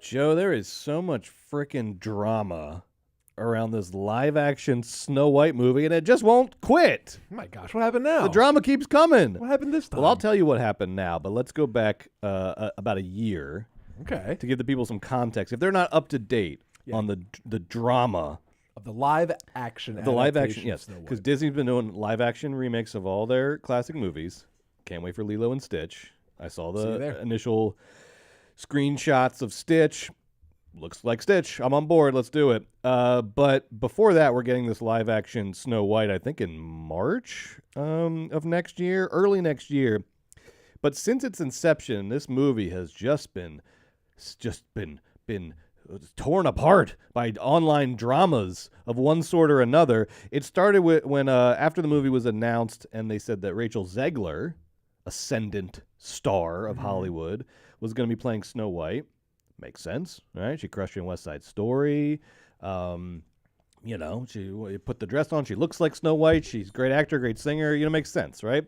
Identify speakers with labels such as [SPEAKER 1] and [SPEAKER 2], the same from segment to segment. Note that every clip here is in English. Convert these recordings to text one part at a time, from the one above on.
[SPEAKER 1] Joe, there is so much freaking drama around this live-action Snow White movie, and it just won't quit.
[SPEAKER 2] Oh my gosh, what happened now?
[SPEAKER 1] The drama keeps coming.
[SPEAKER 2] What happened this time?
[SPEAKER 1] Well, I'll tell you what happened now, but let's go back about a year.
[SPEAKER 2] Okay.
[SPEAKER 1] To give the people some context, if they're not up to date on the drama
[SPEAKER 2] of the live action,
[SPEAKER 1] yes, because Disney's been doing live action remakes of all their classic movies. Can't wait for Lilo and Stitch. I saw the initial screenshots of Stitch. Looks like Stitch. I'm on board. Let's do it. But before that, we're getting this live action Snow White, I think in March of next year, early next year. But since its inception, this movie has just been torn apart by online dramas of one sort or another. It started when after the movie was announced and they said that Rachel Zegler, ascendant star of Hollywood, was going to be playing Snow White. Makes sense, right? She crushed it in West Side Story. She put the dress on. She looks like Snow White. She's a great actor, great singer. Makes sense, right?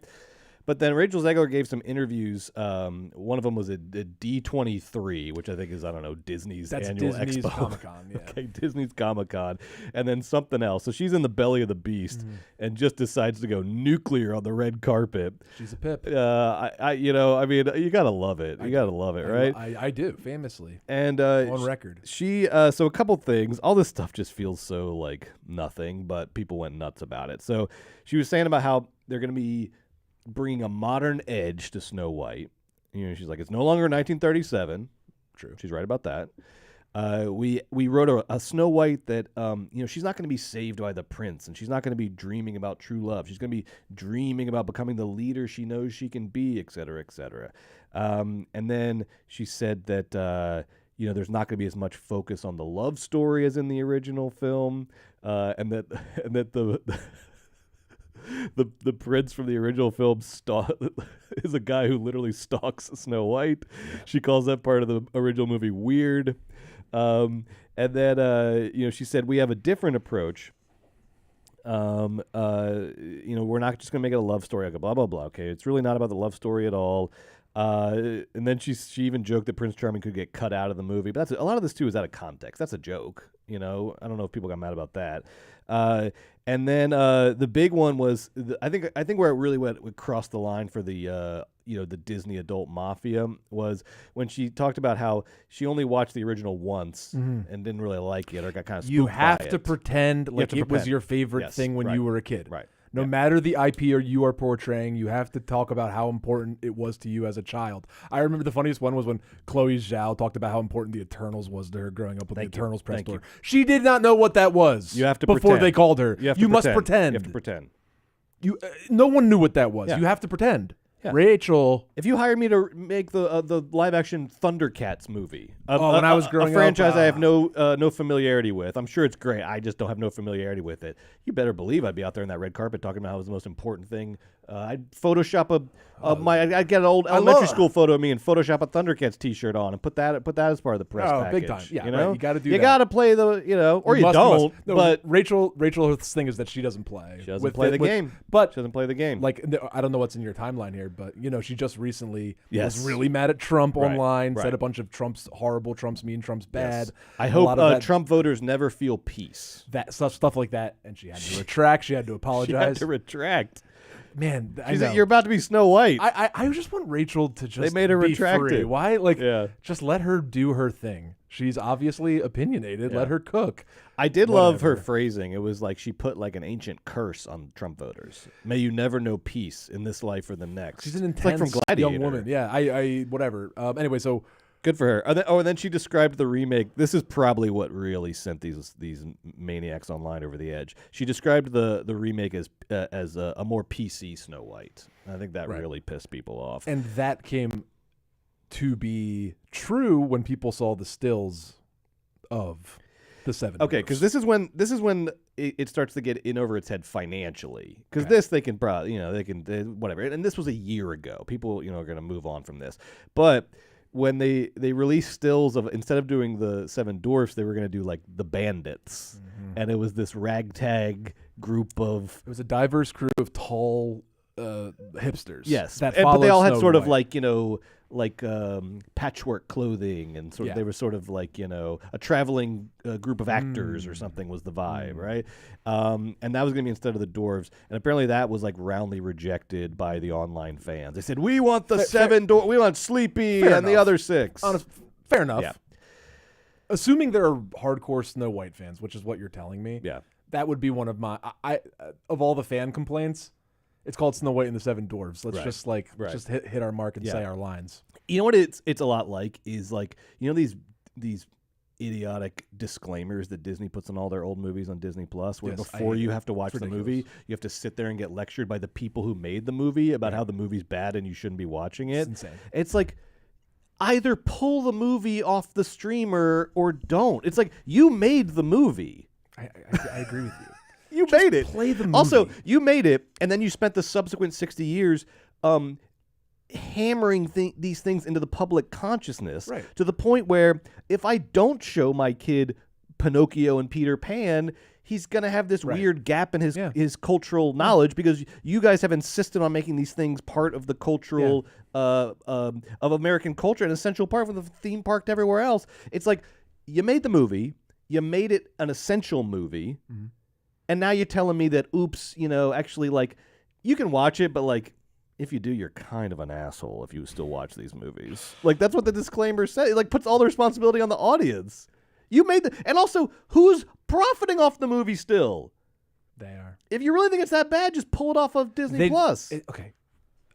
[SPEAKER 1] But then Rachel Zegler gave some interviews. One of them was at D23, which I think is, Disney's annual
[SPEAKER 2] Disney's
[SPEAKER 1] expo.
[SPEAKER 2] Comic-Con, yeah.
[SPEAKER 1] Okay, Disney's Comic-Con. And then something else. So she's in the belly of the beast and just decides to go nuclear on the red carpet.
[SPEAKER 2] She's a pip.
[SPEAKER 1] You got to love it. You got to love it, right?
[SPEAKER 2] I do, famously.
[SPEAKER 1] And
[SPEAKER 2] on record.
[SPEAKER 1] So a couple things. All this stuff just feels so like nothing, but people went nuts about it. So she was saying about how they're going to be bringing a modern edge to Snow White. She's like, it's no longer 1937. True. She's right about that. We wrote a Snow White that, she's not going to be saved by the prince, and she's not going to be dreaming about true love. She's going to be dreaming about becoming the leader she knows she can be, et cetera, et cetera. And then she said that, there's not going to be as much focus on the love story as in the original film, and that the prince from the original film is a guy who literally stalks Snow White. She calls that part of the original movie weird. And then, she said, we have a different approach. We're not just going to make it a love story, like a blah, blah, blah. Okay, it's really not about the love story at all. And then she even joked that Prince Charming could get cut out of the movie. But a lot of this, too, is out of context. That's a joke. I don't know if people got mad about that. And then the big one was, I think where it really would cross the line for the Disney adult mafia was when she talked about how she only watched the original once and didn't really like it or got kind of spooked
[SPEAKER 2] You have
[SPEAKER 1] by
[SPEAKER 2] to
[SPEAKER 1] it.
[SPEAKER 2] pretend like it was your favorite thing when you were a kid.
[SPEAKER 1] Right.
[SPEAKER 2] No matter the IP or you are portraying, you have to talk about how important it was to you as a child. I remember the funniest one was when Chloe Zhao talked about how important the Eternals was to her growing up with the Eternals press tour. She did not know what that was.
[SPEAKER 1] You have to
[SPEAKER 2] before
[SPEAKER 1] pretend.
[SPEAKER 2] they called her. You must pretend.
[SPEAKER 1] You have to pretend.
[SPEAKER 2] No one knew what that was.
[SPEAKER 1] Yeah.
[SPEAKER 2] You have to pretend.
[SPEAKER 1] Yeah.
[SPEAKER 2] Rachel,
[SPEAKER 1] if you hired me to make the live action Thundercats movie,
[SPEAKER 2] when I was growing
[SPEAKER 1] a franchise
[SPEAKER 2] up,
[SPEAKER 1] I have no familiarity with. I'm sure it's great. I just don't have no familiarity with it. You better believe I'd be out there in that red carpet talking about how it was the most important thing. I'd Photoshop I'd get an old elementary school photo of me and Photoshop a Thundercats T-shirt on and put that as part of the press package.
[SPEAKER 2] Big time. Yeah,
[SPEAKER 1] right.
[SPEAKER 2] You got to do.
[SPEAKER 1] You
[SPEAKER 2] that.
[SPEAKER 1] got to play or you don't.
[SPEAKER 2] No,
[SPEAKER 1] but
[SPEAKER 2] Rachel's thing is that she doesn't play.
[SPEAKER 1] She doesn't play the game.
[SPEAKER 2] But
[SPEAKER 1] she doesn't play the game.
[SPEAKER 2] Like I don't know what's in your timeline here, but she just recently was really mad at Trump online. Said a bunch of Trump's horrible, Trump's mean, Trump's bad.
[SPEAKER 1] Yes. I hope Trump voters never feel peace.
[SPEAKER 2] That stuff like that, and she had to retract. She had to apologize.
[SPEAKER 1] She had to retract.
[SPEAKER 2] Man,
[SPEAKER 1] you're about to be Snow White.
[SPEAKER 2] I just want Rachel to just
[SPEAKER 1] they made her
[SPEAKER 2] be
[SPEAKER 1] retract
[SPEAKER 2] free.
[SPEAKER 1] it.
[SPEAKER 2] Why? Just let her do her thing. She's obviously opinionated. Let her cook.
[SPEAKER 1] I did love her phrasing. It was like she put like an ancient curse on Trump voters. May you never know peace in this life or the next.
[SPEAKER 2] She's an intense
[SPEAKER 1] from Gladiator.
[SPEAKER 2] young woman. Yeah, I whatever. Anyway, so
[SPEAKER 1] good for her. And then she described the remake. This is probably what really sent these maniacs online over the edge. She described the remake as a more PC Snow White. I think that really pissed people off.
[SPEAKER 2] And that came to be true when people saw the stills of the Seven.
[SPEAKER 1] Okay, because this is when it starts to get in over its head financially. Because this they can probably whatever. And this was a year ago. People are going to move on from this, but when they released stills of, instead of doing the Seven Dwarfs, they were going to do like the Bandits, and it was this ragtag group of.
[SPEAKER 2] It was a diverse crew of tall hipsters.
[SPEAKER 1] Yes,
[SPEAKER 2] that
[SPEAKER 1] but they all had
[SPEAKER 2] Snow
[SPEAKER 1] sort of
[SPEAKER 2] White.
[SPEAKER 1] like patchwork clothing and sort of
[SPEAKER 2] Yeah.
[SPEAKER 1] they were sort of like a traveling group of actors or something was the vibe, right? And that was going to be instead of the dwarves, and apparently that was like roundly rejected by the online fans. They said we want the we want Sleepy and the other 6.
[SPEAKER 2] Fair enough.
[SPEAKER 1] Yeah.
[SPEAKER 2] Assuming there are hardcore Snow White fans, which is what you're telling me.
[SPEAKER 1] Yeah.
[SPEAKER 2] That would be one of my of all the fan complaints. It's called Snow White and the Seven Dwarfs. Let's just just hit our mark and say our lines.
[SPEAKER 1] You know what it's a lot like is like these idiotic disclaimers that Disney puts on all their old movies on Disney Plus, where before you have to watch the movie, you have to sit there and get lectured by the people who made the movie about how the movie's bad and you shouldn't be watching it.
[SPEAKER 2] It's insane.
[SPEAKER 1] It's like either pull the movie off the streamer or don't. It's like you made the movie.
[SPEAKER 2] I agree with you.
[SPEAKER 1] You made it.
[SPEAKER 2] Play the movie.
[SPEAKER 1] Also, you made it, and then you spent the subsequent 60 years hammering these things into the public consciousness to the point where if I don't show my kid Pinocchio and Peter Pan, he's going to have this weird gap in his cultural knowledge because you guys have insisted on making these things part of the cultural of American culture, an essential part from the theme park to everywhere else. It's like you made the movie, you made it an essential movie, and now you're telling me that, oops, actually, like, you can watch it, but, like, if you do, you're kind of an asshole if you still watch these movies. Like, that's what the disclaimer says. It, like, puts all the responsibility on the audience. You made and also, who's profiting off the movie still?
[SPEAKER 2] They are.
[SPEAKER 1] If you really think it's that bad, just pull it off of Disney Plus.
[SPEAKER 2] Okay.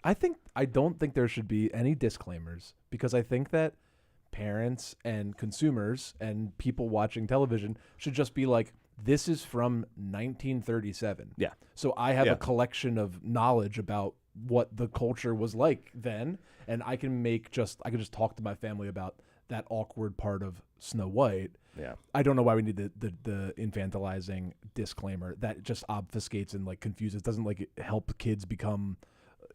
[SPEAKER 2] I don't think there should be any disclaimers because I think that parents and consumers and people watching television should just be like, this is from 1937.
[SPEAKER 1] Yeah.
[SPEAKER 2] So I have a collection of knowledge about what the culture was like then, and I can just talk to my family about that awkward part of Snow White.
[SPEAKER 1] Yeah.
[SPEAKER 2] I don't know why we need the infantilizing disclaimer. That just obfuscates and like confuses. It doesn't like help kids become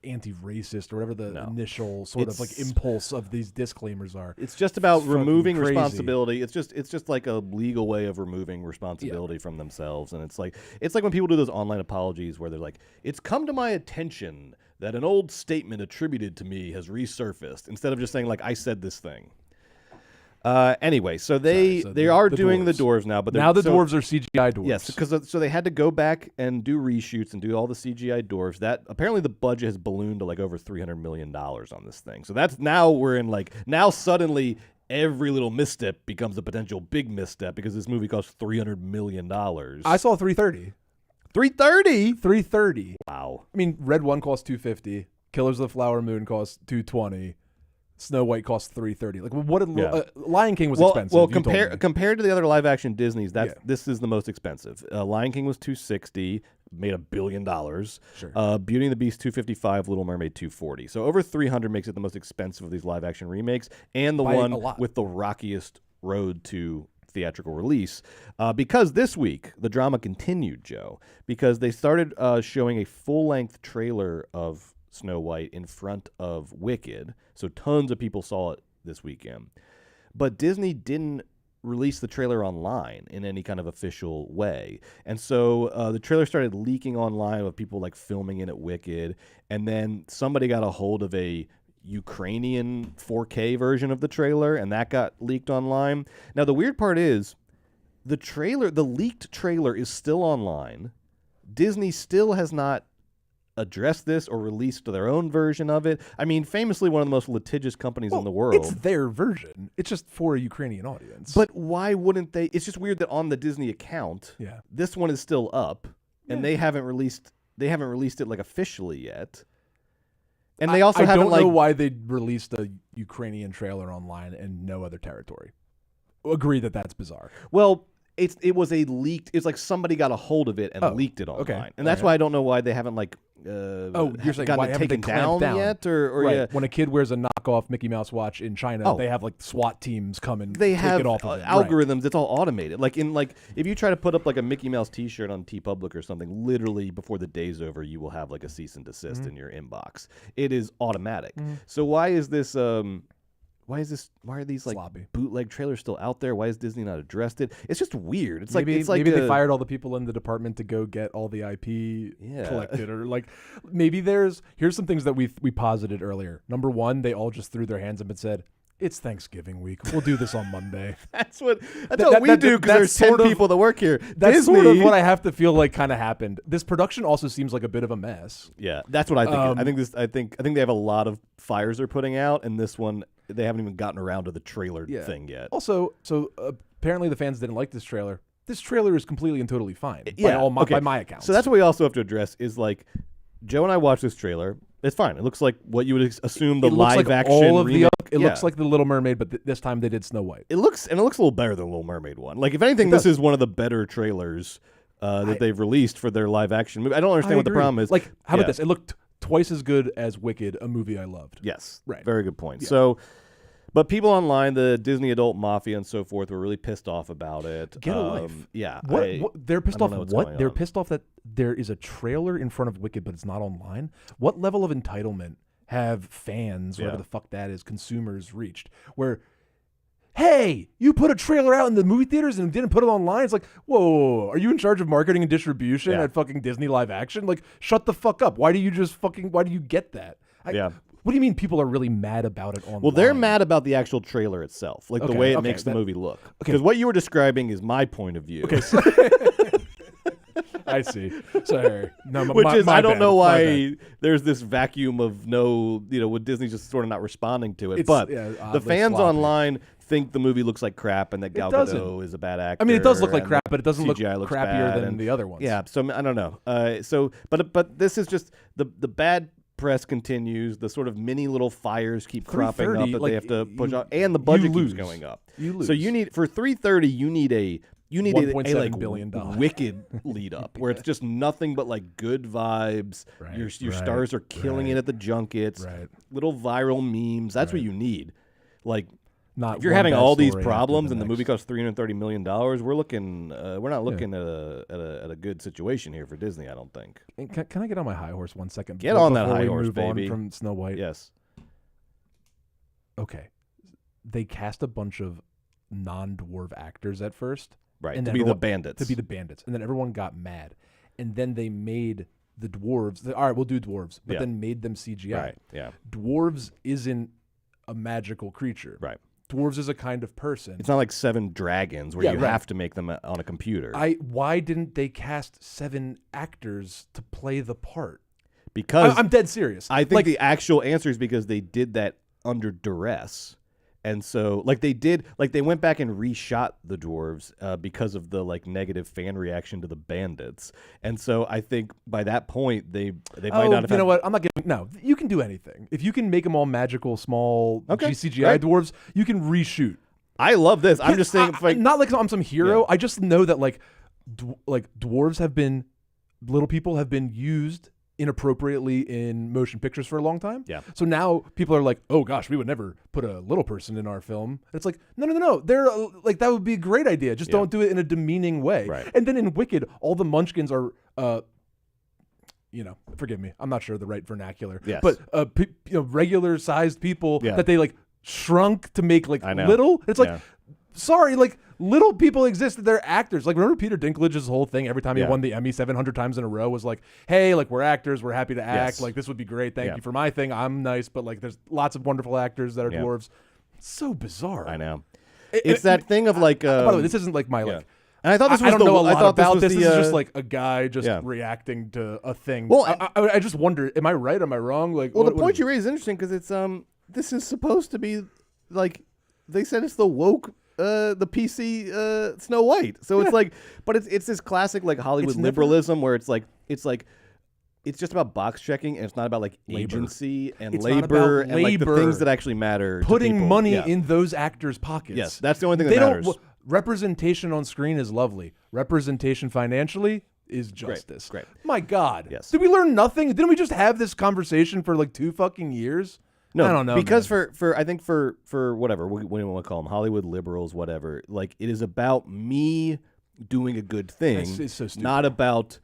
[SPEAKER 2] anti-racist or whatever the initial sort of like impulse of these disclaimers are.
[SPEAKER 1] It's just about removing
[SPEAKER 2] crazy.
[SPEAKER 1] Responsibility. It's just like a legal way of removing responsibility from themselves. And it's like when people do those online apologies where they're like, it's come to my attention that an old statement attributed to me has resurfaced, instead of just saying like, I said this thing. Anyway, so they are doing the dwarves now, but
[SPEAKER 2] now the dwarves are CGI dwarves.
[SPEAKER 1] Yes, because so they had to go back and do reshoots and do all the CGI dwarves. That apparently the budget has ballooned to like over $300 million on this thing. So that's now suddenly every little misstep becomes a potential big misstep because this movie costs $300 million.
[SPEAKER 2] I saw 330.
[SPEAKER 1] 330.
[SPEAKER 2] 330.
[SPEAKER 1] Wow.
[SPEAKER 2] I mean, Red One cost 250. Killers of the Flower Moon cost 220. Snow White cost $330. Like, what did Lion King was expensive?
[SPEAKER 1] Well, compared to the other live action Disney's, this is the most expensive. Lion King was $260, made $1 billion.
[SPEAKER 2] Sure.
[SPEAKER 1] Beauty and the Beast $255, Little Mermaid $240. So over $300 makes it the most expensive of these live action remakes, and the one with the rockiest road to theatrical release. Because this week the drama continued, Joe, because they started showing a full length trailer of Snow White in front of Wicked, so tons of people saw it this weekend. But Disney didn't release the trailer online in any kind of official way, and so the trailer started leaking online of people like filming it at Wicked, and then somebody got a hold of a Ukrainian 4K version of the trailer, and that got leaked online. Now the weird part is the leaked trailer is still online. Disney still has not addressed this or released their own version of it. I mean, famously one of the most litigious companies in the world.
[SPEAKER 2] It's their version. It's just for a Ukrainian audience.
[SPEAKER 1] But why wouldn't they? It's just weird that on the Disney account, this one is still up, and they haven't released it like officially yet. And they also haven't.
[SPEAKER 2] I don't know why they released a Ukrainian trailer online and no other territory. Agree that that's bizarre.
[SPEAKER 1] Well, it was a leaked. It's like somebody got a hold of it and leaked it online,
[SPEAKER 2] okay.
[SPEAKER 1] And that's why I don't know why they haven't like.
[SPEAKER 2] You're saying why haven't they
[SPEAKER 1] taken
[SPEAKER 2] clamped down
[SPEAKER 1] yet, or
[SPEAKER 2] right. When a kid wears a knockoff Mickey Mouse watch in China, they have like SWAT teams come and
[SPEAKER 1] they
[SPEAKER 2] take
[SPEAKER 1] have
[SPEAKER 2] it off of
[SPEAKER 1] algorithms.
[SPEAKER 2] Right.
[SPEAKER 1] It's all automated. Like if you try to put up like a Mickey Mouse T-shirt on TeePublic or something, literally before the day's over, you will have like a cease and desist in your inbox. It is automatic. So why is this? why are these like
[SPEAKER 2] Sloppy.
[SPEAKER 1] bootleg trailers still out there? Why has Disney not addressed it? It's just weird. It's
[SPEAKER 2] maybe
[SPEAKER 1] it's like
[SPEAKER 2] they fired all the people in the department to go get all the IP collected, or like maybe here's some things that we posited earlier. Number one, they all just threw their hands up and said, it's Thanksgiving week. We'll do this on Monday.
[SPEAKER 1] That's what we do because there's 10 people that work here.
[SPEAKER 2] That's
[SPEAKER 1] Disney,
[SPEAKER 2] sort of what I have to feel like kind of happened. This production also seems like a bit of a mess.
[SPEAKER 1] Yeah, that's what I think. I think they have a lot of fires they're putting out, and this one they haven't even gotten around to the trailer thing yet.
[SPEAKER 2] Also, so apparently the fans didn't like this trailer. This trailer is completely and totally fine by my account.
[SPEAKER 1] So that's what we also have to address is like Joe and I watched this trailer. It's fine. It looks like what you would assume the live action
[SPEAKER 2] all of
[SPEAKER 1] remake.
[SPEAKER 2] It looks like the Little Mermaid, but this time they did Snow White.
[SPEAKER 1] It looks a little better than the Little Mermaid one. Like if anything, this is one of the better trailers that they've released for their live action movie. I don't understand what the problem is.
[SPEAKER 2] Like how about this? It looked twice as good as Wicked, a movie I loved.
[SPEAKER 1] Yes,
[SPEAKER 2] right.
[SPEAKER 1] Very good point. Yeah. So. But people online, the Disney adult mafia and so forth, were really pissed off about it.
[SPEAKER 2] Get a life.
[SPEAKER 1] Yeah.
[SPEAKER 2] What they're pissed off. What they're pissed off that there is a trailer in front of Wicked, but it's not online. What level of entitlement have fans, whatever the fuck that is, consumers reached? Where, hey, you put a trailer out in the movie theaters and didn't put it online. It's like, whoa, are you in charge of marketing and distribution at fucking Disney Live Action? Like, shut the fuck up. Why do you get that? What do you mean people are really mad about it online?
[SPEAKER 1] Well, they're mad about the actual trailer itself, like the way it makes the movie look. Because what you were describing is my point of view.
[SPEAKER 2] Okay. I see. Sorry. No,
[SPEAKER 1] I don't know why there's this vacuum of with Disney just sort of not responding to it. But the fans online think the movie looks like crap and that Gal Gadot is a bad actor.
[SPEAKER 2] I mean, it does look like crap, but it doesn't look
[SPEAKER 1] CGI looks
[SPEAKER 2] crappier than the other ones.
[SPEAKER 1] Yeah, so I don't know. But this is just the bad press continues. The sort of mini little fires keep cropping up that they have to push out, and the budget keeps going up.
[SPEAKER 2] You lose.
[SPEAKER 1] So you need for 330, you need a
[SPEAKER 2] $1.7 billion
[SPEAKER 1] Wicked lead up where it's just nothing but like good vibes.
[SPEAKER 2] Right,
[SPEAKER 1] your stars are killing it at the junkets.
[SPEAKER 2] Right.
[SPEAKER 1] Little viral memes. That's what you need. Like.
[SPEAKER 2] Not
[SPEAKER 1] if you're having all these problems and the movie costs $330 million, we're not looking at a good situation here for Disney, I don't think.
[SPEAKER 2] Can I get on my high horse 1 second?
[SPEAKER 1] Get on that high horse,
[SPEAKER 2] move
[SPEAKER 1] baby.
[SPEAKER 2] On from Snow White.
[SPEAKER 1] Yes.
[SPEAKER 2] Okay. They cast a bunch of non-dwarf actors at first.
[SPEAKER 1] Right,
[SPEAKER 2] and
[SPEAKER 1] to be the bandits.
[SPEAKER 2] And then everyone got mad. And then they made the dwarves. All right, we'll do dwarves. But then made them CGI.
[SPEAKER 1] Right, yeah.
[SPEAKER 2] Dwarves isn't a magical creature.
[SPEAKER 1] Right.
[SPEAKER 2] Dwarves is a kind of person.
[SPEAKER 1] It's not like 7 dragons where you have to make them on a computer.
[SPEAKER 2] Why didn't they cast 7 actors to play the part?
[SPEAKER 1] Because
[SPEAKER 2] I'm dead serious.
[SPEAKER 1] I think the actual answer is because they did that under duress. And so, they went back and reshot the dwarves because of the negative fan reaction to the bandits. And so, I think by that point they might not have.
[SPEAKER 2] You know what? I'm not giving. No, you can do anything if you can make them all magical, small CGI dwarves. You can reshoot.
[SPEAKER 1] I love this. I'm just saying,
[SPEAKER 2] not like I'm some hero. I just know that dwarves little people have been used inappropriately in motion pictures for a long time.
[SPEAKER 1] Yeah.
[SPEAKER 2] So now people are like, oh gosh, we would never put a little person in our film. It's like, no. They're that would be a great idea. Just don't do it in a demeaning way.
[SPEAKER 1] Right.
[SPEAKER 2] And then in Wicked, all the munchkins are, forgive me, I'm not sure the right vernacular.
[SPEAKER 1] Yes.
[SPEAKER 2] But regular sized people that they shrunk to make little. It's sorry, little people exist. They're actors. Remember Peter Dinklage's whole thing every time he won the Emmy 700 times in a row was hey, we're actors. We're happy to act.
[SPEAKER 1] Yes.
[SPEAKER 2] This would be great. Thank you for my thing. I'm nice. But there's lots of wonderful actors that are dwarves. It's so bizarre.
[SPEAKER 1] I know. It's that thing of
[SPEAKER 2] by the way, this isn't my
[SPEAKER 1] And I thought this was
[SPEAKER 2] I don't know a lot about this.
[SPEAKER 1] This
[SPEAKER 2] is just a guy just reacting to a thing.
[SPEAKER 1] Well,
[SPEAKER 2] I just wonder, am I right? Am I wrong?
[SPEAKER 1] The point you raise is interesting because it's this is supposed to be they said it's the woke the PC Snow White. So it's but it's this classic Hollywood liberalism where it's just about box checking and it's not about agency and labor and the things that actually matter.
[SPEAKER 2] Putting money in those actors' pockets.
[SPEAKER 1] Yes, that's the only thing that matters.
[SPEAKER 2] Representation on screen is lovely. Representation financially is justice.
[SPEAKER 1] Great.
[SPEAKER 2] My God.
[SPEAKER 1] Yes.
[SPEAKER 2] Did we learn nothing? Didn't we just have this conversation for 2 fucking years?
[SPEAKER 1] No,
[SPEAKER 2] I don't know.
[SPEAKER 1] Because for I think for whatever we want to call them, Hollywood liberals, whatever. It is about me doing a good thing.
[SPEAKER 2] It's so stupid.
[SPEAKER 1] Not about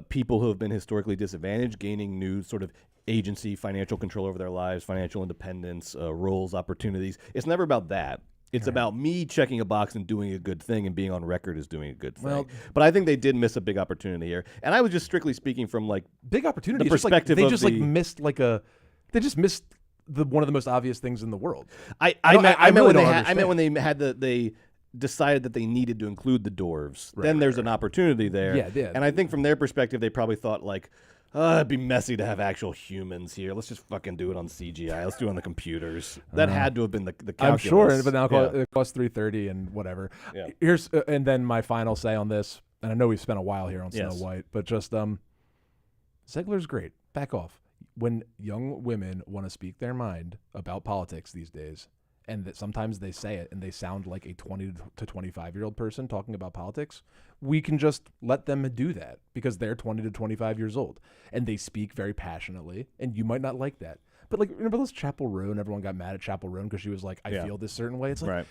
[SPEAKER 1] people who have been historically disadvantaged gaining new sort of agency, financial control over their lives, financial independence, roles, opportunities. It's never about that. It's about me checking a box and doing a good thing and being on record as doing a good thing. Well, but I think they did miss a big opportunity here. And I was just strictly speaking from like
[SPEAKER 2] big opportunity.
[SPEAKER 1] The perspective
[SPEAKER 2] they just missed one of the most obvious things in the world.
[SPEAKER 1] I meant when they decided that they needed to include the dwarves. Then there's an opportunity there.
[SPEAKER 2] Yeah.
[SPEAKER 1] And I think from their perspective, they probably thought like, it'd be messy to have actual humans here. Let's just fucking do it on CGI. Let's do it on the computers. That had to have been the calculus.
[SPEAKER 2] I'm sure, but now it costs $330 and whatever.
[SPEAKER 1] Yeah.
[SPEAKER 2] And then my final say on this, and I know we've spent a while here on Snow White, but just Zegler's great. Back off. When young women want to speak their mind about politics these days, and that sometimes they say it and they sound like a 20 to 25-year-old person talking about politics, we can just let them do that because they're 20 to 25 years old and they speak very passionately, and you might not like that. But like, remember those Chapel Roan? Everyone got mad at Chapel Roan because she was like, I feel this certain way. It's like,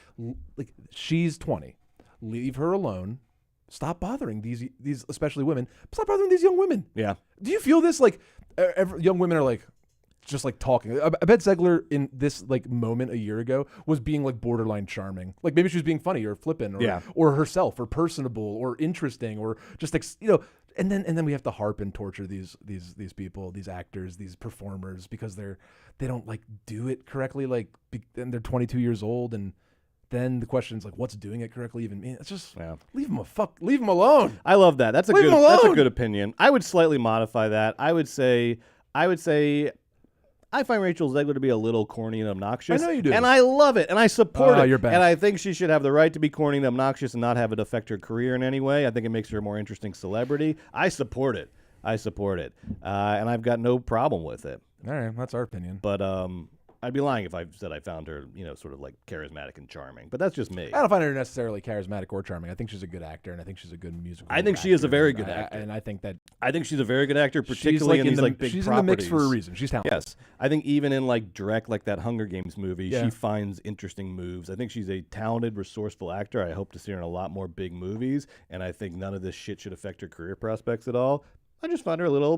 [SPEAKER 2] like she's 20. Leave her alone. Stop bothering these especially women. Stop bothering these young women.
[SPEAKER 1] Yeah.
[SPEAKER 2] Do you feel this? Like, young women are like, just like talking. I bet Zegler in this like moment a year ago was being like borderline charming. Like maybe she was being funny or flippant or herself or personable or interesting or just like, and then we have to harp and torture these people, these actors, these performers because they don't like do it correctly. Like and they're 22 years old, and then the question is like, what's doing it correctly even mean? It's just leave them alone.
[SPEAKER 1] I love that. That's a good opinion. I would slightly modify that. I would say I find Rachel Zegler to be a little corny and obnoxious.
[SPEAKER 2] I know you do.
[SPEAKER 1] And I love it. And I support it.
[SPEAKER 2] You're bad.
[SPEAKER 1] And I think she should have the right to be corny and obnoxious and not have it affect her career in any way. I think it makes her a more interesting celebrity. I support it. And I've got no problem with it.
[SPEAKER 2] All right. That's our opinion.
[SPEAKER 1] But I'd be lying if I said I found her, sort of like charismatic and charming. But that's just me.
[SPEAKER 2] I don't find her necessarily charismatic or charming. I think she's a good actor, and I think she's a good musical.
[SPEAKER 1] I think she is a very good actor,
[SPEAKER 2] and I think
[SPEAKER 1] she's a very good actor, particularly in these like big
[SPEAKER 2] she's
[SPEAKER 1] properties.
[SPEAKER 2] She's in the mix for a reason. She's talented.
[SPEAKER 1] Yes, I think even in like Drek, like that Hunger Games movie, she finds interesting moves. I think she's a talented, resourceful actor. I hope to see her in a lot more big movies, and I think none of this shit should affect her career prospects at all. I just find her a little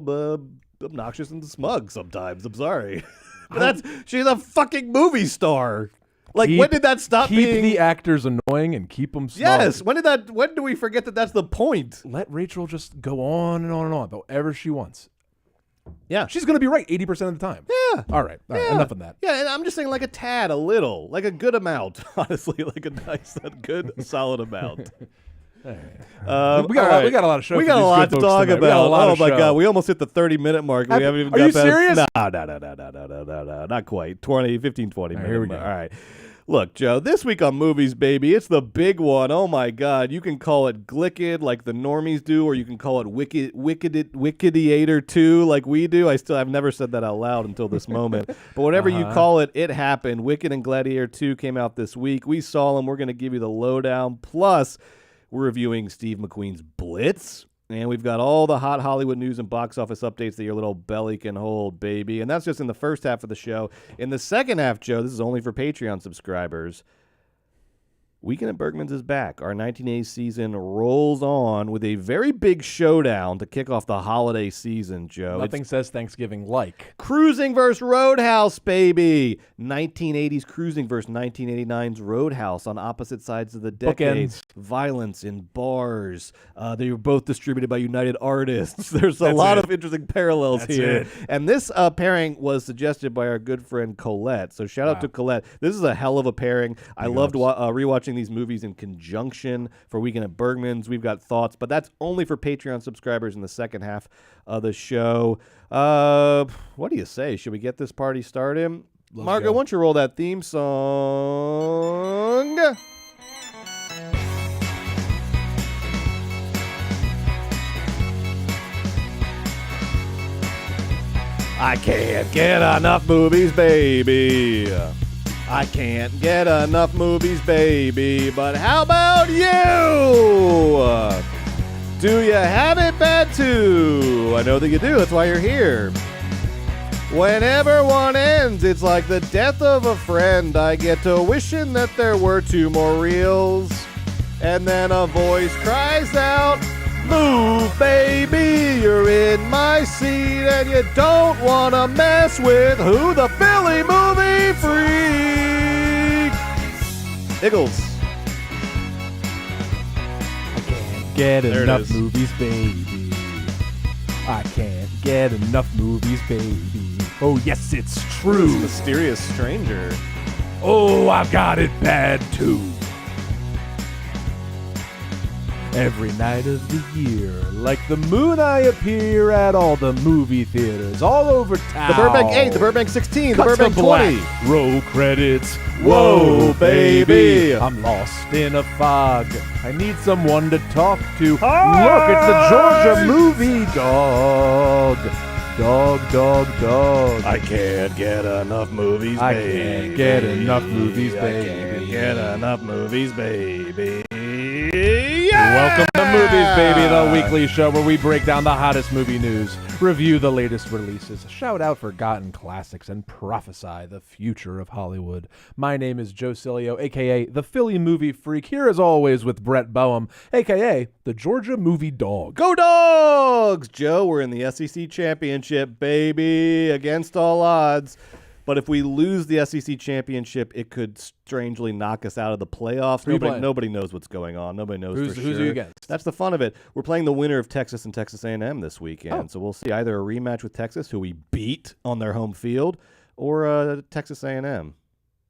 [SPEAKER 1] obnoxious and smug sometimes. I'm sorry. But she's a fucking movie star. Like, when did that stop being...
[SPEAKER 2] Keep the actors annoying and keep them smug.
[SPEAKER 1] Yes. When do we forget that that's the point?
[SPEAKER 2] Let Rachel just go on and on and on about whatever she wants.
[SPEAKER 1] Yeah.
[SPEAKER 2] She's going to be right 80% of the time.
[SPEAKER 1] Yeah.
[SPEAKER 2] All right. Enough of that.
[SPEAKER 1] Yeah, and I'm just saying like a tad, a little. Like a good amount, honestly. Like a nice, good, solid amount.
[SPEAKER 2] We got a lot of shows.
[SPEAKER 1] We got a lot to talk about. Oh my God, we almost hit the 30-minute mark. We haven't even got
[SPEAKER 2] Are you serious?
[SPEAKER 1] No, not quite. 15, 20 minutes.
[SPEAKER 2] Here we go.
[SPEAKER 1] All right. Look, Joe, this week on Movies, baby, it's the big one. Oh my God, you can call it Glicked like the normies do, or you can call it Wickediator 2 like we do. I've never said that out loud until this moment. But whatever you call it, it happened. Wicked and Gladiator 2 came out this week. We saw them. We're going to give you the lowdown. Plus, we're reviewing Steve McQueen's Blitz, and we've got all the hot Hollywood news and box office updates that your little belly can hold, baby. And that's just in the first half of the show. In the second half, Joe, this is only for Patreon subscribers. Weekend at Bergman's is back. Our 1980s season rolls on with a very big showdown to kick off the holiday season, Joe.
[SPEAKER 2] Nothing says Thanksgiving like
[SPEAKER 1] Cruising versus Roadhouse, baby. 1980s Cruising versus 1989's Roadhouse on opposite sides of the decade.
[SPEAKER 2] Bookends.
[SPEAKER 1] Violence in bars. They were both distributed by United Artists. There's a lot of interesting parallels here. And this pairing was suggested by our good friend Colette. So shout out to Colette. This is a hell of a pairing. I loved rewatching these movies in conjunction for Weekend at Bergman's. We've got thoughts, but that's only for Patreon subscribers in the second half of the show. What do you say? Should we get this party started? Margo, why don't you roll that theme song? I can't get enough movies, baby. I can't get enough movies, baby, but how about you? Do you have it bad too? I know that you do, that's why you're here. Whenever one ends, it's like the death of a friend. I get to wishing that there were two more reels. And then a voice cries out, Move, baby, you're in my seat, and you don't want to mess with who? The Philly movie freak. Eagles.
[SPEAKER 2] I can't get enough movies, baby. I can't get enough movies, baby. Oh, yes, it's true.
[SPEAKER 1] This mysterious stranger.
[SPEAKER 2] Oh, I've got it bad, too. Every night of the year, like the moon, I appear at all the movie theaters all over town.
[SPEAKER 1] The Burbank 8, the Burbank 16, the Burbank 20.
[SPEAKER 2] Roll credits.
[SPEAKER 1] Whoa, baby.
[SPEAKER 2] I'm lost in a fog. I need someone to talk to. Look, it's the Georgia movie dog. Dog.
[SPEAKER 1] I can't get enough movies, baby.
[SPEAKER 2] I can't get enough movies, baby.
[SPEAKER 1] I can't get enough movies, baby.
[SPEAKER 2] Welcome to Movies, Baby, the weekly show where we break down the hottest movie news, review the latest releases, shout out forgotten classics, and prophesy the future of Hollywood. My name is Joe Cilio, a.k.a. the Philly Movie Freak, here as always with Brett Boehm, a.k.a. the Georgia Movie Dog.
[SPEAKER 1] Go Dogs! Joe, we're in the SEC Championship, baby, against all odds. But if we lose the SEC Championship, it could strangely knock us out of the playoffs. Nobody knows what's going on. Nobody knows for sure.
[SPEAKER 2] Who's you against?
[SPEAKER 1] That's the fun of it. We're playing the winner of Texas and Texas A&M this weekend. So we'll see either a rematch with Texas, who we beat on their home field, or Texas A&M.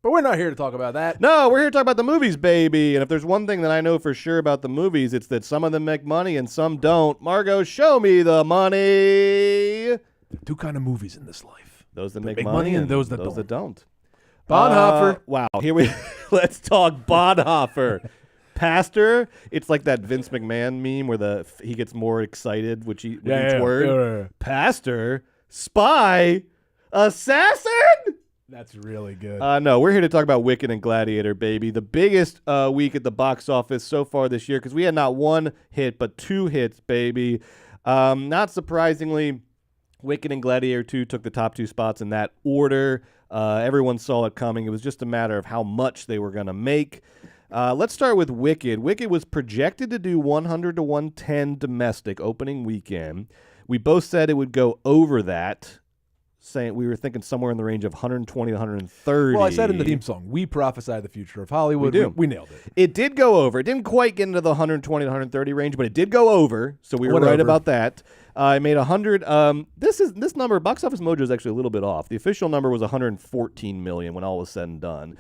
[SPEAKER 2] But we're not here to talk about that.
[SPEAKER 1] No, we're here to talk about the movies, baby. And if there's one thing that I know for sure about the movies, it's that some of them make money and some don't. Margot, show me the money.
[SPEAKER 2] There are two kind of movies in this life.
[SPEAKER 1] Those that make money and those that don't.
[SPEAKER 2] Bonhoeffer.
[SPEAKER 1] Wow. Here we let's talk Bonhoeffer. Pastor. It's like that Vince McMahon meme where he gets more excited with each word.
[SPEAKER 2] Yeah.
[SPEAKER 1] Pastor. Spy. Assassin.
[SPEAKER 2] That's really good.
[SPEAKER 1] No, we're here to talk about Wicked and Gladiator, baby. The biggest week at the box office so far this year because we had not one hit but two hits, baby. Not surprisingly, Wicked and Gladiator 2 took the top two spots in that order. Everyone saw it coming. It was just a matter of how much they were going to make. Let's start with Wicked. Wicked was projected to do 100 to 110 domestic opening weekend. We both said it would go over that. Saying we were thinking somewhere in the range of 120 to 130.
[SPEAKER 2] Well, I said in the theme song, we prophesy the future of Hollywood.
[SPEAKER 1] We do.
[SPEAKER 2] We nailed it.
[SPEAKER 1] It did go over. It didn't quite get into the 120 to 130 range, but it did go over. So we were right about that. I made 100. This number, Box Office Mojo, is actually a little bit off. The official number was 114 million when all was said and done.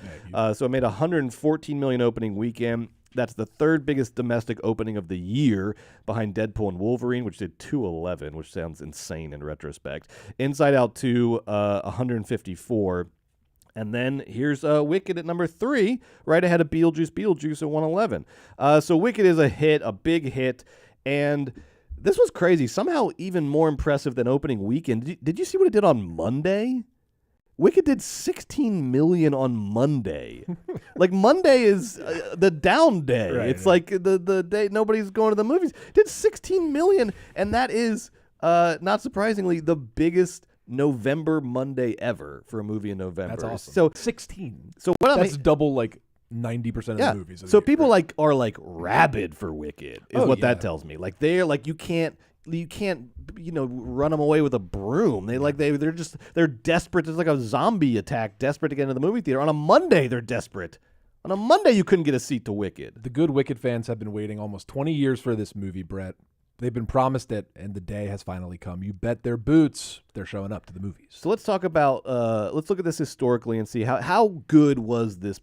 [SPEAKER 1] So it made 114 million opening weekend. That's the third biggest domestic opening of the year behind Deadpool and Wolverine, which did 211, which sounds insane in retrospect. Inside Out 2, 154. And then here's Wicked at number 3, right ahead of Beetlejuice at 111. So Wicked is a hit, a big hit. And this was crazy. Somehow even more impressive than opening weekend. Did you see what it did on Monday? Wicked did 16 million on Monday. Like Monday is the down day.
[SPEAKER 2] Right,
[SPEAKER 1] it's like the day nobody's going to the movies. Did 16 million, and that is not surprisingly the biggest November Monday ever for a movie in November.
[SPEAKER 2] That's awesome.
[SPEAKER 1] So
[SPEAKER 2] 16.
[SPEAKER 1] So what
[SPEAKER 2] that's double like 90% of the movies.
[SPEAKER 1] So people are rabid for Wicked is what that tells me. Like they're like you can't run them away with a broom. They're desperate. It's like a zombie attack, desperate to get into the movie theater. On a Monday, they're desperate. On a Monday, you couldn't get a seat to Wicked.
[SPEAKER 2] The good Wicked fans have been waiting almost 20 years for this movie, Brett. They've been promised it, and the day has finally come. You bet their boots they're showing up to the movies.
[SPEAKER 1] So let's talk about let's look at this historically and see how good was this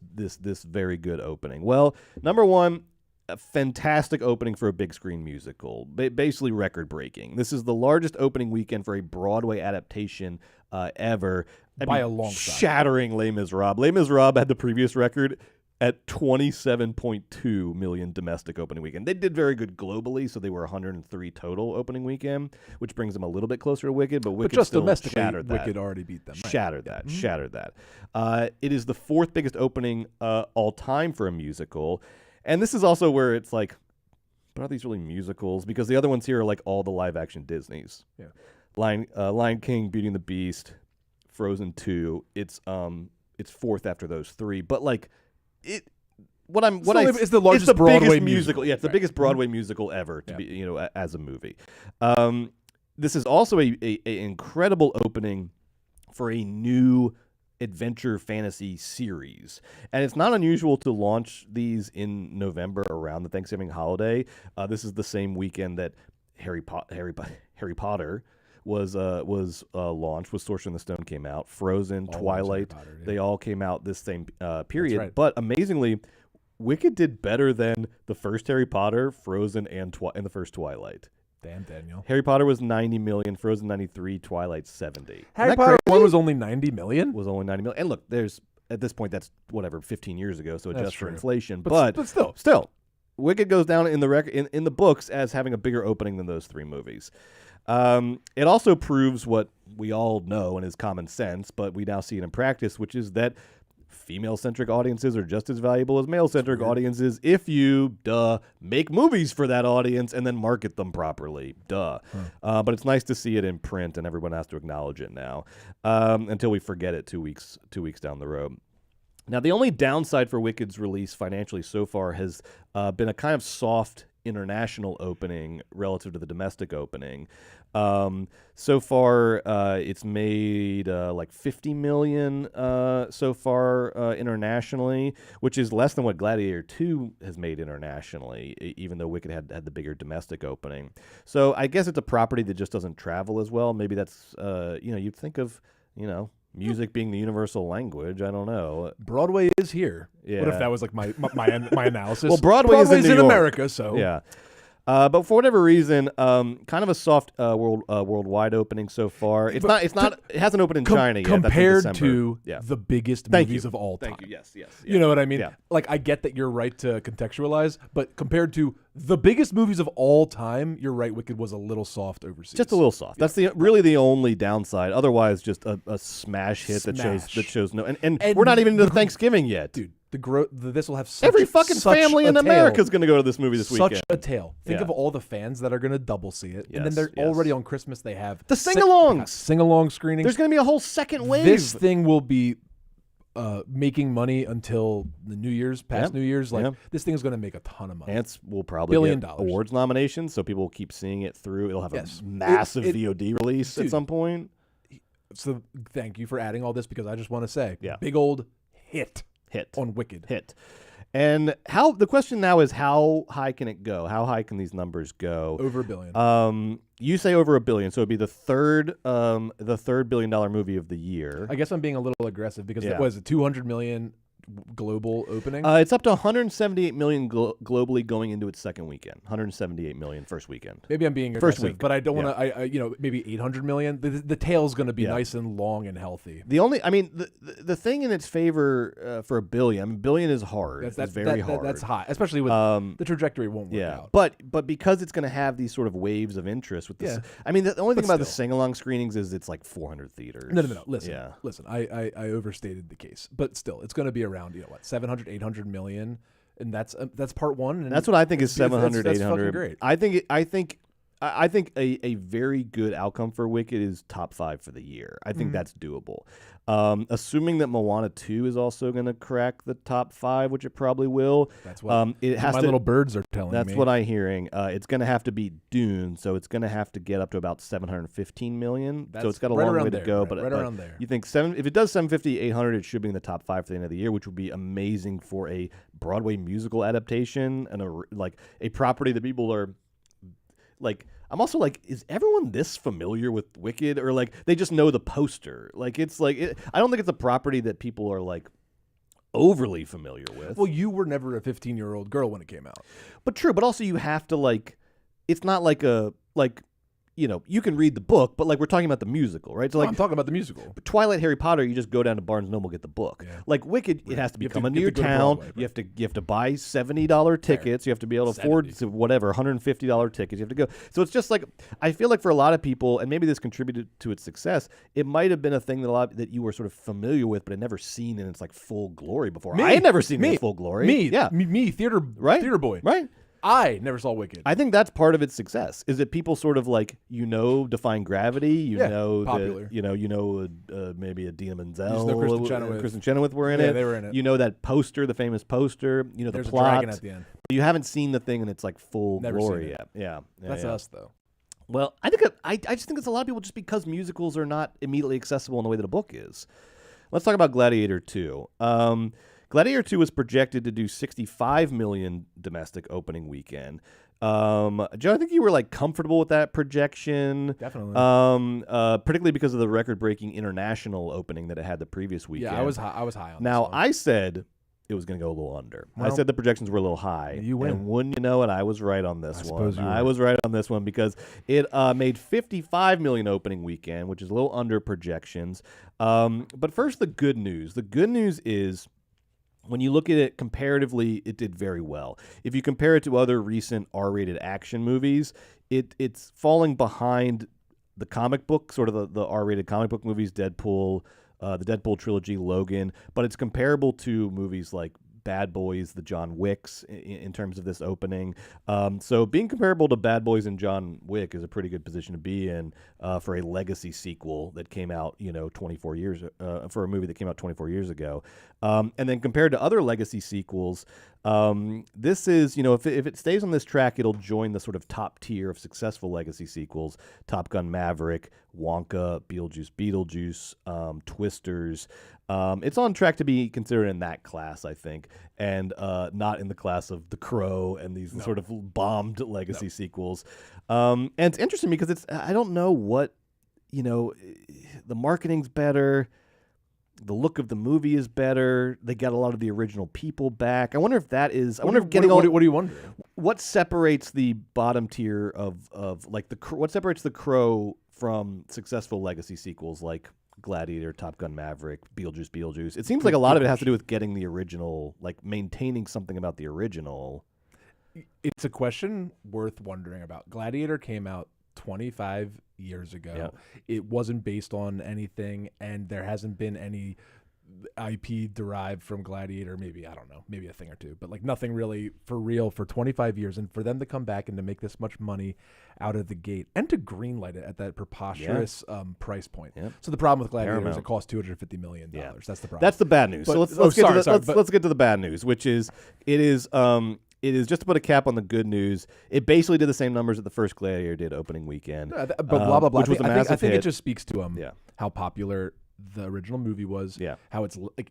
[SPEAKER 1] very good opening. Well, number one, a fantastic opening for a big screen musical, basically record breaking. This is the largest opening weekend for a Broadway adaptation ever.
[SPEAKER 2] By a long shot.
[SPEAKER 1] Shattering Les Miserables. Les Miserables had the previous record at 27.2 million domestic opening weekend. They did very good globally, so they were 103 total opening weekend, which brings them a little bit closer to Wicked, but Wicked
[SPEAKER 2] just
[SPEAKER 1] still
[SPEAKER 2] domestically,
[SPEAKER 1] shattered that.
[SPEAKER 2] Wicked already beat them. Right?
[SPEAKER 1] Shattered that. It is the fourth biggest opening all time for a musical. And this is also where it's like, but are these really musicals? Because the other ones here are like all the live action Disneys.
[SPEAKER 2] Yeah.
[SPEAKER 1] Lion King, Beauty and the Beast, Frozen 2. It's fourth after those three. But like
[SPEAKER 2] it's the largest Broadway
[SPEAKER 1] biggest musical. Yeah, it's the
[SPEAKER 2] Right.
[SPEAKER 1] biggest Broadway musical ever to be, as a movie. This is also a incredible opening for a new adventure fantasy series, and it's not unusual to launch these in November around the Thanksgiving holiday. This is the same weekend that Harry Potter was launched. Was Sorcerer and the Stone came out. Frozen, Twilight,
[SPEAKER 2] Potter,
[SPEAKER 1] they all came out this same period.
[SPEAKER 2] right.
[SPEAKER 1] But amazingly, Wicked did better than the first Harry Potter, Frozen, and the first Twilight.
[SPEAKER 2] Damn, Daniel.
[SPEAKER 1] Harry Potter was 90 million, Frozen 93, Twilight 70.
[SPEAKER 2] Harry Potter 1 was only 90 million?
[SPEAKER 1] Was only 90 million. And look, at this point, that's 15 years ago, so adjust for inflation.
[SPEAKER 2] But
[SPEAKER 1] still, Wicked goes down in the books as having a bigger opening than those three movies. It also proves what we all know and is common sense, but we now see it in practice, which is that female-centric audiences are just as valuable as male-centric audiences if you, make movies for that audience and then market them properly. But it's nice to see it in print, and everyone has to acknowledge it now until we forget it 2 weeks down the road. Now, the only downside for Wicked's release financially so far has been a kind of soft international opening relative to the domestic opening. So far, it's made like 50 million so far internationally, which is less than what Gladiator 2 has made internationally, even though Wicked had the bigger domestic opening. So I guess it's a property that just doesn't travel as well. Maybe that's, you'd think of, music being the universal language. I don't know.
[SPEAKER 2] Broadway is here. Yeah. What if that was like my analysis?
[SPEAKER 1] Well, Broadway's in New York.
[SPEAKER 2] America, so
[SPEAKER 1] yeah. But for whatever reason, kind of a soft worldwide opening so far. It hasn't opened in China yet.
[SPEAKER 2] Compared to the biggest movies of all time.
[SPEAKER 1] Thank you. Yes.
[SPEAKER 2] You know what I mean?
[SPEAKER 1] Yeah.
[SPEAKER 2] Like, I get that you're right to contextualize, but compared to the biggest movies of all time, you're right. Wicked was a little soft overseas.
[SPEAKER 1] Just a little soft. That's really the only downside. Otherwise, just a smash hit that shows no. And we're not even into Thanksgiving yet,
[SPEAKER 2] dude. This will have such
[SPEAKER 1] every fucking family in America is going to go to this movie this weekend.
[SPEAKER 2] Such a tale. Think of all the fans that are going to double see it, and then they're
[SPEAKER 1] yes.
[SPEAKER 2] already on Christmas. They have
[SPEAKER 1] the sing-alongs,
[SPEAKER 2] sing-along screenings.
[SPEAKER 1] There's going to be a whole second wave.
[SPEAKER 2] This thing will be making money until the New Year's, past New Year's. This thing is going to make a ton of money.
[SPEAKER 1] And will probably get awards nominations, so people will keep seeing it through. It'll have a massive VOD release at some point.
[SPEAKER 2] So thank you for adding all this, because I just want to say, big old hit on Wicked.
[SPEAKER 1] And the question now is, how high can it go? How high can these numbers go?
[SPEAKER 2] Over $1 billion.
[SPEAKER 1] You say over $1 billion, so it'd be the third $1 billion movie of the year.
[SPEAKER 2] I guess I'm being a little aggressive because it was a $200 million global opening.
[SPEAKER 1] It's up to 178 million globally going into its second weekend. 178 million first weekend.
[SPEAKER 2] Maybe I'm being aggressive, but I don't want to. Maybe 800 million. The tail's going to be nice and long and healthy.
[SPEAKER 1] The thing in its favor for $1 billion. $1 billion is hard. That's very hard.
[SPEAKER 2] That's high, especially with the trajectory won't work out.
[SPEAKER 1] But because it's going to have these sort of waves of interest with this. The only thing about the sing-along screenings is it's like 400 theaters.
[SPEAKER 2] No. Listen. I overstated the case, but still, it's going to be around 700, 800 million, and that's part one. And
[SPEAKER 1] that's what I think is 700,
[SPEAKER 2] that's
[SPEAKER 1] 800.
[SPEAKER 2] Great.
[SPEAKER 1] I think a very good outcome for Wicked is top 5 for the year. I think that's doable. Assuming that Moana 2 is also going to crack the top 5, which it probably will.
[SPEAKER 2] That's what
[SPEAKER 1] it has
[SPEAKER 2] my little birds are telling me.
[SPEAKER 1] That's what I'm hearing. It's going to have to beat Dune, so it's going to have to get up to about 715 million. So it's got a long way to go. But
[SPEAKER 2] around there.
[SPEAKER 1] You think if it does 750, 800, it should be in the top 5 for the end of the year, which would be amazing for a Broadway musical adaptation and a property that people are like. I'm also like, is everyone this familiar with Wicked, or like they just know the poster? Like I don't think it's a property that people are like overly familiar with.
[SPEAKER 2] Well, you were never a 15-year-old girl when it came out.
[SPEAKER 1] But true, but also you have to it's not you can read the book, but we're talking about the musical, right? So
[SPEAKER 2] I'm talking about the musical.
[SPEAKER 1] But Twilight, Harry Potter, you just go down to Barnes & Noble, get the book. Yeah. Wicked, it has to be coming to your town. Broadway, you have to buy $70 tickets. You have to be able to afford $150 tickets. You have to go. So it's just I feel like for a lot of people, and maybe this contributed to its success, it might have been a thing that you were sort of familiar with, but had never seen in its full glory before. I had never seen it in full glory.
[SPEAKER 2] Me, theater boy.
[SPEAKER 1] Right.
[SPEAKER 2] I never saw Wicked.
[SPEAKER 1] I think that's part of its success. Is that people sort of like Defying Gravity,
[SPEAKER 2] popular.
[SPEAKER 1] Maybe Idina Menzel,
[SPEAKER 2] You just know
[SPEAKER 1] Kristen Chenoweth were in it.
[SPEAKER 2] They were in it.
[SPEAKER 1] You know that poster, the famous poster. You know
[SPEAKER 2] There's
[SPEAKER 1] the plot.
[SPEAKER 2] a dragon at the end.
[SPEAKER 1] You haven't seen the thing in its like full
[SPEAKER 2] Never
[SPEAKER 1] glory
[SPEAKER 2] seen it.
[SPEAKER 1] yet. Yeah,
[SPEAKER 2] That's us though.
[SPEAKER 1] Well, I just think it's a lot of people just because musicals are not immediately accessible in the way that a book is. Let's talk about Gladiator 2. Gladiator 2 was projected to do $65 million domestic opening weekend. Joe, I think you were like comfortable with that projection.
[SPEAKER 2] Definitely.
[SPEAKER 1] Particularly because of the record-breaking international opening that it had the previous weekend.
[SPEAKER 2] Yeah, I was high on
[SPEAKER 1] Now,
[SPEAKER 2] this one.
[SPEAKER 1] I said it was going to go a little under.
[SPEAKER 2] Well,
[SPEAKER 1] I said the projections were a little high.
[SPEAKER 2] You win.
[SPEAKER 1] And wouldn't you know it, I was right on this one.
[SPEAKER 2] Suppose you were.
[SPEAKER 1] I was right on this one because it made $55 million opening weekend, which is a little under projections. But first, the good news. The good news is, when you look at it comparatively, it did very well. If you compare it to other recent R-rated action movies, it's falling behind the comic book, sort of the R-rated comic book movies, Deadpool, the Deadpool trilogy, Logan, but it's comparable to movies like Bad Boys, the John Wicks in terms of this opening. So being comparable to Bad Boys and John Wick is a pretty good position to be in for a legacy sequel that came out, 24 years for a movie that came out 24 years ago. And then compared to other legacy sequels, this is, if it stays on this track, it'll join the sort of top tier of successful legacy sequels: Top Gun Maverick, Wonka, Beetlejuice, Twisters. It's on track to be considered in that class, I think, and not in the class of The Crow and these sort of bombed legacy sequels. And it's interesting because I don't know what, the marketing's better. The look of the movie is better. They got a lot of the original people back. I wonder if that is. What
[SPEAKER 2] are you wondering?
[SPEAKER 1] What separates the bottom tier of like what separates The Crow from successful legacy sequels like Gladiator, Top Gun Maverick, Beetlejuice? It seems like a lot of it has to do with getting the original, like maintaining something about the original.
[SPEAKER 2] It's a question worth wondering about. Gladiator came out 25 years ago.
[SPEAKER 1] Yeah.
[SPEAKER 2] It wasn't based on anything, and there hasn't been any IP derived from Gladiator. Maybe, I don't know, maybe a thing or two, but like nothing really for real for 25 years. And for them to come back and to make this much money out of the gate and to greenlight it at that preposterous price point.
[SPEAKER 1] Yeah.
[SPEAKER 2] So the problem with Gladiator
[SPEAKER 1] Paramount.
[SPEAKER 2] is it costs $250 million.
[SPEAKER 1] Yeah.
[SPEAKER 2] That's the problem.
[SPEAKER 1] That's the bad news.
[SPEAKER 2] But,
[SPEAKER 1] so let's get to the bad news, which is it is just to put a cap on the good news. It basically did the same numbers that the first Gladiator did opening weekend.
[SPEAKER 2] But blah, blah, blah.
[SPEAKER 1] Which was a massive
[SPEAKER 2] I think
[SPEAKER 1] hit.
[SPEAKER 2] it just speaks to how popular the original movie was.
[SPEAKER 1] Yeah.
[SPEAKER 2] How it's like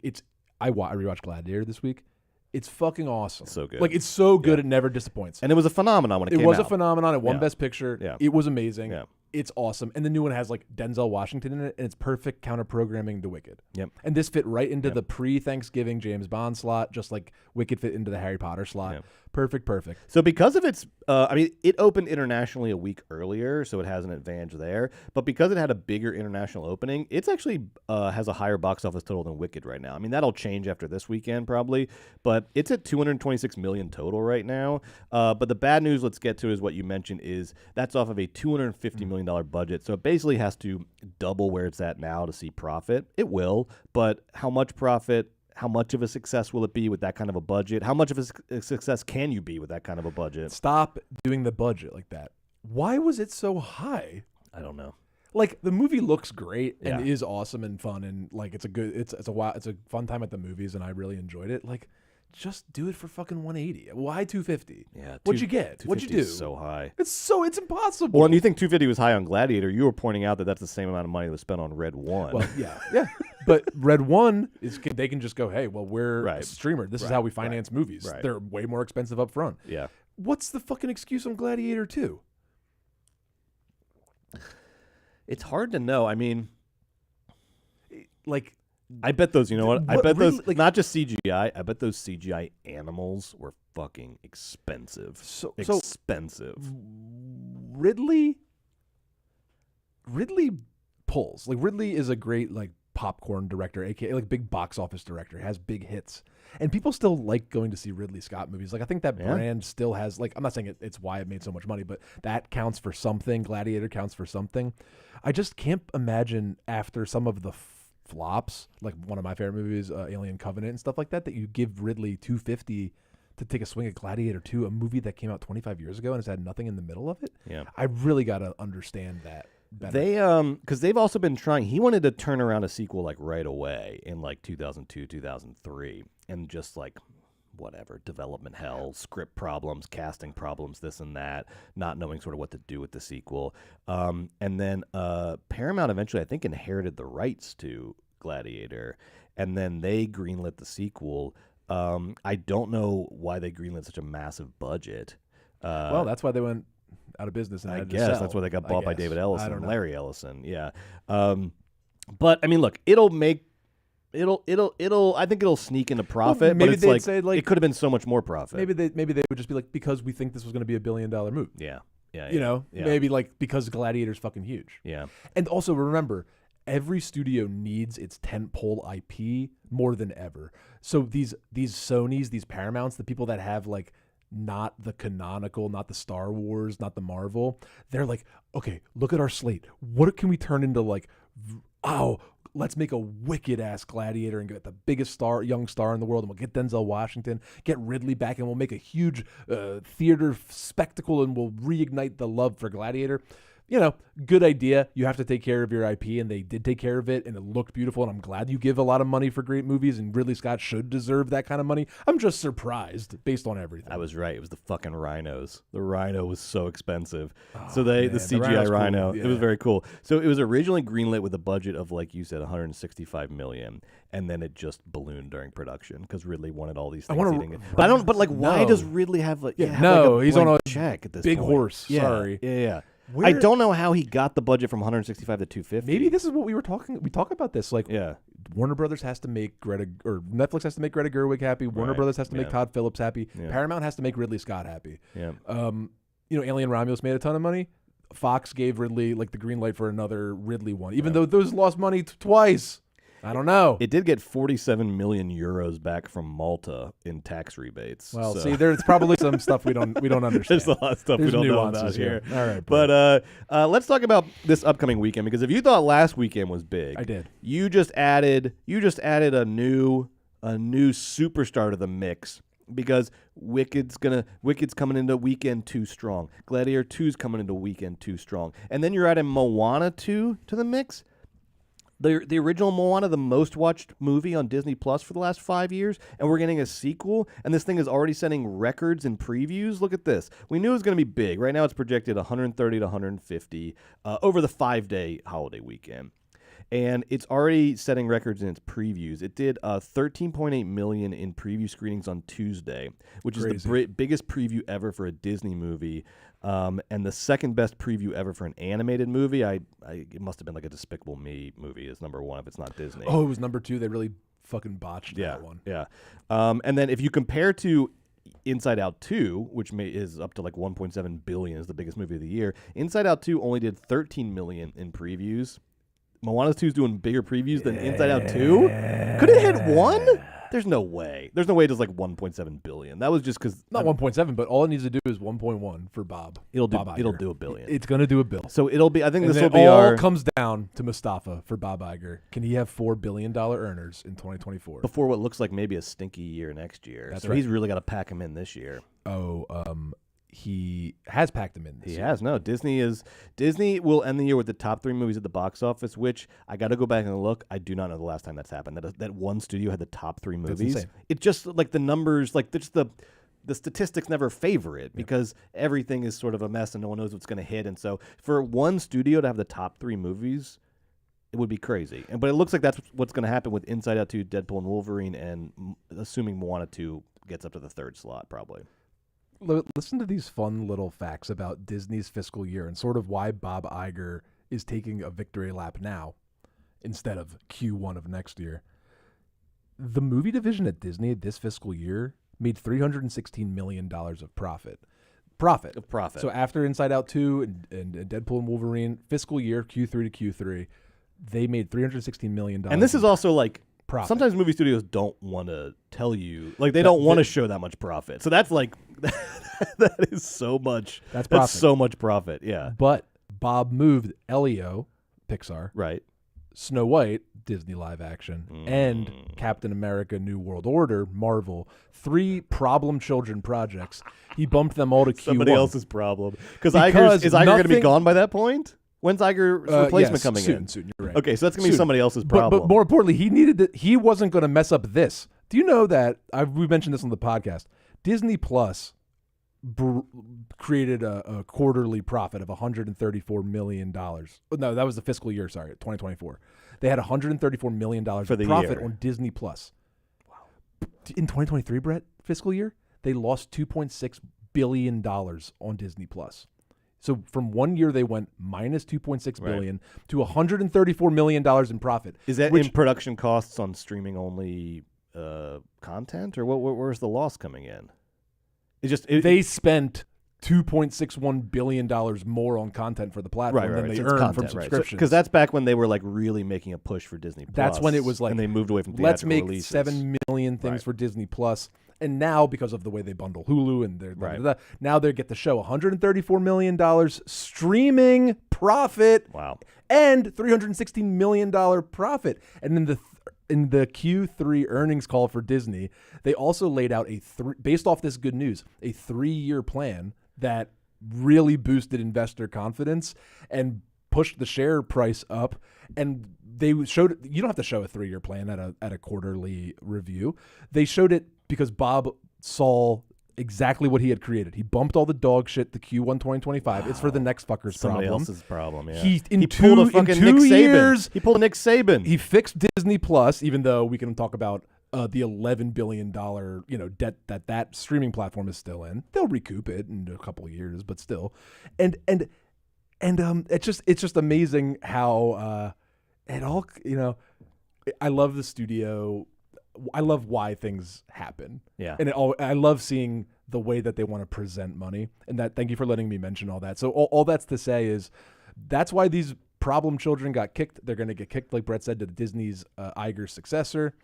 [SPEAKER 2] I rewatched Gladiator this week. It's fucking awesome.
[SPEAKER 1] So good.
[SPEAKER 2] Like, it's so good, it never disappoints.
[SPEAKER 1] And it was a phenomenon when it came out.
[SPEAKER 2] It was a phenomenon. It won
[SPEAKER 1] Yeah.
[SPEAKER 2] Best Picture.
[SPEAKER 1] Yeah.
[SPEAKER 2] It was amazing.
[SPEAKER 1] Yeah.
[SPEAKER 2] It's awesome. And the new one has like Denzel Washington in it, and it's perfect counter-programming to Wicked.
[SPEAKER 1] Yep.
[SPEAKER 2] And this fit right into the pre-Thanksgiving James Bond slot, just like Wicked fit into the Harry Potter slot.
[SPEAKER 1] Yep.
[SPEAKER 2] Perfect.
[SPEAKER 1] So because of its, it opened internationally a week earlier, so it has an advantage there. But because it had a bigger international opening, it's actually has a higher box office total than Wicked right now. I mean, that'll change after this weekend probably, but it's at $226 million total right now. But the bad news, let's get to, is what you mentioned, is that's off of a $250 million budget. So it basically has to double where it's at now to see profit. It will, but how much profit? How much of a success will it be with that kind of a budget? How much of a success can you be with that kind of a budget?
[SPEAKER 2] Stop doing the budget like that. Why was it so high?
[SPEAKER 1] I don't know.
[SPEAKER 2] Like, the movie looks great and
[SPEAKER 1] Yeah.
[SPEAKER 2] is awesome and fun, and like it's a fun time at the movies, and I really enjoyed it. Like, just do it for fucking 180. Why 250?
[SPEAKER 1] Yeah.
[SPEAKER 2] What'd you get? What'd you do?
[SPEAKER 1] Is so high.
[SPEAKER 2] It's impossible.
[SPEAKER 1] Well, and you think 250 was high on Gladiator? You were pointing out that that's the same amount of money that was spent on Red 1.
[SPEAKER 2] Well, yeah. But Red 1 they can just go, hey, well, we're a
[SPEAKER 1] Right.
[SPEAKER 2] streamer. This is
[SPEAKER 1] Right.
[SPEAKER 2] how we finance movies.
[SPEAKER 1] Right.
[SPEAKER 2] They're way more expensive up front.
[SPEAKER 1] Yeah.
[SPEAKER 2] What's the fucking excuse on Gladiator 2?
[SPEAKER 1] It's hard to know. I mean,
[SPEAKER 2] Like,
[SPEAKER 1] I bet those, you know what? I
[SPEAKER 2] What
[SPEAKER 1] bet those,
[SPEAKER 2] really, like-
[SPEAKER 1] not just CGI, I bet those CGI animals were fucking expensive.
[SPEAKER 2] So
[SPEAKER 1] Expensive.
[SPEAKER 2] Ridley pulls. Like, Ridley is a great like popcorn director, aka like big box office director, has big hits. And people still like going to see Ridley Scott movies. Like, I think that brand still has, like, I'm not saying it's why it made so much money, but that counts for something. Gladiator counts for something. I just can't imagine after some of the flops, like one of my favorite movies, Alien Covenant and stuff like that, that you give Ridley $250 to to take a swing at Gladiator 2, a movie that came out 25 years ago and has had nothing in the middle of it.
[SPEAKER 1] Yeah.
[SPEAKER 2] I really got to understand that better.
[SPEAKER 1] They because they've also been trying. He wanted to turn around a sequel like right away in like 2002, 2003, and just like whatever, development hell, script problems, casting problems, this and that, not knowing sort of what to do with the sequel. And then Paramount eventually, I think, inherited the rights to Gladiator, and then they greenlit the sequel. I don't know why they greenlit such a massive budget.
[SPEAKER 2] Well, that's why they went out of business. And
[SPEAKER 1] I
[SPEAKER 2] had to
[SPEAKER 1] guess
[SPEAKER 2] sell,
[SPEAKER 1] that's why they got bought by David Ellison and
[SPEAKER 2] know.
[SPEAKER 1] Larry Ellison. Yeah. But I mean, look, it'll I think it'll sneak into profit.
[SPEAKER 2] Maybe
[SPEAKER 1] but it's
[SPEAKER 2] they'd
[SPEAKER 1] like,
[SPEAKER 2] say, like,
[SPEAKER 1] it could have been so much more profit.
[SPEAKER 2] Maybe they would just be like, because we think this was going to be $1 billion movie.
[SPEAKER 1] Yeah. Yeah.
[SPEAKER 2] You know,
[SPEAKER 1] yeah.
[SPEAKER 2] maybe like because Gladiator's fucking huge.
[SPEAKER 1] Yeah.
[SPEAKER 2] And also remember, every studio needs its tentpole IP more than ever. So these Sonys, these Paramounts, the people that have like not the canonical, not the Star Wars, not the Marvel, they're like, okay, look at our slate. What can we turn into like, let's make a wicked ass Gladiator and get the biggest young star in the world, and we'll get Denzel Washington, get Ridley back, and we'll make a huge theater spectacle, and we'll reignite the love for Gladiator. You know, good idea. You have to take care of your IP, and they did take care of it, and it looked beautiful, and I'm glad you give a lot of money for great movies, and Ridley Scott should deserve that kind of money. I'm just surprised based on everything.
[SPEAKER 1] I was right. It was the fucking rhinos. The rhino was so expensive.
[SPEAKER 2] Oh,
[SPEAKER 1] the
[SPEAKER 2] man,
[SPEAKER 1] CGI rhino,
[SPEAKER 2] cool. Yeah.
[SPEAKER 1] it was very cool. So it was originally greenlit with a budget of, like you said, $165 million, and then it just ballooned during production because Ridley wanted all these things. Why does Ridley have like
[SPEAKER 2] he's
[SPEAKER 1] blank
[SPEAKER 2] on a
[SPEAKER 1] check at this
[SPEAKER 2] big
[SPEAKER 1] point?
[SPEAKER 2] horse.
[SPEAKER 1] Yeah,
[SPEAKER 2] Sorry.
[SPEAKER 1] Yeah. I don't know how he got the budget from 165 to 250.
[SPEAKER 2] Maybe this is what we were talking. We talk about this. Like,
[SPEAKER 1] yeah.
[SPEAKER 2] Warner Brothers has to make Netflix has to make Greta Gerwig happy. Warner
[SPEAKER 1] Right.
[SPEAKER 2] Brothers has to make
[SPEAKER 1] Yeah.
[SPEAKER 2] Todd Phillips happy.
[SPEAKER 1] Yeah.
[SPEAKER 2] Paramount has to make Ridley Scott happy.
[SPEAKER 1] Yeah.
[SPEAKER 2] Alien Romulus made a ton of money. Fox gave Ridley like the green light for another Ridley one, even though those lost money twice. I don't know.
[SPEAKER 1] It did get 47 million euros back from Malta in tax rebates.
[SPEAKER 2] Well,
[SPEAKER 1] so.
[SPEAKER 2] see, there's probably some stuff we don't understand.
[SPEAKER 1] There's a lot of stuff
[SPEAKER 2] There's
[SPEAKER 1] we don't know
[SPEAKER 2] nuances
[SPEAKER 1] about here.
[SPEAKER 2] All right,
[SPEAKER 1] But let's talk about this upcoming weekend, because if you thought last weekend was big,
[SPEAKER 2] I did.
[SPEAKER 1] You just added a new superstar to the mix, because Wicked's coming into weekend 2 strong. Gladiator 2's coming into weekend 2 strong, and then you're adding Moana 2 to the mix. The original Moana, the most watched movie on Disney Plus for the last 5 years, and we're getting a sequel, and this thing is already setting records in previews. Look at this. We knew it was going to be big. Right now it's projected 130 to 150 over the 5-day holiday weekend. And it's already setting records in its previews. It did 13.8 million in preview screenings on Tuesday, which is the biggest preview ever for a Disney movie, and the second best preview ever for an animated movie. It must have been like a Despicable Me movie is number 1 if it's not Disney.
[SPEAKER 2] Oh, it was number 2. They really fucking botched that one.
[SPEAKER 1] Yeah. And then if you compare to Inside Out 2, which is up to like 1.7 billion, is the biggest movie of the year. Inside Out 2 only did 13 million in previews. Moana 2 is doing bigger previews than Inside Out 2? Could it hit 1? There's no way. There's no way it does like 1.7 billion. That was just because...
[SPEAKER 2] Not 1.7, but all it needs to do is 1.1 for Bob.
[SPEAKER 1] It'll do
[SPEAKER 2] Iger.
[SPEAKER 1] $1 billion.
[SPEAKER 2] It's going to do $1 billion.
[SPEAKER 1] So it'll be... I think
[SPEAKER 2] and
[SPEAKER 1] this will be
[SPEAKER 2] all comes down to Mustafa for Bob Iger. Can he have $4 billion earners in 2024?
[SPEAKER 1] Before what looks like maybe a stinky year next year.
[SPEAKER 2] That's
[SPEAKER 1] so
[SPEAKER 2] right.
[SPEAKER 1] He's really got to pack him in this year.
[SPEAKER 2] He has packed him in this year.
[SPEAKER 1] He has. No, Disney will end the year with the top 3 movies at the box office, which I got to go back and look. I do not know the last time that's happened. That one studio had the top 3 movies.
[SPEAKER 2] That's insane.
[SPEAKER 1] It's just like the numbers, like just the statistics never favor it because everything is sort of a mess and no one knows what's going to hit. And so for one studio to have the top 3 movies, it would be crazy. But it looks like that's what's going to happen with Inside Out 2, Deadpool and Wolverine, and assuming Moana 2 gets up to the 3rd slot probably.
[SPEAKER 2] Listen to these fun little facts about Disney's fiscal year and sort of why Bob Iger is taking a victory lap now instead of Q1 of next year. The movie division at Disney this fiscal year made $316 million of profit. So after Inside Out 2 and Deadpool and Wolverine, fiscal year Q3 to Q3, they made $316 million.
[SPEAKER 1] And this is also like...
[SPEAKER 2] profit.
[SPEAKER 1] Sometimes movie studios don't want to tell you, like they don't want to show that much profit. So that's like, that is so much.
[SPEAKER 2] That's profit.
[SPEAKER 1] so much profit. Yeah.
[SPEAKER 2] But Bob moved Elio, Pixar,
[SPEAKER 1] Right.
[SPEAKER 2] Snow White, Disney live action, and Captain America New World Order, Marvel, 3 problem children projects. He bumped them all to Q1.
[SPEAKER 1] Somebody else's problem. Because is Iger going to be gone by that point? When's Iger's replacement coming in?
[SPEAKER 2] Soon, you're right.
[SPEAKER 1] Okay, so that's going to be somebody else's problem.
[SPEAKER 2] But more importantly, he wasn't going to mess up this. Do you know that, we mentioned this on the podcast, Disney Plus created a quarterly profit of $134 million. No, that was the fiscal year, 2024. They had $134 million for the profit on Disney Plus. Wow. In 2023, Brett, fiscal year, they lost $2.6 billion on Disney Plus. So from 1 year, they went minus $2.6 billion to $134 million in profit.
[SPEAKER 1] Is that in production costs on streaming only content, or where's the loss coming in?
[SPEAKER 2] They spent $2.61 billion more on content for the platform than they earned from subscriptions.
[SPEAKER 1] Because that's back when they were like really making a push for Disney Plus.
[SPEAKER 2] That's when it was like,
[SPEAKER 1] and they moved away from theatrical
[SPEAKER 2] let's make
[SPEAKER 1] releases.
[SPEAKER 2] 7 million things for Disney Plus. And now, because of the way they bundle Hulu and now they get the show $134 million streaming profit.
[SPEAKER 1] Wow.
[SPEAKER 2] And $316 million profit. And then in the Q3 earnings call for Disney, they also laid out based off this good news, a 3-year plan that really boosted investor confidence and pushed the share price up. And they showed, you don't have to show a 3-year plan at a quarterly review. They showed it because Bob saw exactly what he had created. He bumped all the dog shit to Q1 2025. Wow. It's for the next fucker's
[SPEAKER 1] Somebody
[SPEAKER 2] problem.
[SPEAKER 1] else's problem, yeah.
[SPEAKER 2] He pulled a fucking Nick Saban.
[SPEAKER 1] He pulled a Nick Saban.
[SPEAKER 2] He fixed Disney Plus, even though we can talk about the $11 billion debt that streaming platform is still in. They'll recoup it in a couple of years, but still. And it's just amazing how it all, I love the studio. I love why things happen.
[SPEAKER 1] Yeah.
[SPEAKER 2] And I love seeing the way that they want to present money. And thank you for letting me mention all that. So all that's to say is that's why these problem children got kicked. They're going to get kicked, like Brett said, to Disney's Iger successor.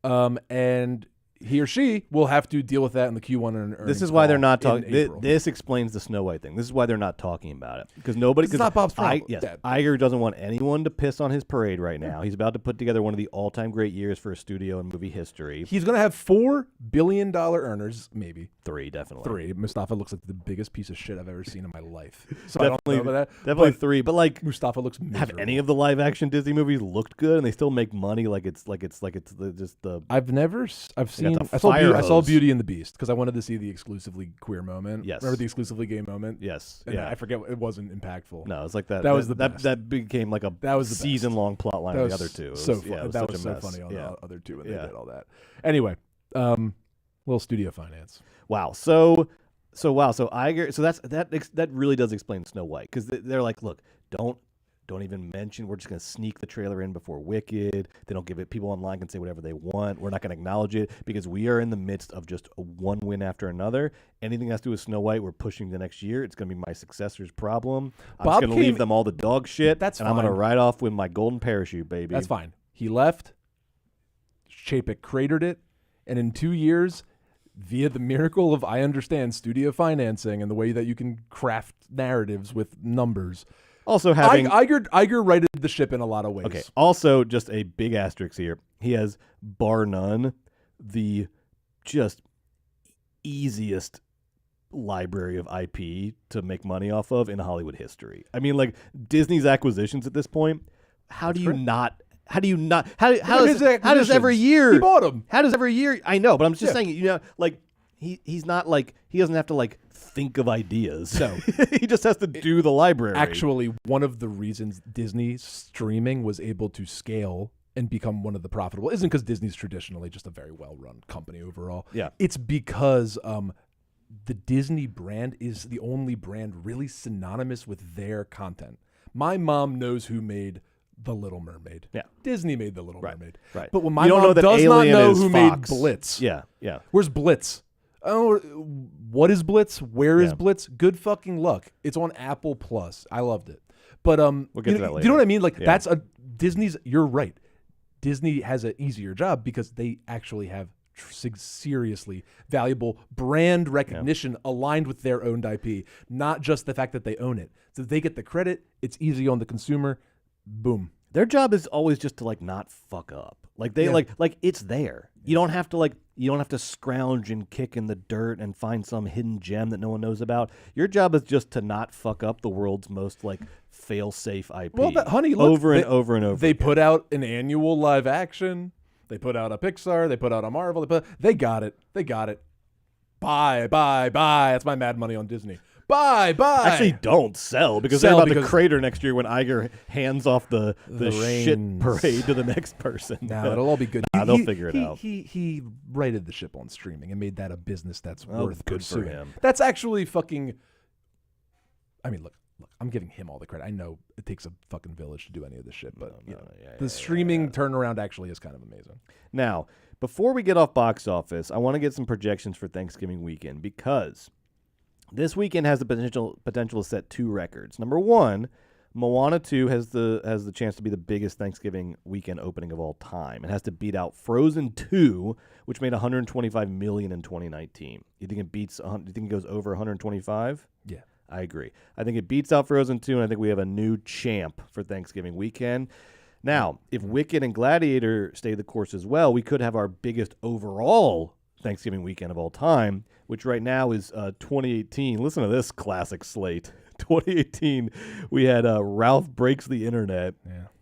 [SPEAKER 2] And he or she will have to deal with that in the Q1 earnings.
[SPEAKER 1] This is why they're not talking. This explains the Snow White thing. This is why they're not talking about it, because nobody.
[SPEAKER 2] It's not Bob's problem.
[SPEAKER 1] Iger doesn't want anyone to piss on his parade right now. He's about to put together one of the all-time great years for studio and movie history.
[SPEAKER 2] He's going to have $4 billion earners, maybe
[SPEAKER 1] 3, definitely
[SPEAKER 2] 3. Mustafa looks like the biggest piece of shit I've ever seen in my life. So
[SPEAKER 1] definitely,
[SPEAKER 2] I don't know about that.
[SPEAKER 1] Definitely 3. But like
[SPEAKER 2] Mustafa looks miserable.
[SPEAKER 1] Have any of the live-action Disney movies looked good, and they still make money? I
[SPEAKER 2] saw Beauty and the Beast because I wanted to see the exclusively queer moment.
[SPEAKER 1] Yes.
[SPEAKER 2] Remember the exclusively gay moment?
[SPEAKER 1] Yes.
[SPEAKER 2] And I forget, it wasn't impactful.
[SPEAKER 1] No, it's like that.
[SPEAKER 2] That was the best.
[SPEAKER 1] That became like a season-long plot line of the other two.
[SPEAKER 2] That was so funny on the other two when they did all that. Anyway, little studio finance.
[SPEAKER 1] Wow. So Iger. So that really does explain Snow White, because they're like, look, don't even mention. We're just going to sneak the trailer in before Wicked. They don't give it. People online can say whatever they want. We're not going to acknowledge it because we are in the midst of just one win after another. Anything that has to do with Snow White, we're pushing the next year. It's going to be my successor's problem. I'm just going to leave them all the dog shit.
[SPEAKER 2] That's
[SPEAKER 1] and
[SPEAKER 2] fine.
[SPEAKER 1] I'm going to ride off with my golden parachute, baby.
[SPEAKER 2] That's fine. He left. Chapek cratered it. And in 2 years, via the miracle of, I understand, studio financing and the way that you can craft narratives with numbers,
[SPEAKER 1] also having
[SPEAKER 2] Iger righted the ship in a lot of ways.
[SPEAKER 1] Okay. Also, just a big asterisk here. He has, bar none, the just easiest library of IP to make money off of in Hollywood history. I mean, like Disney's acquisitions at this point. How does every year
[SPEAKER 2] he bought them?
[SPEAKER 1] How does every year? I know, but I'm just saying. Like he's not like, he doesn't have to like think of ideas.
[SPEAKER 2] No.
[SPEAKER 1] He just has to do the library.
[SPEAKER 2] Actually, one of the reasons Disney streaming was able to scale and become one of the profitable isn't because Disney's traditionally just a very well-run company overall.
[SPEAKER 1] Yeah.
[SPEAKER 2] It's because the Disney brand is the only brand really synonymous with their content. My mom knows who made The Little Mermaid.
[SPEAKER 1] Yeah.
[SPEAKER 2] Disney made The Little Mermaid.
[SPEAKER 1] Right.
[SPEAKER 2] But when my mom does not know who made Blitz.
[SPEAKER 1] Yeah. Yeah.
[SPEAKER 2] Where's Blitz? Oh, what is Blitz? Where is Blitz? Good fucking luck. It's on Apple Plus. I loved it. But
[SPEAKER 1] we'll get to that later.
[SPEAKER 2] Do you know what I mean? Like that's Disney's. You're right. Disney has an easier job because they actually have seriously valuable brand recognition aligned with their owned IP, not just the fact that they own it. So they get the credit. It's easy on the consumer. Boom.
[SPEAKER 1] Their job is always just to like not fuck up. Like they like it's there. You don't have to scrounge and kick in the dirt and find some hidden gem that no one knows about. Your job is just to not fuck up the world's most like fail-safe IP.
[SPEAKER 2] Well, but honey, look,
[SPEAKER 1] over and over and over.
[SPEAKER 2] They put out an annual live action. They put out a Pixar. They put out a Marvel. They got it. Buy. That's my mad money on Disney. Buy.
[SPEAKER 1] Actually, don't sell because they're about to crater next year when Iger hands off the shit parade to the next person.
[SPEAKER 2] No, it'll all be good.
[SPEAKER 1] They'll figure it out.
[SPEAKER 2] He righted the ship on streaming and made that a business that's worth
[SPEAKER 1] good
[SPEAKER 2] pursuing.
[SPEAKER 1] for him.
[SPEAKER 2] That's actually fucking. I mean, look. I'm giving him all the credit. I know it takes a fucking village to do any of this shit, but the streaming turnaround actually is kind of amazing.
[SPEAKER 1] Now, before we get off box office, I want to get some projections for Thanksgiving weekend because this weekend has the potential to set 2 records. Number 1, Moana 2 has the chance to be the biggest Thanksgiving weekend opening of all time. It has to beat out Frozen 2, which made $125 million in 2019. You think it beats? Do you think it goes over 125?
[SPEAKER 2] Yeah.
[SPEAKER 1] I agree. I think it beats out Frozen 2, and I think we have a new champ for Thanksgiving weekend. Now, if Wicked and Gladiator stay the course as well, we could have our biggest overall Thanksgiving weekend of all time, which right now is 2018. Listen to this classic slate. 2018, we had Ralph Breaks the Internet,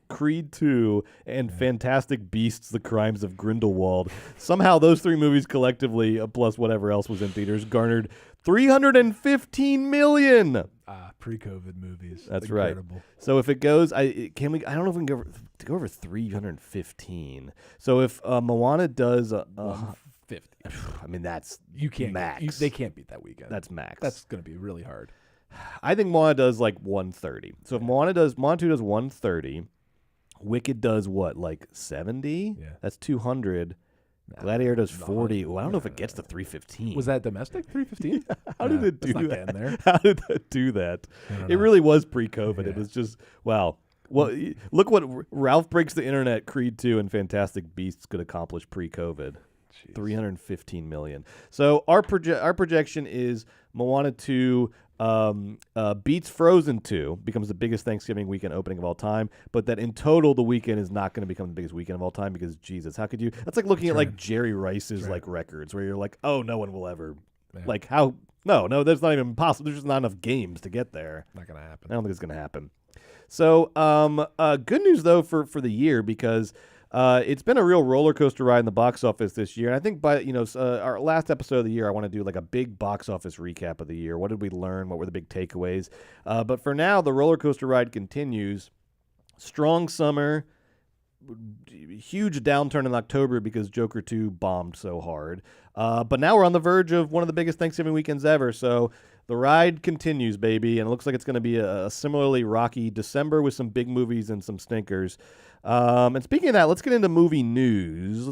[SPEAKER 1] Creed 2, and Fantastic Beasts: The Crimes of Grindelwald. Somehow those 3 movies collectively, plus whatever else was in theaters, garnered $315 million.
[SPEAKER 2] Pre-COVID movies.
[SPEAKER 1] That's
[SPEAKER 2] incredible.
[SPEAKER 1] Right. So if it goes, I don't know if we can go over 315. So if Moana does
[SPEAKER 2] 150.
[SPEAKER 1] I mean that's
[SPEAKER 2] max. They can't beat that weekend.
[SPEAKER 1] That's max.
[SPEAKER 2] That's going to be really hard.
[SPEAKER 1] I think Moana does like 130. So if Moana 2 does 130, Wicked does what, like 70?
[SPEAKER 2] Yeah.
[SPEAKER 1] That's 200. Gladiator does 40. Well, I don't know if it gets to 315.
[SPEAKER 2] Was that domestic? 315?
[SPEAKER 1] How did it do
[SPEAKER 2] not
[SPEAKER 1] that?
[SPEAKER 2] getting there.
[SPEAKER 1] How did that do that? It really was pre-COVID.
[SPEAKER 2] Yeah.
[SPEAKER 1] It was just, wow. Well, look what Ralph Breaks the Internet, Creed 2, and Fantastic Beasts could accomplish pre-COVID.
[SPEAKER 2] Jeez.
[SPEAKER 1] 315 million. So our projection is Moana 2 beats Frozen 2, becomes the biggest Thanksgiving weekend opening of all time, but that in total the weekend is not going to become the biggest weekend of all time because Jesus, how could you? That's like looking at like Jerry Rice's like records where you're like, oh, no one will ever like how? No, that's not even possible. There's just not enough games to get there.
[SPEAKER 2] Not going to happen.
[SPEAKER 1] I don't think it's going to happen. So good news though for the year because it's been a real roller coaster ride in the box office this year. And I think by our last episode of the year, I want to do like a big box office recap of the year. What did we learn? What were the big takeaways? But for now, the roller coaster ride continues. Strong summer, huge downturn in October because Joker 2 bombed so hard. But now we're on the verge of one of the biggest Thanksgiving weekends ever. So the ride continues, baby, and it looks like it's going to be a similarly rocky December with some big movies and some stinkers. And speaking of that, let's get into movie news.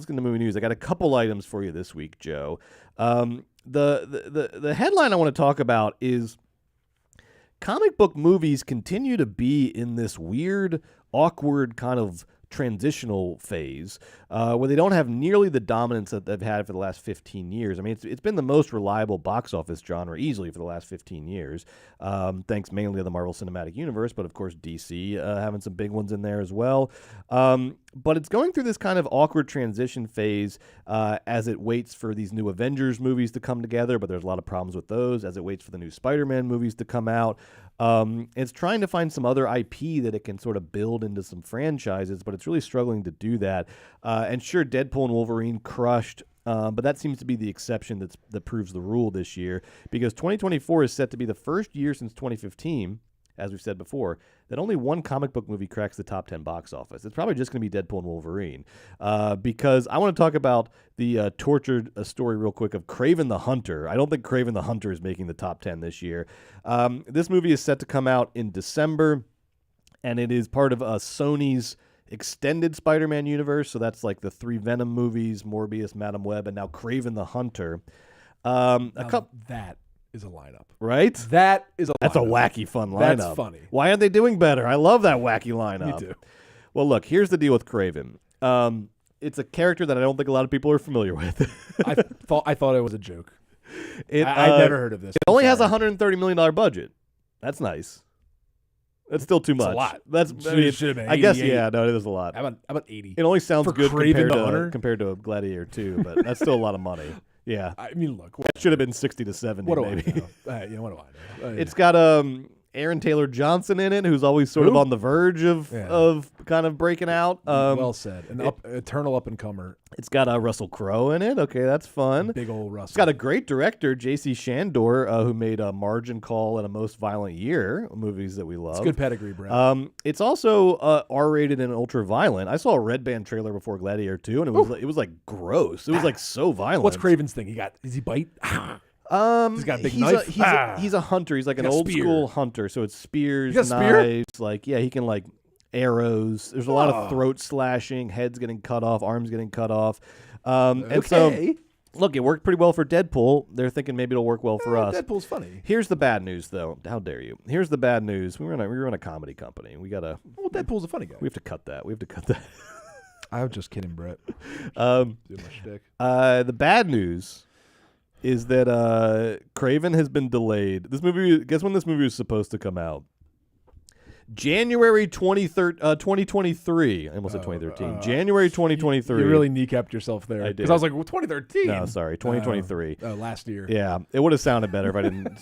[SPEAKER 1] I got a couple items for you this week, Joe. The headline I want to talk about is comic book movies continue to be in this weird, awkward kind of transitional phase where they don't have nearly the dominance that they've had for the last 15 years. I mean, it's been the most reliable box office genre easily for the last 15 years, thanks mainly to the Marvel Cinematic Universe, but of course DC having some big ones in there as well. But it's going through this kind of awkward transition phase as it waits for these new Avengers movies to come together, but there's a lot of problems with those, as it waits for the new Spider-Man movies to come out. It's trying to find some other IP that it can sort of build into some franchises, but it's really struggling to do that. And sure, Deadpool and Wolverine crushed, but that seems to be the exception that proves the rule this year, because 2024 is set to be the first year since 2015, as we've said before, that only one comic book movie cracks the top 10 box office. It's probably just going to be Deadpool and Wolverine, because I want to talk about the tortured story real quick of Kraven the Hunter. I don't think Kraven the Hunter is making the top 10 this year. This movie is set to come out in December, and it is part of Sony's extended Spider-Man universe. So that's like the 3 Venom movies, Morbius, Madam Web, and now Kraven the Hunter.
[SPEAKER 2] That is a lineup.
[SPEAKER 1] Right?
[SPEAKER 2] That is a lineup.
[SPEAKER 1] That's a wacky, fun lineup.
[SPEAKER 2] That's funny.
[SPEAKER 1] Why aren't they doing better? I love that wacky lineup.
[SPEAKER 2] Me too.
[SPEAKER 1] Well, look, here's the deal with Kraven. It's a character that I don't think a lot of people are familiar with.
[SPEAKER 2] I thought it was a joke.
[SPEAKER 1] I
[SPEAKER 2] never heard of this.
[SPEAKER 1] It only has a $130 million budget. That's nice. That's still too much.
[SPEAKER 2] That's a lot.
[SPEAKER 1] That's
[SPEAKER 2] Should have been
[SPEAKER 1] I guess
[SPEAKER 2] 88.
[SPEAKER 1] yeah. No, it is a lot.
[SPEAKER 2] How about 80?
[SPEAKER 1] It only sounds
[SPEAKER 2] For
[SPEAKER 1] good
[SPEAKER 2] Kraven the Hunter?
[SPEAKER 1] compared to Gladiator 2, but that's still a lot of money. Yeah,
[SPEAKER 2] I mean, look.
[SPEAKER 1] it should have been 60 to 70.
[SPEAKER 2] What do
[SPEAKER 1] maybe.
[SPEAKER 2] I know? What do I know?
[SPEAKER 1] It's got Aaron Taylor Johnson in it, who's always sort of on the verge of kind of breaking out.
[SPEAKER 2] Well said. An eternal up and comer.
[SPEAKER 1] It's got Russell Crowe in it. Okay, that's fun.
[SPEAKER 2] Big old Russell.
[SPEAKER 1] It's got a great director, J.C. Shandor, who made Margin Call and A Most Violent Year, movies that we love.
[SPEAKER 2] It's good pedigree, Brett.
[SPEAKER 1] It's also R-rated and ultra-violent. I saw a Red Band trailer before Gladiator 2, and it was like gross. It was like so violent.
[SPEAKER 2] What's Craven's thing? Does he bite?
[SPEAKER 1] He's
[SPEAKER 2] got a big knife.
[SPEAKER 1] He's a hunter. He's like an old school hunter. So it's spears,
[SPEAKER 2] got a spear?
[SPEAKER 1] knives. Like he can like arrows. There's a lot of throat slashing, heads getting cut off, arms getting cut off. And so look, it worked pretty well for Deadpool. They're thinking maybe it'll work well for us.
[SPEAKER 2] Deadpool's funny.
[SPEAKER 1] Here's the bad news, though. How dare you? Here's the bad news. We run a comedy company. We gotta.
[SPEAKER 2] Well, Deadpool's a funny guy.
[SPEAKER 1] We have to cut that. We have to cut that.
[SPEAKER 2] I was just kidding, Brett.
[SPEAKER 1] Do
[SPEAKER 2] my shtick.
[SPEAKER 1] The bad news is that Kraven has been delayed. This movie, guess when this movie was supposed to come out? January 2023. I almost said 2013. January 2023.
[SPEAKER 2] You really kneecapped yourself there.
[SPEAKER 1] I did.
[SPEAKER 2] Because I was like, well, 2013.
[SPEAKER 1] No, sorry, 2023.
[SPEAKER 2] Last year.
[SPEAKER 1] Yeah, it would have sounded better if I didn't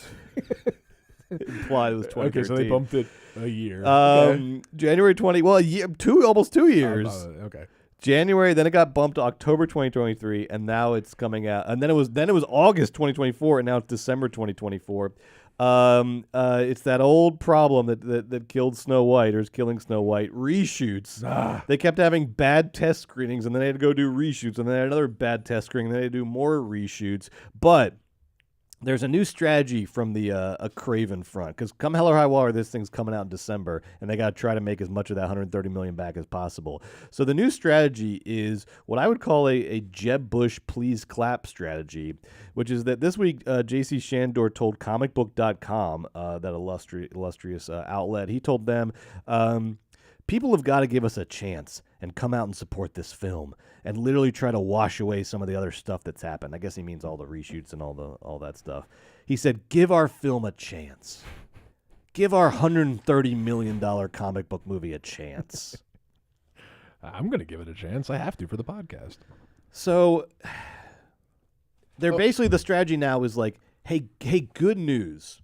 [SPEAKER 1] imply it was 2013.
[SPEAKER 2] Okay, so they bumped it a year.
[SPEAKER 1] January 20. Well, almost 2 years.
[SPEAKER 2] Okay.
[SPEAKER 1] January, then it got bumped to October 2023, and now it's coming out. And then it was August 2024, and now it's December 2024. It's that old problem that killed Snow White or is killing Snow White. Reshoots. They kept having bad test screenings, and then they had to go do reshoots, and then they had another bad test screening, and then they had to do more reshoots. But there's a new strategy from the a Kraven front, because come hell or high water, this thing's coming out in December, and they got to try to make as much of that $130 million back as possible. So the new strategy is what I would call a Jeb Bush please clap strategy, which is that this week J.C. Shandor told comicbook.com, that illustrious outlet, he told them, people have got to give us a chance and come out and support this film and literally try to wash away some of the other stuff that's happened. I guess he means all the reshoots and all that stuff. He said, give our film a chance. Give our $130 million comic book movie a chance.
[SPEAKER 2] I'm going to give it a chance. I have to for the podcast.
[SPEAKER 1] So they're basically, the strategy now is like, hey, good news.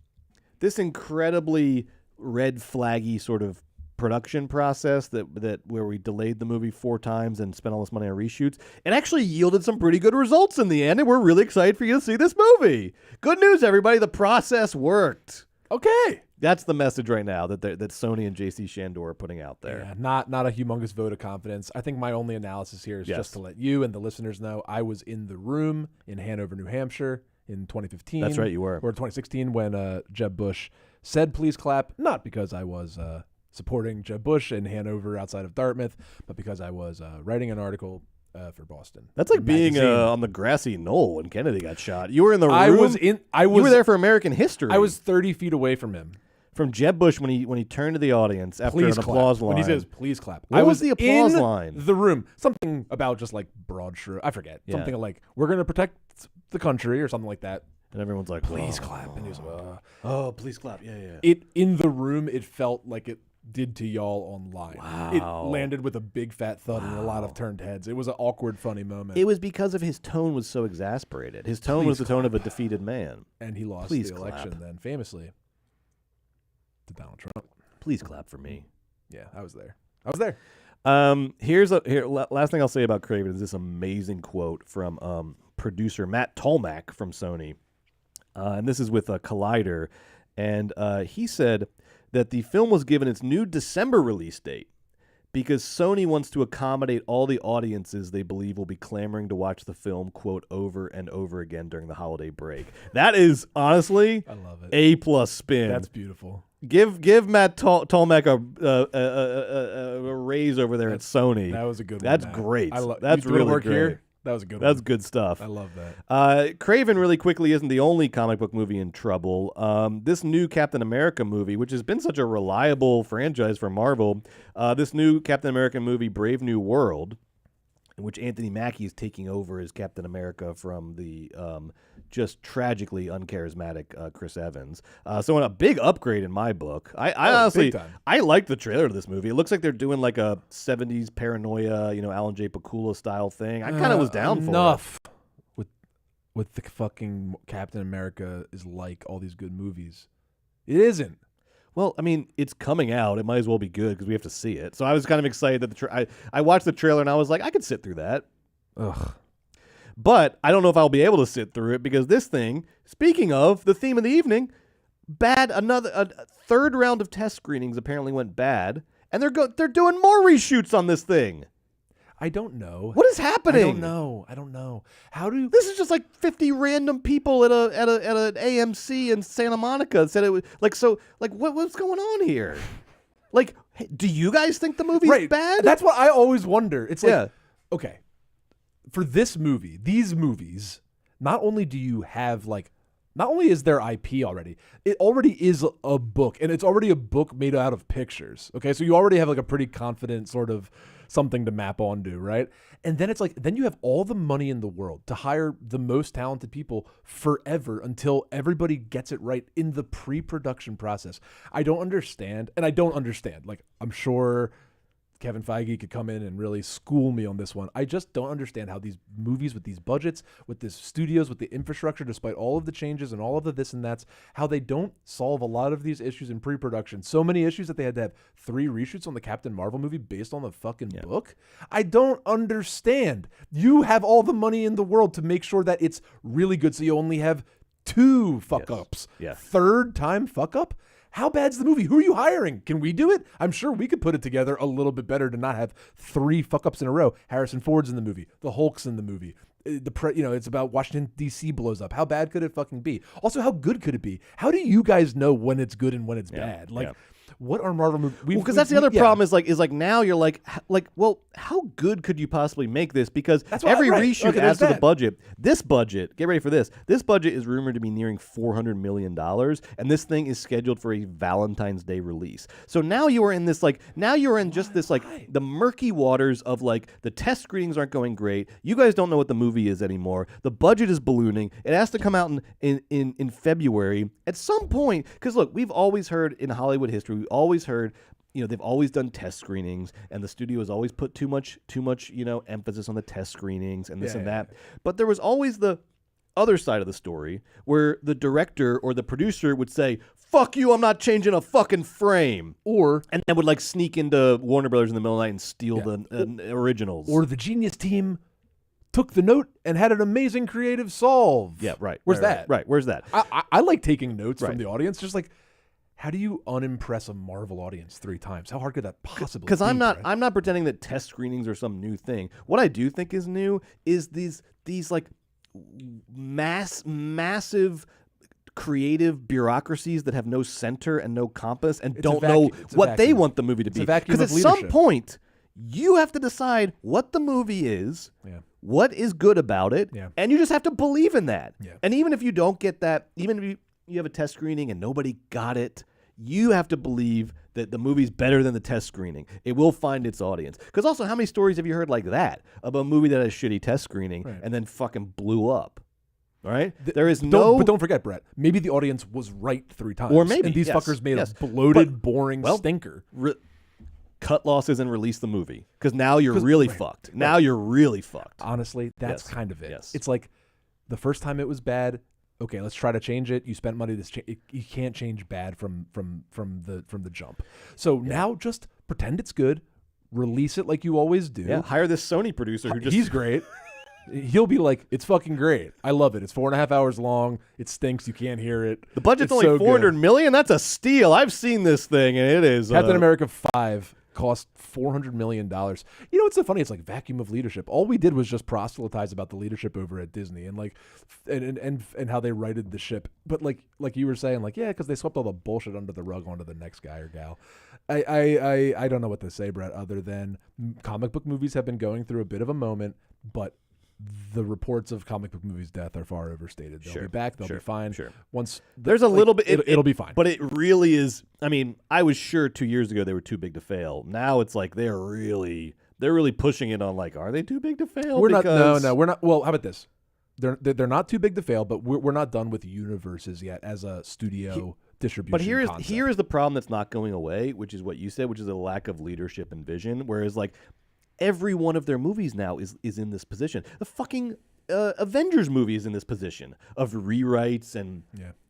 [SPEAKER 1] This incredibly red flaggy sort of production process that where we delayed the movie 4 times and spent all this money on reshoots, it actually yielded some pretty good results in the end, and we're really excited for you to see this movie. Good news, everybody. The process worked.
[SPEAKER 2] Okay.
[SPEAKER 1] That's the message right now that Sony and J.C. Shandor are putting out there.
[SPEAKER 2] Yeah, not a humongous vote of confidence. I think my only analysis here is just to let you and the listeners know I was in the room in Hanover, New Hampshire in 2015.
[SPEAKER 1] That's right, you were.
[SPEAKER 2] Or 2016 when Jeb Bush said please clap, not because I was supporting Jeb Bush in Hanover outside of Dartmouth, but because I was writing an article for Boston.
[SPEAKER 1] That's like being on the grassy knoll when Kennedy got shot. You were in the room.
[SPEAKER 2] You
[SPEAKER 1] were there for American history.
[SPEAKER 2] I was 30 feet away from him.
[SPEAKER 1] From Jeb Bush when he turned to the audience after an applause line.
[SPEAKER 2] When he says, please clap.
[SPEAKER 1] What was the applause line?
[SPEAKER 2] The room. Something about just like broad shrew. I forget. Yeah. Something like, we're going to protect the country or something like that.
[SPEAKER 1] And everyone's like,
[SPEAKER 2] please clap. And he was
[SPEAKER 1] oh, please clap. Yeah.
[SPEAKER 2] It in the room, it felt like it did to y'all online.
[SPEAKER 1] Wow.
[SPEAKER 2] It landed with a big fat thud and a lot of turned heads. It was an awkward, funny moment.
[SPEAKER 1] It was because of his tone was so exasperated. His tone was the tone of a defeated man.
[SPEAKER 2] And he lost the election then, famously, to Donald Trump.
[SPEAKER 1] Please clap for me.
[SPEAKER 2] Yeah, I was there. Last
[SPEAKER 1] thing I'll say about Kraven is this amazing quote from producer Matt Tolmach from Sony. And this is with Collider. And he said that the film was given its new December release date because Sony wants to accommodate all the audiences they believe will be clamoring to watch the film, quote, over and over again during the holiday break. That is, honestly,
[SPEAKER 2] I love it.
[SPEAKER 1] A+ spin.
[SPEAKER 2] That's beautiful.
[SPEAKER 1] Give Matt Tolmach a raise over there at Sony.
[SPEAKER 2] That was a good one.
[SPEAKER 1] That's great. That's
[SPEAKER 2] you
[SPEAKER 1] really
[SPEAKER 2] work
[SPEAKER 1] great.
[SPEAKER 2] Here? That was a good one.
[SPEAKER 1] That's good stuff.
[SPEAKER 2] I love that.
[SPEAKER 1] Kraven really quickly isn't the only comic book movie in trouble. This new Captain America movie, which has been such a reliable franchise for Marvel, this new Captain America movie, Brave New World, in which Anthony Mackie is taking over as Captain America from the just tragically uncharismatic Chris Evans. So a big upgrade in my book. I honestly, I liked the trailer to this movie. It looks like they're doing like a 70s paranoia, Alan J. Pakula style thing. I kind of was down for
[SPEAKER 2] enough with the fucking Captain America is like all these good movies. It isn't.
[SPEAKER 1] Well, I mean, it's coming out. It might as well be good because we have to see it. So I was kind of excited that I watched the trailer and I was like, I could sit through that.
[SPEAKER 2] Ugh.
[SPEAKER 1] But I don't know if I'll be able to sit through it because this thing, speaking of the theme of the evening, a third round of test screenings apparently went bad, and they're doing more reshoots on this thing.
[SPEAKER 2] I don't know.
[SPEAKER 1] What is happening?
[SPEAKER 2] I don't know. How do
[SPEAKER 1] this is just like 50 random people at an AMC in Santa Monica said it was what's going on here? Like, hey, do you guys think the movie's bad?
[SPEAKER 2] That's what I always wonder. It's like, okay, for these movies, not only do you have not only is there IP already, it already is a book, and it's already a book made out of pictures. Okay, so you already have like a pretty confident sort of something to map onto, right? And then it's like, then you have all the money in the world to hire the most talented people forever until everybody gets it right in the pre-production process. I don't understand. Like, I'm sure Kevin Feige could come in and really school me on this one. I just don't understand how these movies with these budgets, with these studios, with the infrastructure, despite all of the changes and all of the this and that's, how they don't solve a lot of these issues in pre-production. So many issues that they had to have 3 reshoots on the Captain Marvel movie based on the fucking book. I don't understand. You have all the money in the world to make sure that it's really good, so you only have 2 fuck-ups.
[SPEAKER 1] Yeah.
[SPEAKER 2] Third time fuck-up? How bad's the movie? Who are you hiring? Can we do it? I'm sure we could put it together a little bit better to not have 3 fuck-ups in a row. Harrison Ford's in the movie. The Hulk's in the movie. It's about Washington, D.C. blows up. How bad could it fucking be? Also, how good could it be? How do you guys know when it's good and when it's bad? What are Marvel movies?
[SPEAKER 1] Because that's the other problem is now you're like, well, how good could you possibly make this? Because every reshoot adds to the budget. This budget, get ready for this. This budget is rumored to be nearing $400 million, and this thing is scheduled for a Valentine's Day release. So now you are in this the murky waters of the test screenings aren't going great. You guys don't know what the movie is anymore. The budget is ballooning. It has to come out in February at some point. Because look, we've always heard in Hollywood history. We always heard, they've always done test screenings, and the studio has always put too much, emphasis on the test screenings and this and that. But there was always the other side of the story where the director or the producer would say, "Fuck you, I'm not changing a fucking frame," and then would sneak into Warner Brothers in the middle of the night and steal the originals.
[SPEAKER 2] Or the genius team took the note and had an amazing creative solve.
[SPEAKER 1] Yeah, right.
[SPEAKER 2] Where's that?
[SPEAKER 1] Right. Where's that?
[SPEAKER 2] I like taking notes from the audience, just how do you unimpress a Marvel audience 3 times? How hard could that possibly be?
[SPEAKER 1] Because I'm not pretending that test screenings are some new thing. What I do think is new is these massive creative bureaucracies that have no center and no compass and don't know what they want the movie to be. Because at some point, you have to decide what the movie is, what is good about it, and you just have to believe in that. Yeah. And even if you don't get that, even if you have a test screening and nobody got it, you have to believe that the movie's better than the test screening. It will find its audience. Because also, how many stories have you heard like that about a movie that had a shitty test screening and then fucking blew up? All right? There is
[SPEAKER 2] But don't forget, Brett, maybe the audience was right 3 times.
[SPEAKER 1] Or maybe.
[SPEAKER 2] And these fuckers made a bloated, boring stinker.
[SPEAKER 1] Cut losses and release the movie. Because now you're really fucked. Now you're really fucked.
[SPEAKER 2] Honestly, that's kind of it.
[SPEAKER 1] Yes.
[SPEAKER 2] It's like the first time it was bad. Okay, let's try to change it. You spent money. You can't change bad from the jump. So now just pretend it's good. Release it like you always do.
[SPEAKER 1] Yeah, hire this Sony producer who
[SPEAKER 2] he's great. He'll be like, it's fucking great. I love it. It's 4.5 hours long. It stinks. You can't hear it.
[SPEAKER 1] The budget's only $400 million. That's a steal. I've seen this thing, and it is.
[SPEAKER 2] Captain America 5 cost $400 million. You know what's so funny? It's like vacuum of leadership. All we did was just proselytize about the leadership over at Disney and how they righted the ship. But like you were saying, because they swept all the bullshit under the rug onto the next guy or gal. I don't know what to say, Brett, other than comic book movies have been going through a bit of a moment, but the reports of comic book movies' death are far overstated. They'll be back. They'll be fine. Once
[SPEAKER 1] there's a little bit,
[SPEAKER 2] it'll be fine.
[SPEAKER 1] But it really is. I mean, I was sure 2 years ago they were too big to fail. Now it's like they're really they're really pushing it on like, are they too big to fail?
[SPEAKER 2] We're not. No, we're not. Well, how about this? They're not too big to fail, but we're not done with universes yet as a studio distribution.
[SPEAKER 1] But here is the problem that's not going away, which is what you said, which is a lack of leadership and vision. Whereas like every one of their movies now is in this position. The fucking Avengers movie is in this position of rewrites and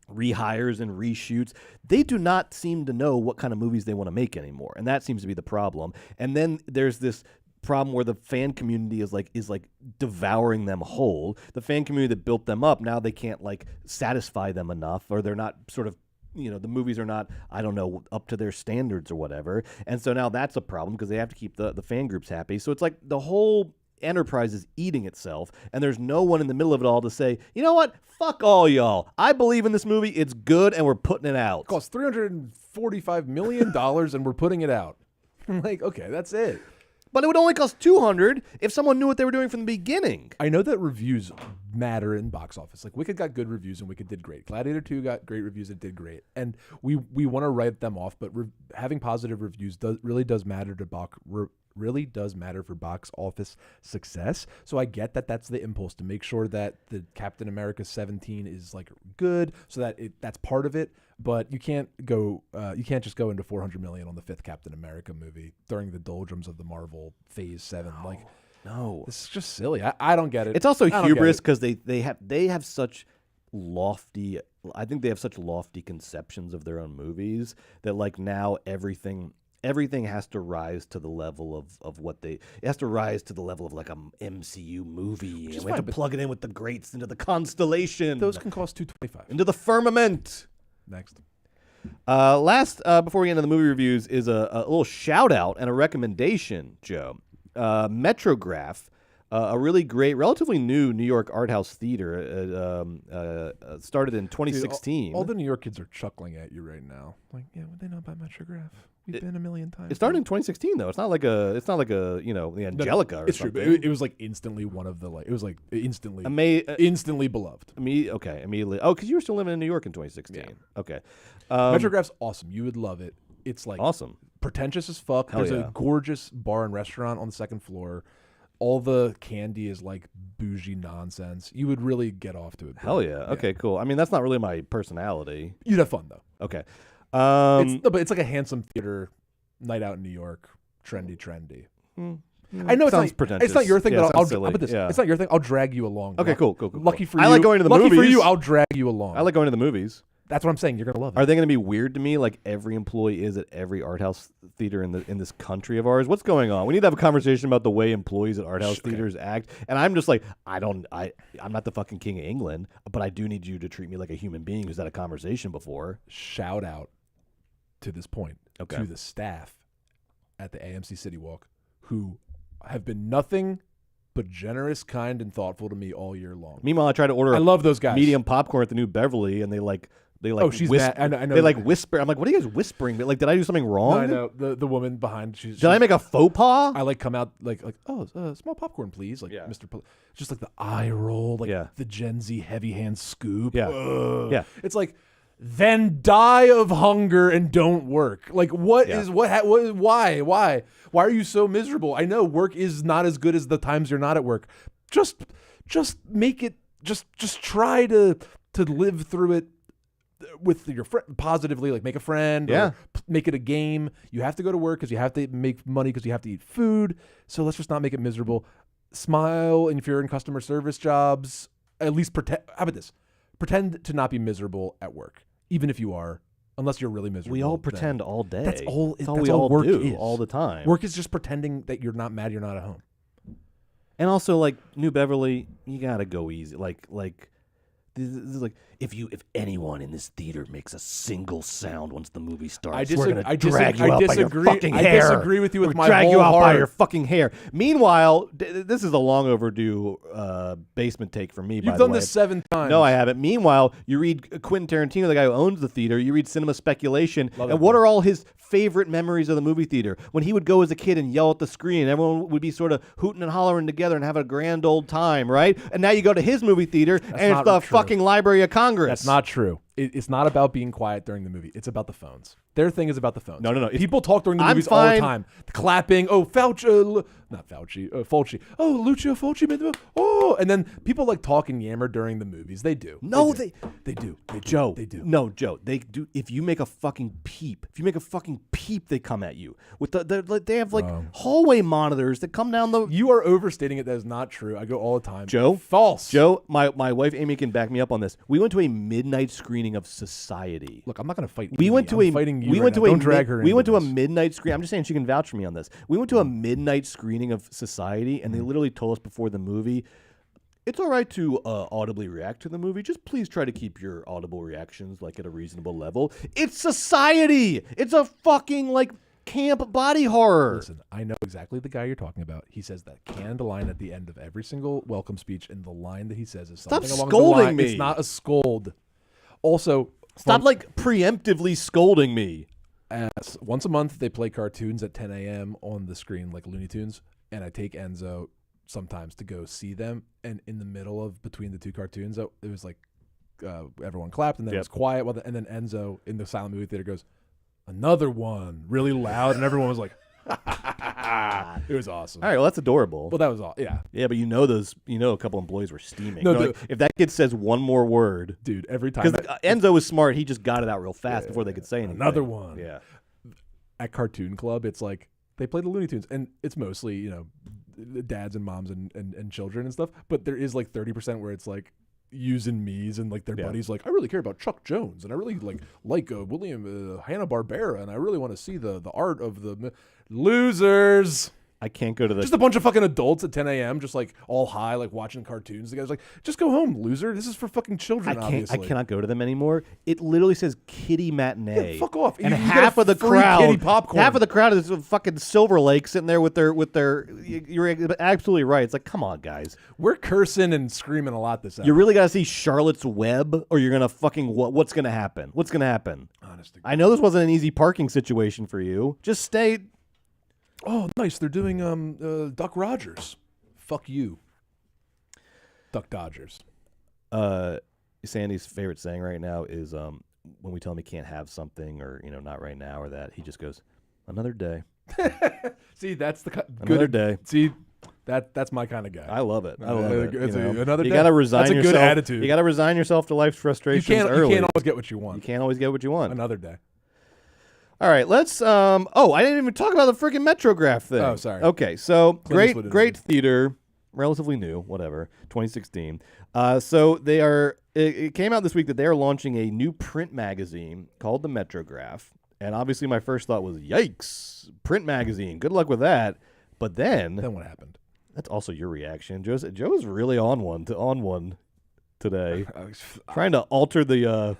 [SPEAKER 1] rehires and reshoots. They do not seem to know what kind of movies they want to make anymore, and that seems to be the problem. And then there's this problem where the fan community is like devouring them whole. The fan community that built them up, now they can't like satisfy them enough, or they're not sort of, you know, the movies are not, I don't know, up to their standards or whatever. And so now that's a problem because they have to keep the fan groups happy. So it's like the whole enterprise is eating itself, and there's no one in the middle of it all to say, you know what, fuck all y'all, I believe in this movie, it's good, and we're putting it out.
[SPEAKER 2] It costs $345 million and we're putting it out. I'm like, okay, that's it.
[SPEAKER 1] But it would only cost $200 if someone knew what they were doing from the beginning.
[SPEAKER 2] I know that reviews matter in box office. Like Wicked got good reviews and Wicked did great. Gladiator 2 got great reviews and did great. And we want to write them off, but having positive reviews really does matter for box office success. So I get that that's the impulse, to make sure that the Captain America 17 is like good, so that that's part of it. But you can't just go into $400 million on the 5th Captain America movie during the doldrums of the Marvel Phase 7.
[SPEAKER 1] No,
[SPEAKER 2] this is just silly. I don't get it.
[SPEAKER 1] It's also hubris because they have such lofty. I think they have such lofty conceptions of their own movies that like now everything has to rise to the level of what they. It has to rise to the level of like a MCU movie, and we have to plug it in with the greats into the constellation.
[SPEAKER 2] Those can cost $225
[SPEAKER 1] into the firmament.
[SPEAKER 2] Next.
[SPEAKER 1] Last, before we get into the movie reviews, is a little shout out and a recommendation, Joe. Metrograph, a really great, relatively new New York art house theater, started in 2016.
[SPEAKER 2] Dude, all the New York kids are chuckling at you right now. Like, yeah, what do they know about Metrograph? We've been a million times.
[SPEAKER 1] It started in 2016 though. It's not like a you know, the Angelica or
[SPEAKER 2] it's
[SPEAKER 1] something.
[SPEAKER 2] True. It was like instantly one of the like. It was like instantly beloved.
[SPEAKER 1] Immediately. Oh, because you were still living in New York in 2016.
[SPEAKER 2] Yeah.
[SPEAKER 1] Okay.
[SPEAKER 2] Metrograph's awesome. You would love it. It's like
[SPEAKER 1] awesome,
[SPEAKER 2] pretentious as fuck. There's a gorgeous bar and restaurant on the second floor. All the candy is like bougie nonsense. You would really get off to it.
[SPEAKER 1] Hell yeah. Okay, cool. I mean, that's not really my personality.
[SPEAKER 2] You'd have fun though.
[SPEAKER 1] Okay.
[SPEAKER 2] But it's like a handsome theater night out in New York. Trendy. I know
[SPEAKER 1] sounds pretentious.
[SPEAKER 2] It's not your thing, but I'll put this.
[SPEAKER 1] Yeah.
[SPEAKER 2] It's not your thing. I'll drag you along.
[SPEAKER 1] Okay, cool.
[SPEAKER 2] Lucky for you.
[SPEAKER 1] I like going to the movies.
[SPEAKER 2] Lucky for you, I'll drag you along.
[SPEAKER 1] I like going to the movies.
[SPEAKER 2] That's what I'm saying. You're gonna love it.
[SPEAKER 1] Are they gonna be weird to me like every employee is at every art house theater in this country of ours? What's going on? We need to have a conversation about the way employees at art house theaters act. And I'm just like, I'm not the fucking king of England, but I do need you to treat me like a human being who's had a conversation before.
[SPEAKER 2] Shout out to this point to the staff at the AMC City Walk who have been nothing but generous, kind, and thoughtful to me all year long.
[SPEAKER 1] Meanwhile, I try to order.
[SPEAKER 2] I love those guys.
[SPEAKER 1] Medium popcorn at the New Beverly, and they
[SPEAKER 2] oh, she's
[SPEAKER 1] whisper.
[SPEAKER 2] mad. I know.
[SPEAKER 1] They like whisper. I'm like, what are you guys whispering? Like, did I do something wrong?
[SPEAKER 2] No, I know the woman behind. Did
[SPEAKER 1] I make a faux pas?
[SPEAKER 2] I like come out like small popcorn, please. Like Mr. Just like the eye roll, like the Gen Z heavy hand scoop.
[SPEAKER 1] Yeah.
[SPEAKER 2] It's like, then die of hunger and don't work. Like why? Why are you so miserable? I know work is not as good as the times you're not at work. Just make it. Just try to live through it with your friend positively. Like make a friend. Or make it a game. You have to go to work because you have to make money because you have to eat food. So let's just not make it miserable. Smile, and if you're in customer service jobs, at least pretend. How about this? Pretend to not be miserable at work. Even if you are, unless you're really miserable.
[SPEAKER 1] We all pretend all day.
[SPEAKER 2] That's all
[SPEAKER 1] we all
[SPEAKER 2] work
[SPEAKER 1] do
[SPEAKER 2] is.
[SPEAKER 1] all the time.
[SPEAKER 2] Work is just pretending that you're not mad, you're not at home.
[SPEAKER 1] And also, like New Beverly, you gotta go easy. Like this is like if anyone in this theater makes a single sound once the movie starts, we're gonna drag you out by your fucking hair.
[SPEAKER 2] I disagree with you with my
[SPEAKER 1] drag
[SPEAKER 2] whole
[SPEAKER 1] you out
[SPEAKER 2] heart.
[SPEAKER 1] by your fucking hair. Meanwhile, this is a long overdue basement take for me.
[SPEAKER 2] You've done this 7 times.
[SPEAKER 1] No, I haven't. Meanwhile, you read Quentin Tarantino, the guy who owns the theater. You read Cinema Speculation, and what are all his favorite memories of the movie theater? When he would go as a kid and yell at the screen, everyone would be sort of hooting and hollering together and have a grand old time, right? And now you go to his movie theater, and it's the fucking Library of Congress.
[SPEAKER 2] That's not true. It's not about being quiet during the movie. It's about the phones. Their thing is about the phones.
[SPEAKER 1] No.
[SPEAKER 2] People talk during the movies all the time. The clapping. Oh, Fauci. Not Fauci. Fulci. Oh, Lucio Fulci made the movie. Oh, and then people like talk and yammer during the movies. They do.
[SPEAKER 1] No,
[SPEAKER 2] they do.
[SPEAKER 1] Joe.
[SPEAKER 2] They do.
[SPEAKER 1] No, Joe. They do. If you make a fucking peep, they come at you with they have like hallway monitors that come down the.
[SPEAKER 2] You are overstating it. That is not true. I go all the time.
[SPEAKER 1] Joe,
[SPEAKER 2] false.
[SPEAKER 1] Joe, my wife Amy can back me up on this. We went to a midnight screening of Society.
[SPEAKER 2] Look, I'm not going to fight.
[SPEAKER 1] We went to a
[SPEAKER 2] fighting you.
[SPEAKER 1] We went to a
[SPEAKER 2] Don't drag her.
[SPEAKER 1] We went to a midnight screen. I'm just saying she can vouch for me on this. We went to a midnight screening of Society, and they literally told us before the movie, it's all right to audibly react to the movie. Just please try to keep your audible reactions like at a reasonable level. It's Society. It's a fucking like camp body horror.
[SPEAKER 2] Listen, I know exactly the guy you're talking about. He says that canned line at the end of every single welcome speech, and the line that he says is something
[SPEAKER 1] Stop
[SPEAKER 2] along the line.
[SPEAKER 1] scolding me.
[SPEAKER 2] It's not a scold. Also,
[SPEAKER 1] Stop like preemptively scolding me.
[SPEAKER 2] Once a month, they play cartoons at 10 a.m. on the screen, like Looney Tunes, and I take Enzo sometimes to go see them. And in the middle of between the two cartoons, it was like everyone clapped, and then it was quiet. And then Enzo in the silent movie theater goes, "Another one," really loud, and everyone was like, it was awesome.
[SPEAKER 1] All right, well that's adorable.
[SPEAKER 2] Well, that was all. Yeah,
[SPEAKER 1] but a couple employees were steaming.
[SPEAKER 2] No,
[SPEAKER 1] like, if that kid says one more word,
[SPEAKER 2] dude, every time
[SPEAKER 1] because Enzo was smart, he just got it out real fast before they could say anything.
[SPEAKER 2] Another one.
[SPEAKER 1] Yeah.
[SPEAKER 2] At Cartoon Club, it's like they play the Looney Tunes, and it's mostly dads and moms and children and stuff. But there is like 30% where it's like yous and me's, and like their buddies like, I really care about Chuck Jones, and I really like William Hanna-Barbera, and I really want to see the art of the losers.
[SPEAKER 1] I can't go to the.
[SPEAKER 2] Just a bunch of fucking adults at 10 a.m. just like all high, like watching cartoons. The guy's like, just go home, loser. This is for fucking children.
[SPEAKER 1] I cannot go to them anymore. It literally says kiddie matinee.
[SPEAKER 2] Yeah, fuck off.
[SPEAKER 1] And
[SPEAKER 2] you
[SPEAKER 1] half of the crowd,
[SPEAKER 2] kiddie popcorn.
[SPEAKER 1] half of the crowd is fucking Silver Lake sitting there with their. You're absolutely right. It's like, come on, guys.
[SPEAKER 2] We're cursing and screaming a lot this episode.
[SPEAKER 1] You really got to see Charlotte's Web, or you're gonna fucking what's gonna happen? What's gonna happen?
[SPEAKER 2] Honestly,
[SPEAKER 1] I know this wasn't an easy parking situation for you. Just stay.
[SPEAKER 2] Oh, nice. They're doing Duck Rogers. Fuck you. Duck Dodgers.
[SPEAKER 1] Sandy's favorite saying right now is when we tell him he can't have something or, not right now or that, he just goes, another day.
[SPEAKER 2] See, that's the
[SPEAKER 1] another day.
[SPEAKER 2] See, that's my kind of guy.
[SPEAKER 1] I love it. I love it.
[SPEAKER 2] Another day.
[SPEAKER 1] You got to resign
[SPEAKER 2] yourself. That's a good attitude.
[SPEAKER 1] You got to resign yourself to life's frustrations early.
[SPEAKER 2] You can't always get what you want.
[SPEAKER 1] You can't always get what you want.
[SPEAKER 2] Another day.
[SPEAKER 1] All right, let's. I didn't even talk about the freaking Metrograph thing.
[SPEAKER 2] Oh, sorry.
[SPEAKER 1] Okay, so great theater, relatively new, whatever, 2016. So they are. It came out this week that they are launching a new print magazine called the Metrograph, and obviously my first thought was, yikes, print magazine. Good luck with that. But then
[SPEAKER 2] what happened?
[SPEAKER 1] That's also your reaction. Joe's really on one today, trying to alter the.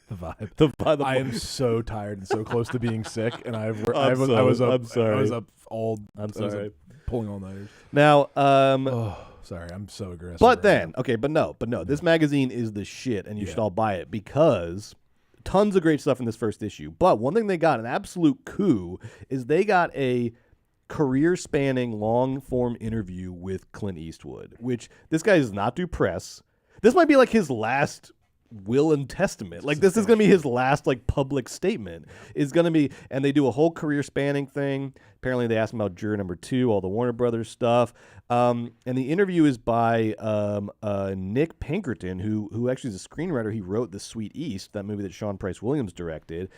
[SPEAKER 2] The vibe.
[SPEAKER 1] The vibe.
[SPEAKER 2] I am so tired and so close to being sick, and I was up pulling all nighters.
[SPEAKER 1] Now,
[SPEAKER 2] sorry, I'm so aggressive.
[SPEAKER 1] But no. This magazine is the shit, and you should all buy it because tons of great stuff in this first issue. But one thing they got, an absolute coup, is they got a career-spanning long-form interview with Clint Eastwood, which this guy does not do press. This might be like his last will and testament. Like this is going to be his last like public statement. Is going to be, and they do a whole career spanning thing. Apparently they asked him about Juror Number 2, all the Warner Brothers stuff. And the interview is by Nick Pinkerton, who actually is a screenwriter. He wrote The Sweet East, that movie that Sean Price Williams directed.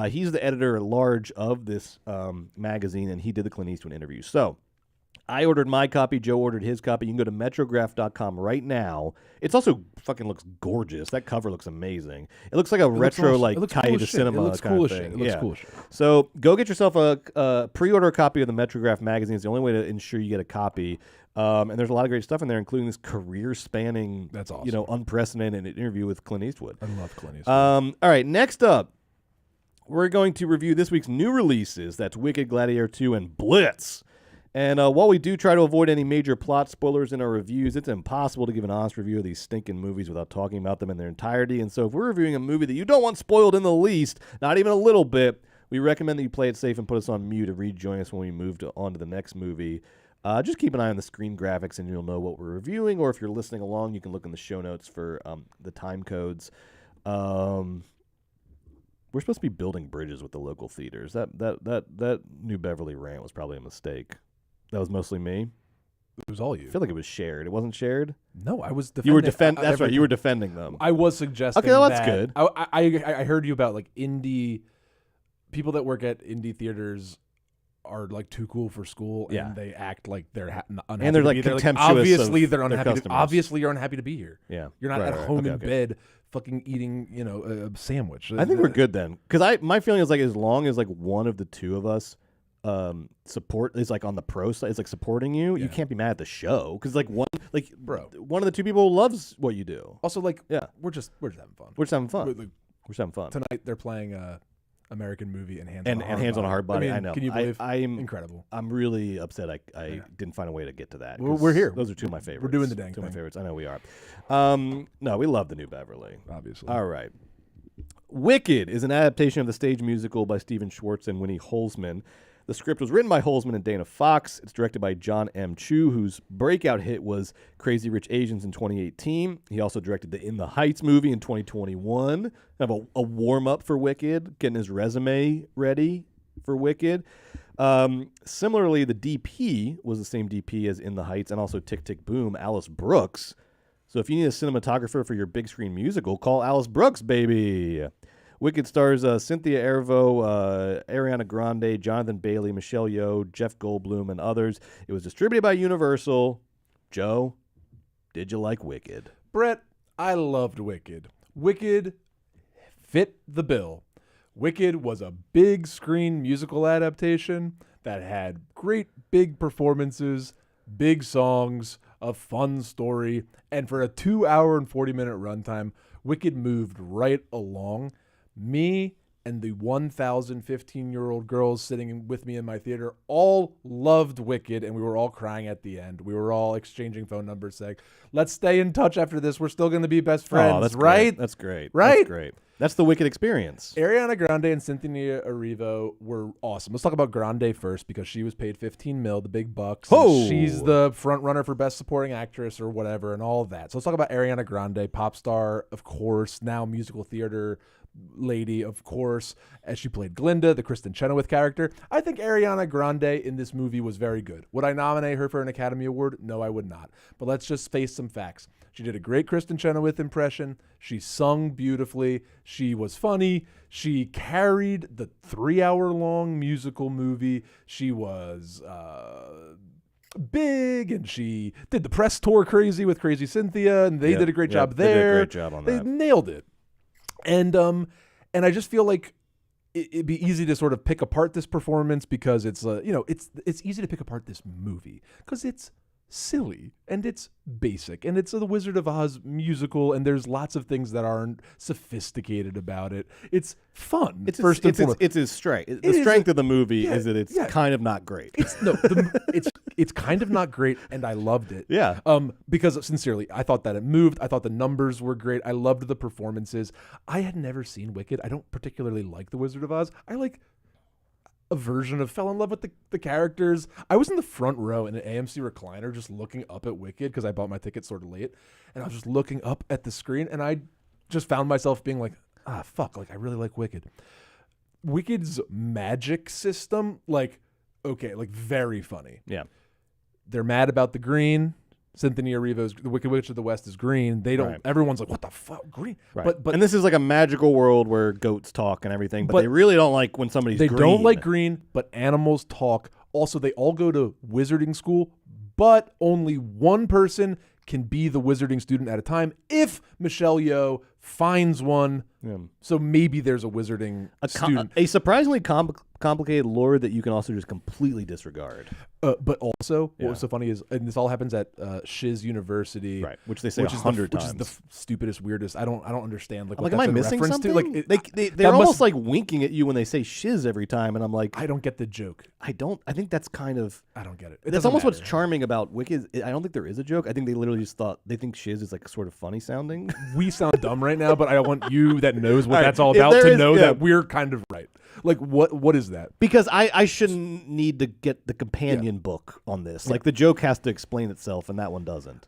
[SPEAKER 1] He's the editor at large of this magazine, and he did the Clint Eastwood interview. So I ordered my copy. Joe ordered his copy. You can go to Metrograph.com right now. It's also fucking looks gorgeous. That cover looks amazing. It looks like a retro, like Cahiers du Cinema kind of thing.
[SPEAKER 2] It looks cool.
[SPEAKER 1] So go get yourself a pre-order copy of the Metrograph magazine. It's the only way to ensure you get a copy. And there's a lot of great stuff in there, including this career-spanning,
[SPEAKER 2] that's awesome,
[SPEAKER 1] unprecedented interview with Clint Eastwood.
[SPEAKER 2] I love Clint Eastwood.
[SPEAKER 1] All right, next up, we're going to review this week's new releases. That's Wicked, Gladiator 2, and Blitz. And while we do try to avoid any major plot spoilers in our reviews, it's impossible to give an honest review of these stinking movies without talking about them in their entirety. And so if we're reviewing a movie that you don't want spoiled in the least, not even a little bit, we recommend that you play it safe and put us on mute and rejoin us when we move on to the next movie. Just keep an eye on the screen graphics and you'll know what we're reviewing. Or if you're listening along, you can look in the show notes for the time codes. We're supposed to be building bridges with the local theaters. That New Beverly rant was probably a mistake. That was mostly me.
[SPEAKER 2] It was all you.
[SPEAKER 1] I feel like it was shared. It wasn't shared.
[SPEAKER 2] No, I was defending.
[SPEAKER 1] You were that's right. You were defending them.
[SPEAKER 2] I was suggesting.
[SPEAKER 1] Okay, well, that's good.
[SPEAKER 2] I heard you about like indie people that work at indie theaters are like too cool for school, and they act like they're unhappy.
[SPEAKER 1] And they're like contemptuous.
[SPEAKER 2] Obviously,
[SPEAKER 1] of
[SPEAKER 2] they're unhappy.
[SPEAKER 1] their
[SPEAKER 2] Obviously, you're unhappy to be here.
[SPEAKER 1] Yeah,
[SPEAKER 2] you're not at home in bed, fucking eating, a sandwich.
[SPEAKER 1] I think we're good then, because my feeling is like as long as like one of the two of us support is like on the pro side, is like supporting you. You can't be mad at the show because like one of the two people loves what you do.
[SPEAKER 2] Also, like we're just having fun.
[SPEAKER 1] We're just having fun. We're just having fun.
[SPEAKER 2] Tonight they're playing American Movie and Hands
[SPEAKER 1] on a Hard Body. I know.
[SPEAKER 2] Can you believe?
[SPEAKER 1] I am
[SPEAKER 2] incredible.
[SPEAKER 1] I'm really upset. I didn't find a way to get to that.
[SPEAKER 2] We're here.
[SPEAKER 1] Those are two of my favorites.
[SPEAKER 2] We're doing the dang
[SPEAKER 1] two
[SPEAKER 2] thing.
[SPEAKER 1] of my favorites. I know we are. No, we love the New Beverly.
[SPEAKER 2] Obviously.
[SPEAKER 1] All right. Wicked is an adaptation of the stage musical by Stephen Schwartz and Winnie Holzman. The script was written by Holzman and Dana Fox. It's directed by John M. Chu, whose breakout hit was Crazy Rich Asians in 2018. He also directed the In the Heights movie in 2021. Kind of a warm-up for Wicked, getting his resume ready for Wicked. Similarly, the DP was the same DP as In the Heights and also Tick, Tick, Boom, Alice Brooks. So if you need a cinematographer for your big screen musical, call Alice Brooks, baby. Wicked stars Cynthia Erivo, Ariana Grande, Jonathan Bailey, Michelle Yeoh, Jeff Goldblum, and others. It was distributed by Universal. Joe, did you like Wicked?
[SPEAKER 2] Brett, I loved Wicked. Wicked fit the bill. Wicked was a big screen musical adaptation that had great big performances, big songs, a fun story, and for a 2-hour and 40-minute runtime, Wicked moved right along. Me and the 1,015-year-old girls sitting with me in my theater all loved Wicked, and we were all crying at the end. We were all exchanging phone numbers saying, let's stay in touch after this. We're still going to be best friends,
[SPEAKER 1] oh, that's
[SPEAKER 2] right?
[SPEAKER 1] Great. That's great.
[SPEAKER 2] Right?
[SPEAKER 1] That's great. That's the Wicked experience.
[SPEAKER 2] Ariana Grande and Cynthia Erivo were awesome. Let's talk about Grande first because she was paid $15 million, the big bucks.
[SPEAKER 1] Oh.
[SPEAKER 2] She's the front runner for Best Supporting Actress or whatever and all of that. So let's talk about Ariana Grande, pop star, of course, now musical theater lady, of course, as she played Glinda, the Kristen Chenoweth character. I think Ariana Grande in this movie was very good. Would I nominate her for an Academy Award? No, I would not. But let's just face some facts. She did a great Kristen Chenoweth impression. She sung beautifully. She was funny. She carried the 3-hour-long musical movie. She was big, and she did the press tour crazy with Crazy Cynthia, and they did a great job there.
[SPEAKER 1] They did a great job on that.
[SPEAKER 2] They nailed it. And I just feel like it'd be easy to sort of pick apart this performance because it's it's easy to pick apart this movie because it's silly and it's basic and it's the Wizard of Oz musical and there's lots of things that aren't sophisticated about it. It's fun.
[SPEAKER 1] It's his strength. The strength of the movie is that it's kind of not great.
[SPEAKER 2] It's kind of not great, and I loved it.
[SPEAKER 1] Yeah.
[SPEAKER 2] Because sincerely, I thought that it moved. I thought the numbers were great. I loved the performances. I had never seen Wicked. I don't particularly like The Wizard of Oz. I like a version of fell in love with the characters. I was in the front row in an AMC recliner just looking up at Wicked because I bought my ticket sort of late, and I was just looking up at the screen, and I just found myself being like, fuck, like I really like Wicked. Wicked's magic system, okay, very funny.
[SPEAKER 1] Yeah.
[SPEAKER 2] They're mad about the green. Cynthia Erivo's The Wicked Witch of the West is green. They don't. Right. Everyone's like, what the fuck, green?
[SPEAKER 1] Right. But and this is like a magical world where goats talk and everything. But they really don't like when somebody's green.
[SPEAKER 2] They don't like green, but animals talk. Also, they all go to wizarding school, but only one person can be the wizarding student at a time if Michelle Yeoh finds one. Yeah. So maybe there's a wizarding student.
[SPEAKER 1] A surprisingly complicated lore that you can also just completely disregard.
[SPEAKER 2] But also, what was so funny is, and this all happens at Shiz University,
[SPEAKER 1] right? Which they say 100 times,
[SPEAKER 2] which is the stupidest, weirdest. I don't understand. What
[SPEAKER 1] am I missing something? To. They're almost like winking at you when they say Shiz every time, and I'm like,
[SPEAKER 2] I don't get the joke.
[SPEAKER 1] I think that's kind of.
[SPEAKER 2] I don't get it.
[SPEAKER 1] That's almost what's charming about Wicked. I don't think there is a joke. I think they literally just thought they think Shiz is like sort of funny sounding.
[SPEAKER 2] We sound dumb right now, but I want you that knows what that's all about to know that we're kind of right. Like what is that?
[SPEAKER 1] Because I shouldn't need to get the companion book on this. Like the joke has to explain itself, and that one doesn't.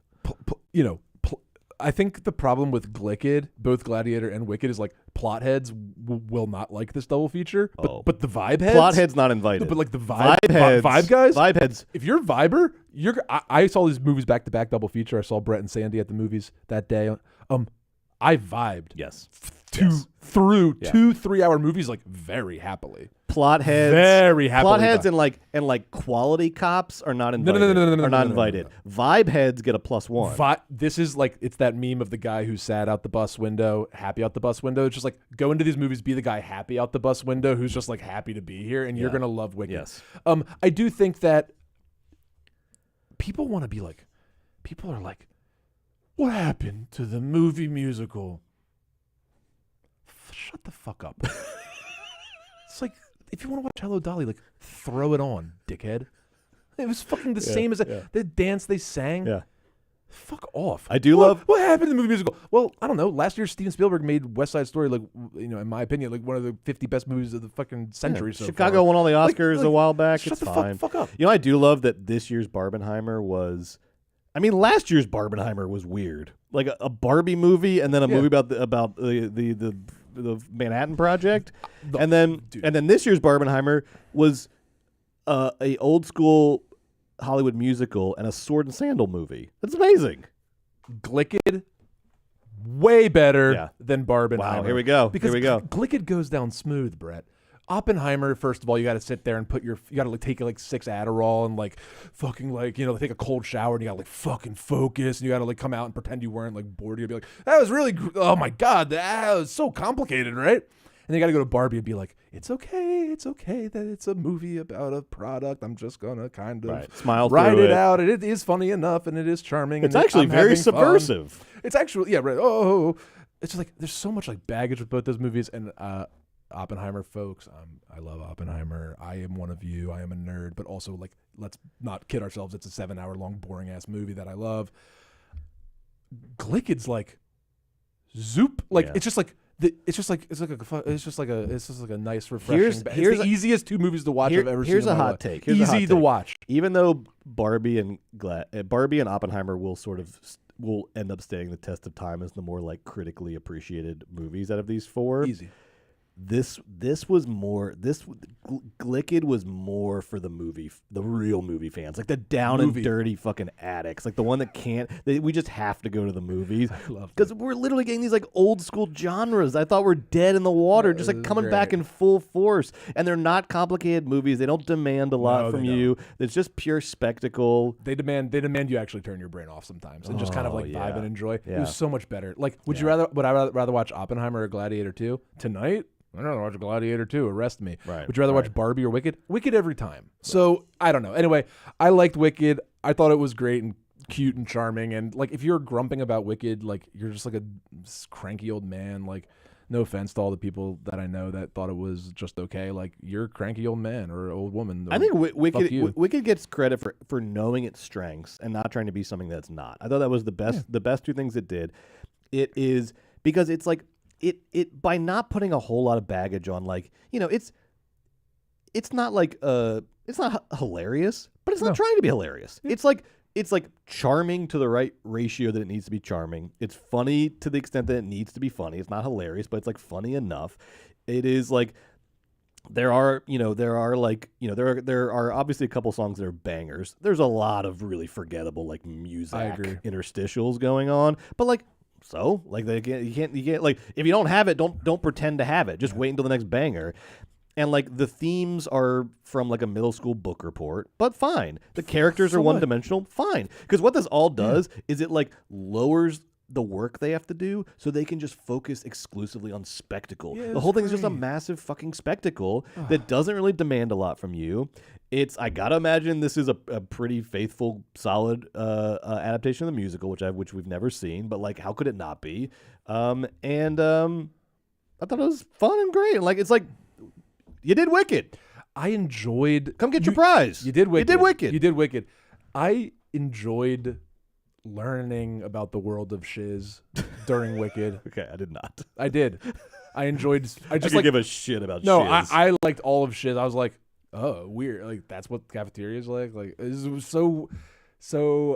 [SPEAKER 2] I think the problem with Glicked, both Gladiator and Wicked, is like plot heads will not like this double feature, but the vibe heads,
[SPEAKER 1] plot heads not invited.
[SPEAKER 2] No, but like the vibe
[SPEAKER 1] heads,
[SPEAKER 2] vibe guys,
[SPEAKER 1] vibe heads.
[SPEAKER 2] If you're a viber, I saw these movies back to back double feature. I saw Brett and Sandy at the movies that day. I vibed.
[SPEAKER 1] Yes.
[SPEAKER 2] Through 2 3-hour movies like very happily.
[SPEAKER 1] Plot heads,
[SPEAKER 2] very happily.
[SPEAKER 1] Plot heads and like quality cops are not invited. No. Vibe heads get a +1.
[SPEAKER 2] This is like, it's that meme of the guy who's sad out the bus window, happy out the bus window. It's just like, go into these movies, be the guy happy out the bus window who's just like happy to be here, and you're gonna love Wicked.
[SPEAKER 1] Yes.
[SPEAKER 2] I do think that people want to be like, people are like, what happened to the movie musical? Shut the fuck up. It's like, if you want to watch Hello Dolly, like, throw it on, dickhead. It was fucking the same as the dance they sang.
[SPEAKER 1] Yeah.
[SPEAKER 2] Fuck off.
[SPEAKER 1] I do love.
[SPEAKER 2] What happened to the movie musical? Well, I don't know. Last year, Steven Spielberg made West Side Story, like, you know, in my opinion, like one of the 50 best movies of the fucking century. So
[SPEAKER 1] Chicago won all the Oscars a while back.
[SPEAKER 2] Shut
[SPEAKER 1] it's
[SPEAKER 2] the
[SPEAKER 1] fine.
[SPEAKER 2] fuck up.
[SPEAKER 1] You know, I do love that this year's Barbenheimer was. I mean, last year's Barbenheimer was weird. Like a Barbie movie, and then a movie about the Manhattan Project, and then this year's Barbenheimer was a old school Hollywood musical and a sword and sandal movie. That's amazing.
[SPEAKER 2] Glicked, way better than Barbenheimer.
[SPEAKER 1] Wow, here we go.
[SPEAKER 2] Because
[SPEAKER 1] here we go.
[SPEAKER 2] Glicked goes down smooth, Brett. Oppenheimer, first of all, you got to sit there and you got to like take like 6 Adderall and like fucking like, you know, take a cold shower, and you got to like fucking focus, and you got to like come out and pretend you weren't like bored. You'd be like, that was really, oh my God, that was so complicated, right? And you got to go to Barbie and be like, it's okay that it's a movie about a product. I'm just going to kind of
[SPEAKER 1] smile
[SPEAKER 2] ride
[SPEAKER 1] through
[SPEAKER 2] it out. And it is funny enough, and it is charming.
[SPEAKER 1] It's
[SPEAKER 2] and
[SPEAKER 1] actually very subversive.
[SPEAKER 2] Fun. It's actually, yeah, right. Oh, it's just like, there's so much like baggage with both those movies. And Oppenheimer, folks, I love Oppenheimer. I am one of you. I am a nerd, but also like, let's not kid ourselves. It's a 7-hour-long, boring-ass movie that I love. Glicked's like, zoop, like it's just like a nice, refreshing. It's the easiest 2 movies to watch I've ever seen.
[SPEAKER 1] Here's a hot take. Easy
[SPEAKER 2] to watch.
[SPEAKER 1] Even though Barbie and Oppenheimer will end up staying the test of time as the more like critically appreciated movies out of these 4.
[SPEAKER 2] Easy.
[SPEAKER 1] This was more. Glicked was more for the real movie fans, like the down and dirty fucking addicts, like the one that can't. We just have to go to the movies because we're literally getting these like old school genres. I thought were dead in the water, just like coming back in full force. And they're not complicated movies. They don't demand a lot from you. It's just pure spectacle.
[SPEAKER 2] They demand you actually turn your brain off sometimes and just kind of like vibe and enjoy. Yeah. It was so much better. Like, would I rather watch Oppenheimer or Gladiator 2 tonight? I'd rather watch Gladiator 2. Arrest me.
[SPEAKER 1] Right,
[SPEAKER 2] would you rather watch Barbie or Wicked? Wicked every time. Right. So, I don't know. Anyway, I liked Wicked. I thought it was great and cute and charming. And, like, if you're grumping about Wicked, like, you're just like a cranky old man. Like, no offense to all the people that I know that thought it was just okay. Like, you're a cranky old man or old woman.
[SPEAKER 1] I think Wicked gets credit for knowing its strengths and not trying to be something that's not. I thought that was the best 2 things it did. It is because it's like, It by not putting a whole lot of baggage on, like, you know, it's not like it's not hilarious, but it's not trying to be hilarious. It's like charming to the right ratio that it needs to be charming. It's funny to the extent that it needs to be funny. It's not hilarious, but it's like funny enough. It is like there are obviously a couple songs that are bangers. There's a lot of really forgettable like music interstitials going on, but like. So, like, you can't like, if you don't have it, don't pretend to have it. Just wait until the next banger. And like the themes are from like a middle school book report, but fine. The characters are one-dimensional, fine. Because what this all does is it like lowers the work they have to do so they can just focus exclusively on spectacle. The whole thing is just a massive fucking spectacle that doesn't really demand a lot from you. I gotta imagine this is a pretty faithful, solid adaptation of the musical, which we've never seen. But like, how could it not be? I thought it was fun and great. And like, it's like you did Wicked.
[SPEAKER 2] I enjoyed.
[SPEAKER 1] Come get your prize.
[SPEAKER 2] You did Wicked.
[SPEAKER 1] You did Wicked.
[SPEAKER 2] I enjoyed learning about the world of shiz during Wicked.
[SPEAKER 1] Okay, I did not.
[SPEAKER 2] I did. I enjoyed. I just
[SPEAKER 1] could give a shit about shiz.
[SPEAKER 2] No, I liked all of shiz. I was like, oh, weird. Like, that's what cafeteria is like. Like, it was so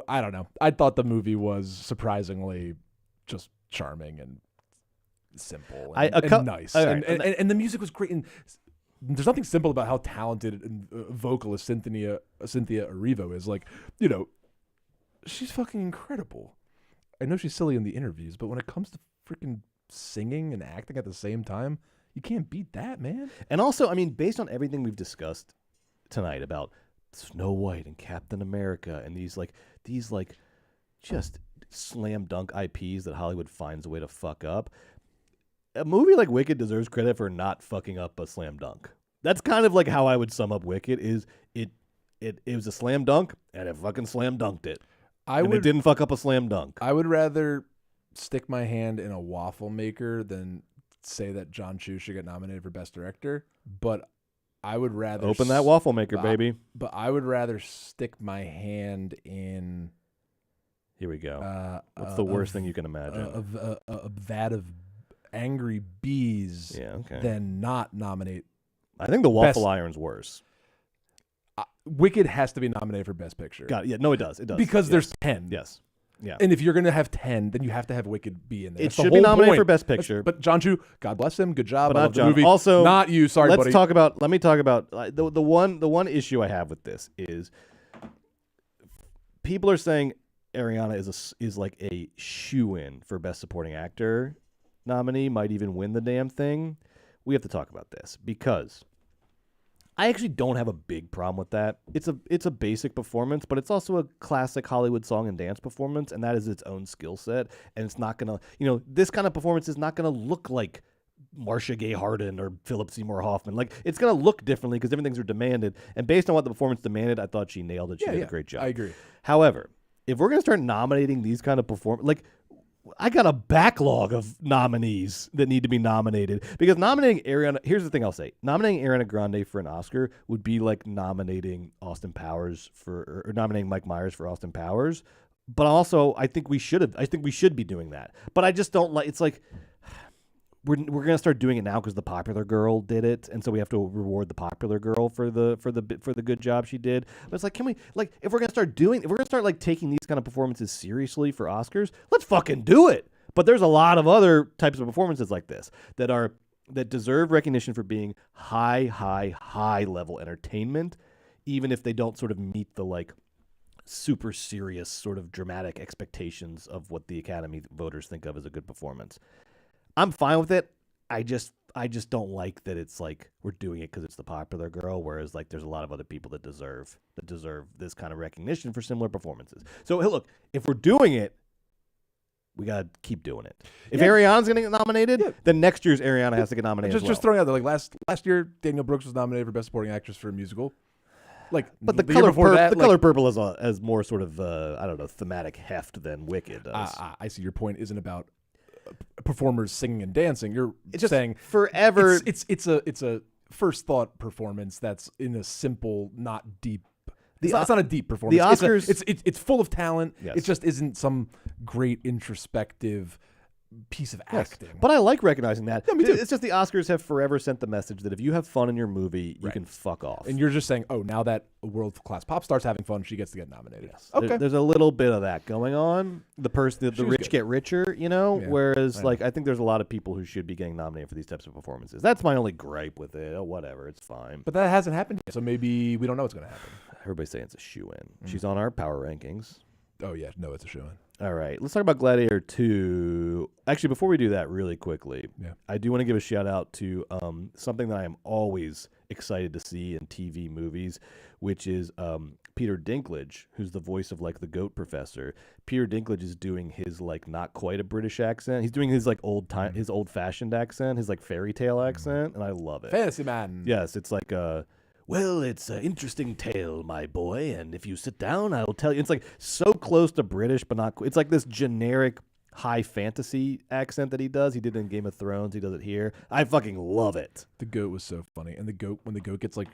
[SPEAKER 2] I don't know. I thought the movie was surprisingly just charming and simple
[SPEAKER 1] I-
[SPEAKER 2] and,
[SPEAKER 1] a cou-
[SPEAKER 2] and nice.
[SPEAKER 1] all right,
[SPEAKER 2] And the music was great. And there's nothing simple about how talented and vocalist Cynthia Erivo is. Like, you know, she's fucking incredible. I know she's silly in the interviews, but when it comes to freaking singing and acting at the same time, you can't beat that, man.
[SPEAKER 1] And also, I mean, based on everything we've discussed tonight about Snow White and Captain America and these just slam dunk IPs that Hollywood finds a way to fuck up, a movie like Wicked deserves credit for not fucking up a slam dunk. That's kind of like how I would sum up Wicked. Is it was a slam dunk and it fucking slam dunked it. It didn't fuck up a slam dunk.
[SPEAKER 2] I would rather stick my hand in a waffle maker than say that John Chu should get nominated for Best Director, but I would rather
[SPEAKER 1] Open that waffle maker, baby.
[SPEAKER 2] But I would rather stick my hand in.
[SPEAKER 1] Here we go. What's the worst thing you can imagine?
[SPEAKER 2] A vat of angry bees.
[SPEAKER 1] Yeah, okay.
[SPEAKER 2] Than not nominate.
[SPEAKER 1] I think the waffle iron's worse.
[SPEAKER 2] Wicked has to be nominated for Best Picture.
[SPEAKER 1] Got it. Yeah, no, it does. It does.
[SPEAKER 2] Because there's 10.
[SPEAKER 1] Yes. Yeah.
[SPEAKER 2] And if you're going to have 10, then you have to have Wicked be in there.
[SPEAKER 1] It should be nominated for Best Picture.
[SPEAKER 2] But John Chu, God bless him, good job.
[SPEAKER 1] But
[SPEAKER 2] I
[SPEAKER 1] not
[SPEAKER 2] love the
[SPEAKER 1] John.
[SPEAKER 2] movie.
[SPEAKER 1] Also,
[SPEAKER 2] not you. Sorry,
[SPEAKER 1] let
[SPEAKER 2] buddy.
[SPEAKER 1] me talk about the one issue I have with this is people are saying Ariana is like a shoo-in for Best Supporting Actor nominee, might even win the damn thing. We have to talk about this because I actually don't have a big problem with that. It's a basic performance, but it's also a classic Hollywood song and dance performance, and that is its own skill set. And it's not gonna, this kind of performance is not gonna look like Marcia Gay Harden or Philip Seymour Hoffman. Like, it's gonna look differently because different things are demanded. And based on what the performance demanded, I thought she nailed it. She did a great job.
[SPEAKER 2] I agree.
[SPEAKER 1] However, if we're gonna start nominating these kind of performance, like, I got a backlog of nominees that need to be nominated because nominating Ariana. Here's the thing I'll say: nominating Ariana Grande for an Oscar would be like nominating Austin Powers or nominating Mike Myers for Austin Powers. But also, I think we should be doing that. But I just don't like. It's like we're gonna start doing it now because the popular girl did it, and so we have to reward the popular girl for the good job she did. But it's like, can we, like, if we're gonna start like taking these kind of performances seriously for Oscars, let's fucking do it. But there's a lot of other types of performances like this that deserve recognition for being high level entertainment, even if they don't sort of meet the like super serious sort of dramatic expectations of what the Academy voters think of as a good performance. I'm fine with it. I just don't like that it's like we're doing it because it's the popular girl, whereas like there's a lot of other people that deserve this kind of recognition for similar performances. So hey, look, if we're doing it, we gotta keep doing it. If Ariana's gonna get nominated, then next year's Ariana has to get nominated.
[SPEAKER 2] Just throwing out there, like last year, Daniel Brooks was nominated for Best Supporting Actress for a musical. Like,
[SPEAKER 1] but the color purple is more sort of I don't know, thematic heft than Wicked does.
[SPEAKER 2] I see your point. Isn't about performers singing and dancing. You're
[SPEAKER 1] just
[SPEAKER 2] saying
[SPEAKER 1] forever.
[SPEAKER 2] It's a first thought performance that's in a simple, not deep. It's not a deep performance.
[SPEAKER 1] The Oscars,
[SPEAKER 2] it's full of talent.
[SPEAKER 1] Yes.
[SPEAKER 2] It just isn't some great introspective piece of acting.
[SPEAKER 1] But I like recognizing that.
[SPEAKER 2] Yeah, me too.
[SPEAKER 1] It's just the Oscars have forever sent the message that if you have fun in your movie, you can fuck off.
[SPEAKER 2] And you're just saying, oh, now that a world-class pop star's having fun, she gets to get nominated.
[SPEAKER 1] Yes.
[SPEAKER 2] Okay.
[SPEAKER 1] There's a little bit of that going on. The rich get richer,
[SPEAKER 2] Yeah,
[SPEAKER 1] whereas like I think there's a lot of people who should be getting nominated for these types of performances. That's my only gripe with it. Oh, whatever, it's fine.
[SPEAKER 2] But that hasn't happened yet, so maybe we don't know what's going to happen.
[SPEAKER 1] Everybody's saying it's a shoe-in. She's on our power rankings.
[SPEAKER 2] Oh, yeah. No, it's a shoe-in.
[SPEAKER 1] All right, let's talk about Gladiator 2. Actually, before we do that really quickly, I do want to give a shout out to something that I am always excited to see in TV movies, which is Peter Dinklage, who's the voice of like the Goat Professor. Peter Dinklage is doing his like not quite a British accent. He's doing his like his old-fashioned accent, his like fairy tale accent, and I love it.
[SPEAKER 2] Fantasy man.
[SPEAKER 1] Yes, it's like well, it's an interesting tale, my boy, and if you sit down, I'll tell you. It's like so close to British, but not. It's like this generic high fantasy accent that he does. He did it in Game of Thrones. He does it here. I fucking love it.
[SPEAKER 2] The goat was so funny, and when the goat gets like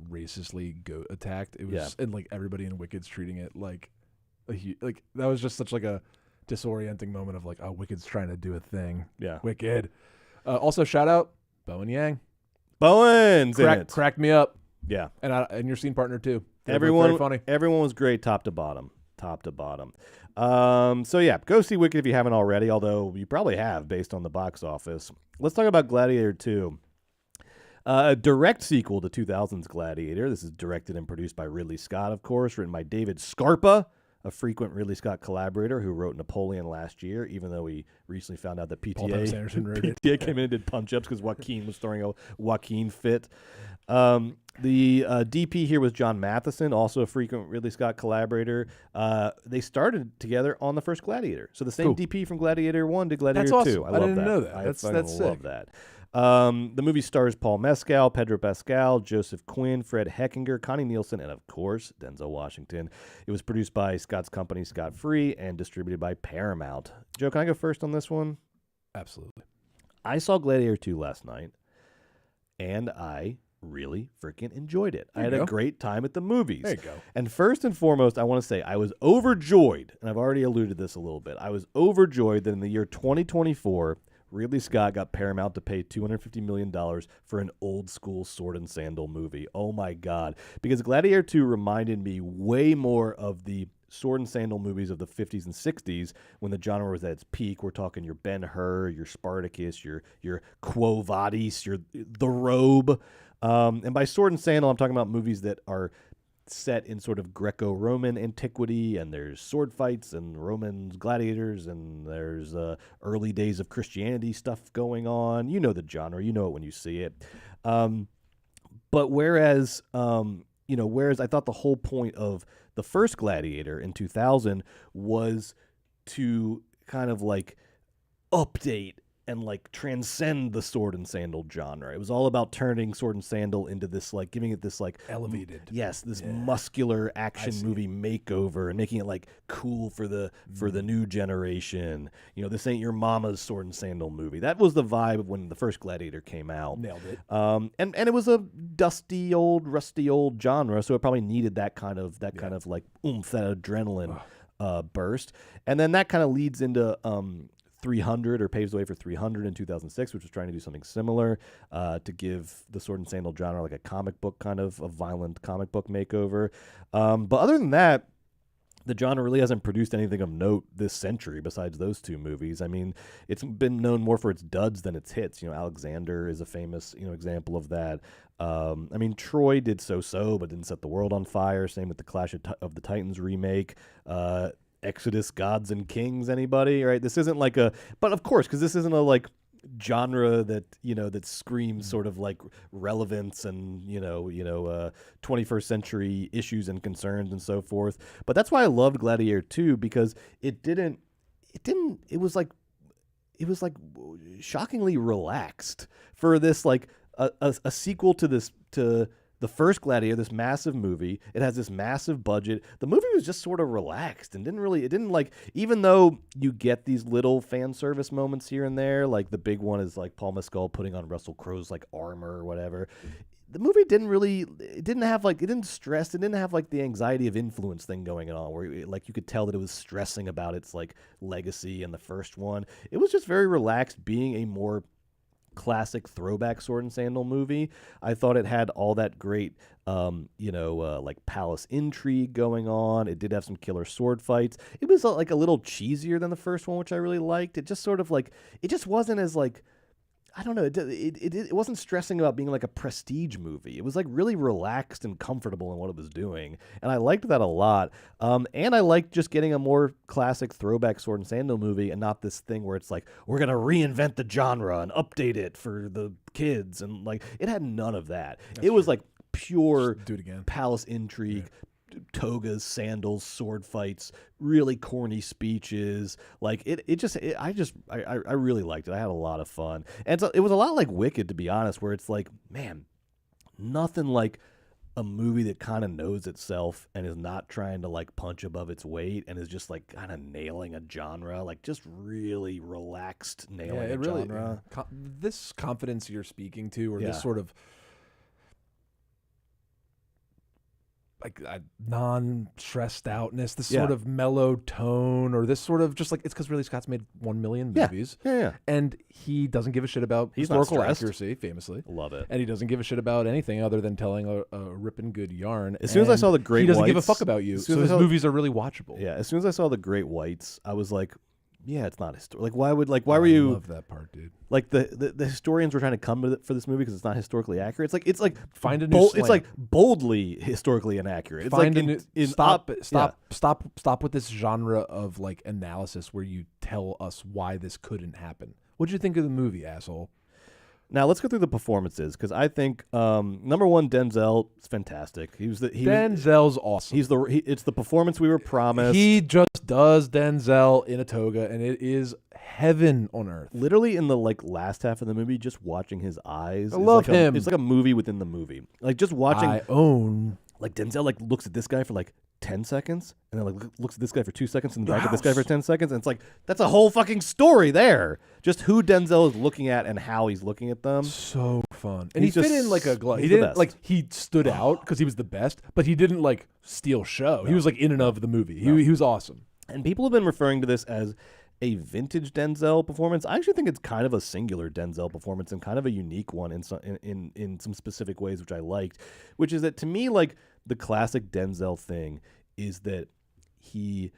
[SPEAKER 2] racistly goat attacked, it was and like everybody in Wicked's treating it like that was just such like a disorienting moment of like, oh, Wicked's trying to do a thing.
[SPEAKER 1] Yeah,
[SPEAKER 2] Wicked. Also, shout out Bowen Yang.
[SPEAKER 1] Bowen's in it.
[SPEAKER 2] Cracked me up.
[SPEAKER 1] Yeah,
[SPEAKER 2] and your scene partner too.
[SPEAKER 1] Everyone
[SPEAKER 2] very funny.
[SPEAKER 1] Everyone was great, top to bottom. top to bottom. So yeah, go see Wicked if you haven't already, although you probably have based on the box office. Let's talk about Gladiator 2. A direct sequel to 2000's Gladiator. This is directed and produced by Ridley Scott, of course, written by David Scarpa, a frequent Ridley Scott collaborator who wrote Napoleon last year, even though we recently found out that PTA came in and did punch-ups because Joaquin was throwing a Joaquin fit. The DP here was John Matheson, also a frequent Ridley Scott collaborator. They started together on the first Gladiator. So the same DP from Gladiator 1 to Gladiator 2.
[SPEAKER 2] Awesome.
[SPEAKER 1] I love
[SPEAKER 2] didn't
[SPEAKER 1] that.
[SPEAKER 2] know that.
[SPEAKER 1] I
[SPEAKER 2] That's
[SPEAKER 1] love
[SPEAKER 2] sick.
[SPEAKER 1] that. The movie stars Paul Mescal, Pedro Pascal, Joseph Quinn, Fred Heckinger, Connie Nielsen, and of course, Denzel Washington. It was produced by Scott's company, Scott Free, and distributed by Paramount. Joe, can I go first on this one?
[SPEAKER 2] Absolutely.
[SPEAKER 1] I saw Gladiator 2 last night, and I really freaking enjoyed it. I had a great time at the movies.
[SPEAKER 2] There you go.
[SPEAKER 1] And first and foremost, I want to say I was overjoyed, and I've already alluded to this a little bit. I was overjoyed that in the year 2024, Ridley Scott got Paramount to pay $250 million for an old-school sword and sandal movie. Oh, my God. Because Gladiator 2 reminded me way more of the sword and sandal movies of the 50s and 60s when the genre was at its peak. We're talking your Ben-Hur, your Spartacus, your Quo Vadis, your The Robe. And by sword and sandal, I'm talking about movies that are set in sort of Greco-Roman antiquity, and there's sword fights and Roman gladiators, and there's early days of Christianity stuff going on. You know the genre. You know it when you see it. But whereas I thought the whole point of the first Gladiator in 2000 was to kind of like update and like transcend the sword and sandal genre. It was all about turning sword and sandal into this, like giving it this like
[SPEAKER 2] elevated,
[SPEAKER 1] this muscular action movie makeover and making it like cool for the new generation. You know, this ain't your mama's sword and sandal movie. That was the vibe when the first Gladiator came out.
[SPEAKER 2] Nailed it.
[SPEAKER 1] And it was a rusty old genre, so it probably needed that kind of like oomph, that adrenaline burst. And then that kind of leads into 300, or paves the way for 300 in 2006, which was trying to do something similar to give the sword and sandal genre like a comic book kind of a violent comic book makeover. But other than that, the genre really hasn't produced anything of note this century besides those two movies. I mean, it's been known more for its duds than its hits. You know, Alexander is a famous example of that. I mean, Troy did so-so, but didn't set the world on fire. Same with the Clash of the Titans remake. Exodus, Gods and Kings, anybody, right? This isn't like but of course, because this isn't a like genre that that screams sort of like relevance and 21st century issues and concerns and so forth. But that's why I loved Gladiator 2, because it was like shockingly relaxed for this, like a sequel to the first Gladiator, this massive movie. It has this massive budget. The movie was just sort of relaxed and even though you get these little fan service moments here and there, like the big one is like Paul Mescal putting on Russell Crowe's like armor or whatever. The movie didn't stress. It didn't have like the anxiety of influence thing going on where like you could tell that it was stressing about its like legacy in the first one. It was just very relaxed, being a more classic throwback sword and sandal movie. I thought it had all that great like palace intrigue going on. It did have some killer sword fights. It was like a little cheesier than the first one, which I really liked. It just sort of like, it just wasn't as like, I don't know, it wasn't stressing about being like a prestige movie. It was like really relaxed and comfortable in what it was doing, and I liked that a lot. And I liked just getting a more classic throwback sword and sandal movie, and not this thing where it's like, we're gonna reinvent the genre and update it for the kids, and like it had none of that. It was like pure
[SPEAKER 2] do it again.
[SPEAKER 1] Palace intrigue. Yeah. Togas, sandals, sword fights, really corny speeches. Like I really liked it. I had a lot of fun. And so it was a lot like Wicked, to be honest, where it's like, man, nothing like a movie that kind of knows itself and is not trying to like punch above its weight and is just like kind of nailing a genre, like just really relaxed nailing a genre.
[SPEAKER 2] This confidence you're speaking to, or this sort of like non-stressed outness, this sort of mellow tone, or this sort of just like, it's because Ridley Scott's made 1 million movies.
[SPEAKER 1] Yeah.
[SPEAKER 2] And he doesn't give a shit about historical accuracy, famously.
[SPEAKER 1] Love it.
[SPEAKER 2] And he doesn't give a shit about anything other than telling a ripping good yarn.
[SPEAKER 1] As soon as I saw the Great Whites,
[SPEAKER 2] he doesn't give a fuck about you. So his movies are really watchable.
[SPEAKER 1] Yeah. As soon as I saw the Great Whites, I was like, yeah, it's not historical. Like, why were you?
[SPEAKER 2] I love that part, dude.
[SPEAKER 1] Like the historians were trying to come to for this movie because it's not historically accurate. It's like
[SPEAKER 2] find a new slant.
[SPEAKER 1] It's like boldly historically inaccurate. It's
[SPEAKER 2] find
[SPEAKER 1] like
[SPEAKER 2] stop with this genre of like analysis where you tell us why this couldn't happen. What'd you think of the movie, asshole?
[SPEAKER 1] Now let's go through the performances because I think number one, Denzel is fantastic.
[SPEAKER 2] Denzel's awesome.
[SPEAKER 1] It's the performance we were promised.
[SPEAKER 2] He just does Denzel in a toga, and it is heaven on earth.
[SPEAKER 1] Literally in the last half of the movie, just watching his eyes.
[SPEAKER 2] I love him.
[SPEAKER 1] It's like a movie within the movie. Like just watching. Like Denzel looks at this guy for 10 seconds, and then looks at this guy for 2 seconds, and back at this guy for 10 seconds, and it's like that's a whole fucking story there. Just who Denzel is looking at and how he's looking at them.
[SPEAKER 2] So fun, and he fit in like a glove. He didn't he stood out because he was the best, but he didn't steal show. No. He was in and of the movie. He was awesome.
[SPEAKER 1] And people have been referring to this as a vintage Denzel performance. I actually think it's kind of a singular Denzel performance and kind of a unique one in some specific ways, which I liked. Which is that to me, the classic Denzel thing is that he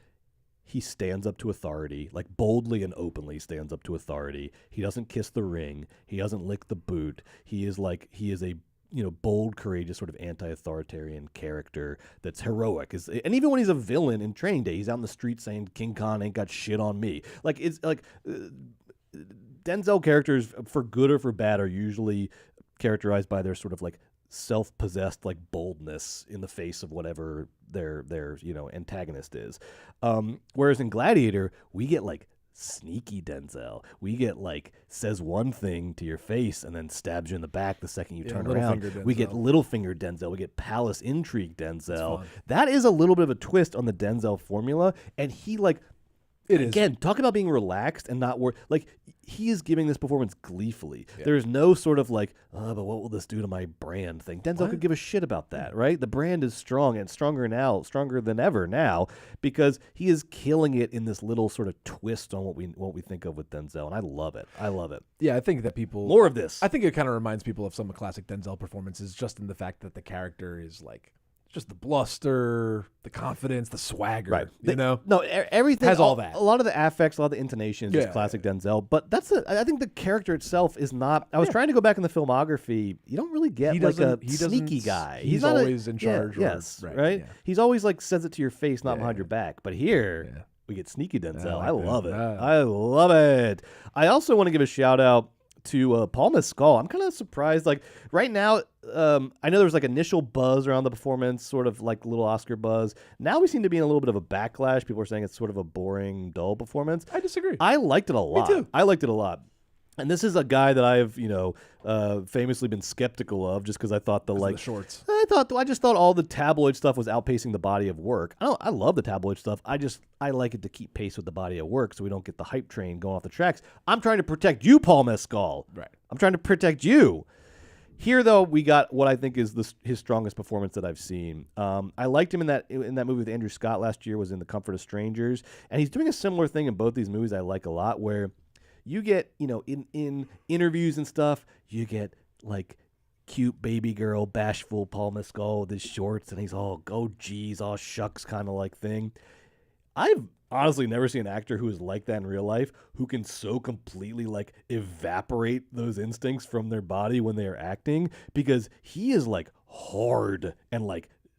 [SPEAKER 1] stands up to authority, boldly and openly stands up to authority. He doesn't kiss the ring. He doesn't lick the boot. He is a bold, courageous, sort of anti-authoritarian character that's heroic. And even when he's a villain in Training Day, he's out in the street saying, King Khan ain't got shit on me. Denzel characters, for good or for bad, are usually characterized by their sort of self-possessed boldness in the face of whatever their antagonist is. Whereas in Gladiator, we get sneaky Denzel. We get says one thing to your face and then stabs you in the back the second you turn around. We get Littlefinger Denzel. We get palace intrigue Denzel. That is a little bit of a twist on the Denzel formula, and he again, talk about being relaxed and not worried. He is giving this performance gleefully. Yeah. There is no sort of but what will this do to my brand thing? Denzel could give a shit about that, right? The brand is strong and stronger than ever now, because he is killing it in this little sort of twist on what we think of with Denzel, and I love it.
[SPEAKER 2] Yeah, I think that people
[SPEAKER 1] more of this.
[SPEAKER 2] I think it kind of reminds people of some classic Denzel performances, just in the fact that the character is just the bluster, the confidence, the swagger. Right.
[SPEAKER 1] Everything
[SPEAKER 2] has all that.
[SPEAKER 1] A lot of the affects, a lot of the intonation is just classic Denzel. But I think the character itself is not. I was trying to go back in the filmography. You don't really get a sneaky guy.
[SPEAKER 2] He's always in charge.
[SPEAKER 1] Right. Yeah. He's always says it to your face, not behind your back. But here we get sneaky Denzel. I love it. I love it. I also want to give a shout out to Paul Mescal. I'm kind of surprised. Right now, I know there was initial buzz around the performance, sort of little Oscar buzz. Now we seem to be in a little bit of a backlash. People are saying it's sort of a boring, dull performance.
[SPEAKER 2] I disagree.
[SPEAKER 1] I liked it a lot.
[SPEAKER 2] Me too.
[SPEAKER 1] I liked it a lot. And this is a guy that I've, famously been skeptical of, just because I thought the
[SPEAKER 2] shorts.
[SPEAKER 1] I just thought all the tabloid stuff was outpacing the body of work. I love the tabloid stuff. I like it to keep pace with the body of work, so we don't get the hype train going off the tracks. I'm trying to protect you, Paul Mescal.
[SPEAKER 2] Right.
[SPEAKER 1] I'm trying to protect you. Here, though, we got what I think is his strongest performance that I've seen. I liked him in that movie with Andrew Scott last year, was in The Comfort of Strangers, and he's doing a similar thing in both these movies I like a lot, where you get, in interviews and stuff, you get cute baby girl, bashful Paul Mescal with his shorts, and he's all, oh geez, all shucks kind of thing. I've honestly never seen an actor who is like that in real life, who can so completely evaporate those instincts from their body when they are acting, because he is hard and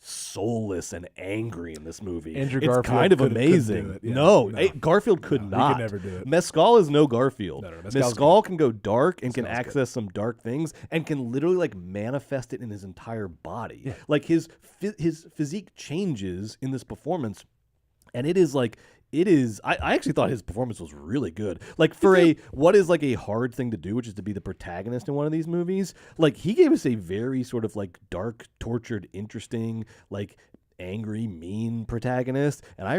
[SPEAKER 1] soulless and angry in this movie.
[SPEAKER 2] Andrew Garfield,
[SPEAKER 1] it's kind of amazing. No, Garfield could not.
[SPEAKER 2] He could never do it.
[SPEAKER 1] Mescal is no Garfield.
[SPEAKER 2] No,
[SPEAKER 1] Mescal can go dark and can access some dark things and can literally manifest it in his entire body. Yeah. His physique changes in this performance, and it is I actually thought his performance was really good. For what is a hard thing to do, which is to be the protagonist in one of these movies, he gave us a very sort of dark, tortured, interesting, angry, mean protagonist, and I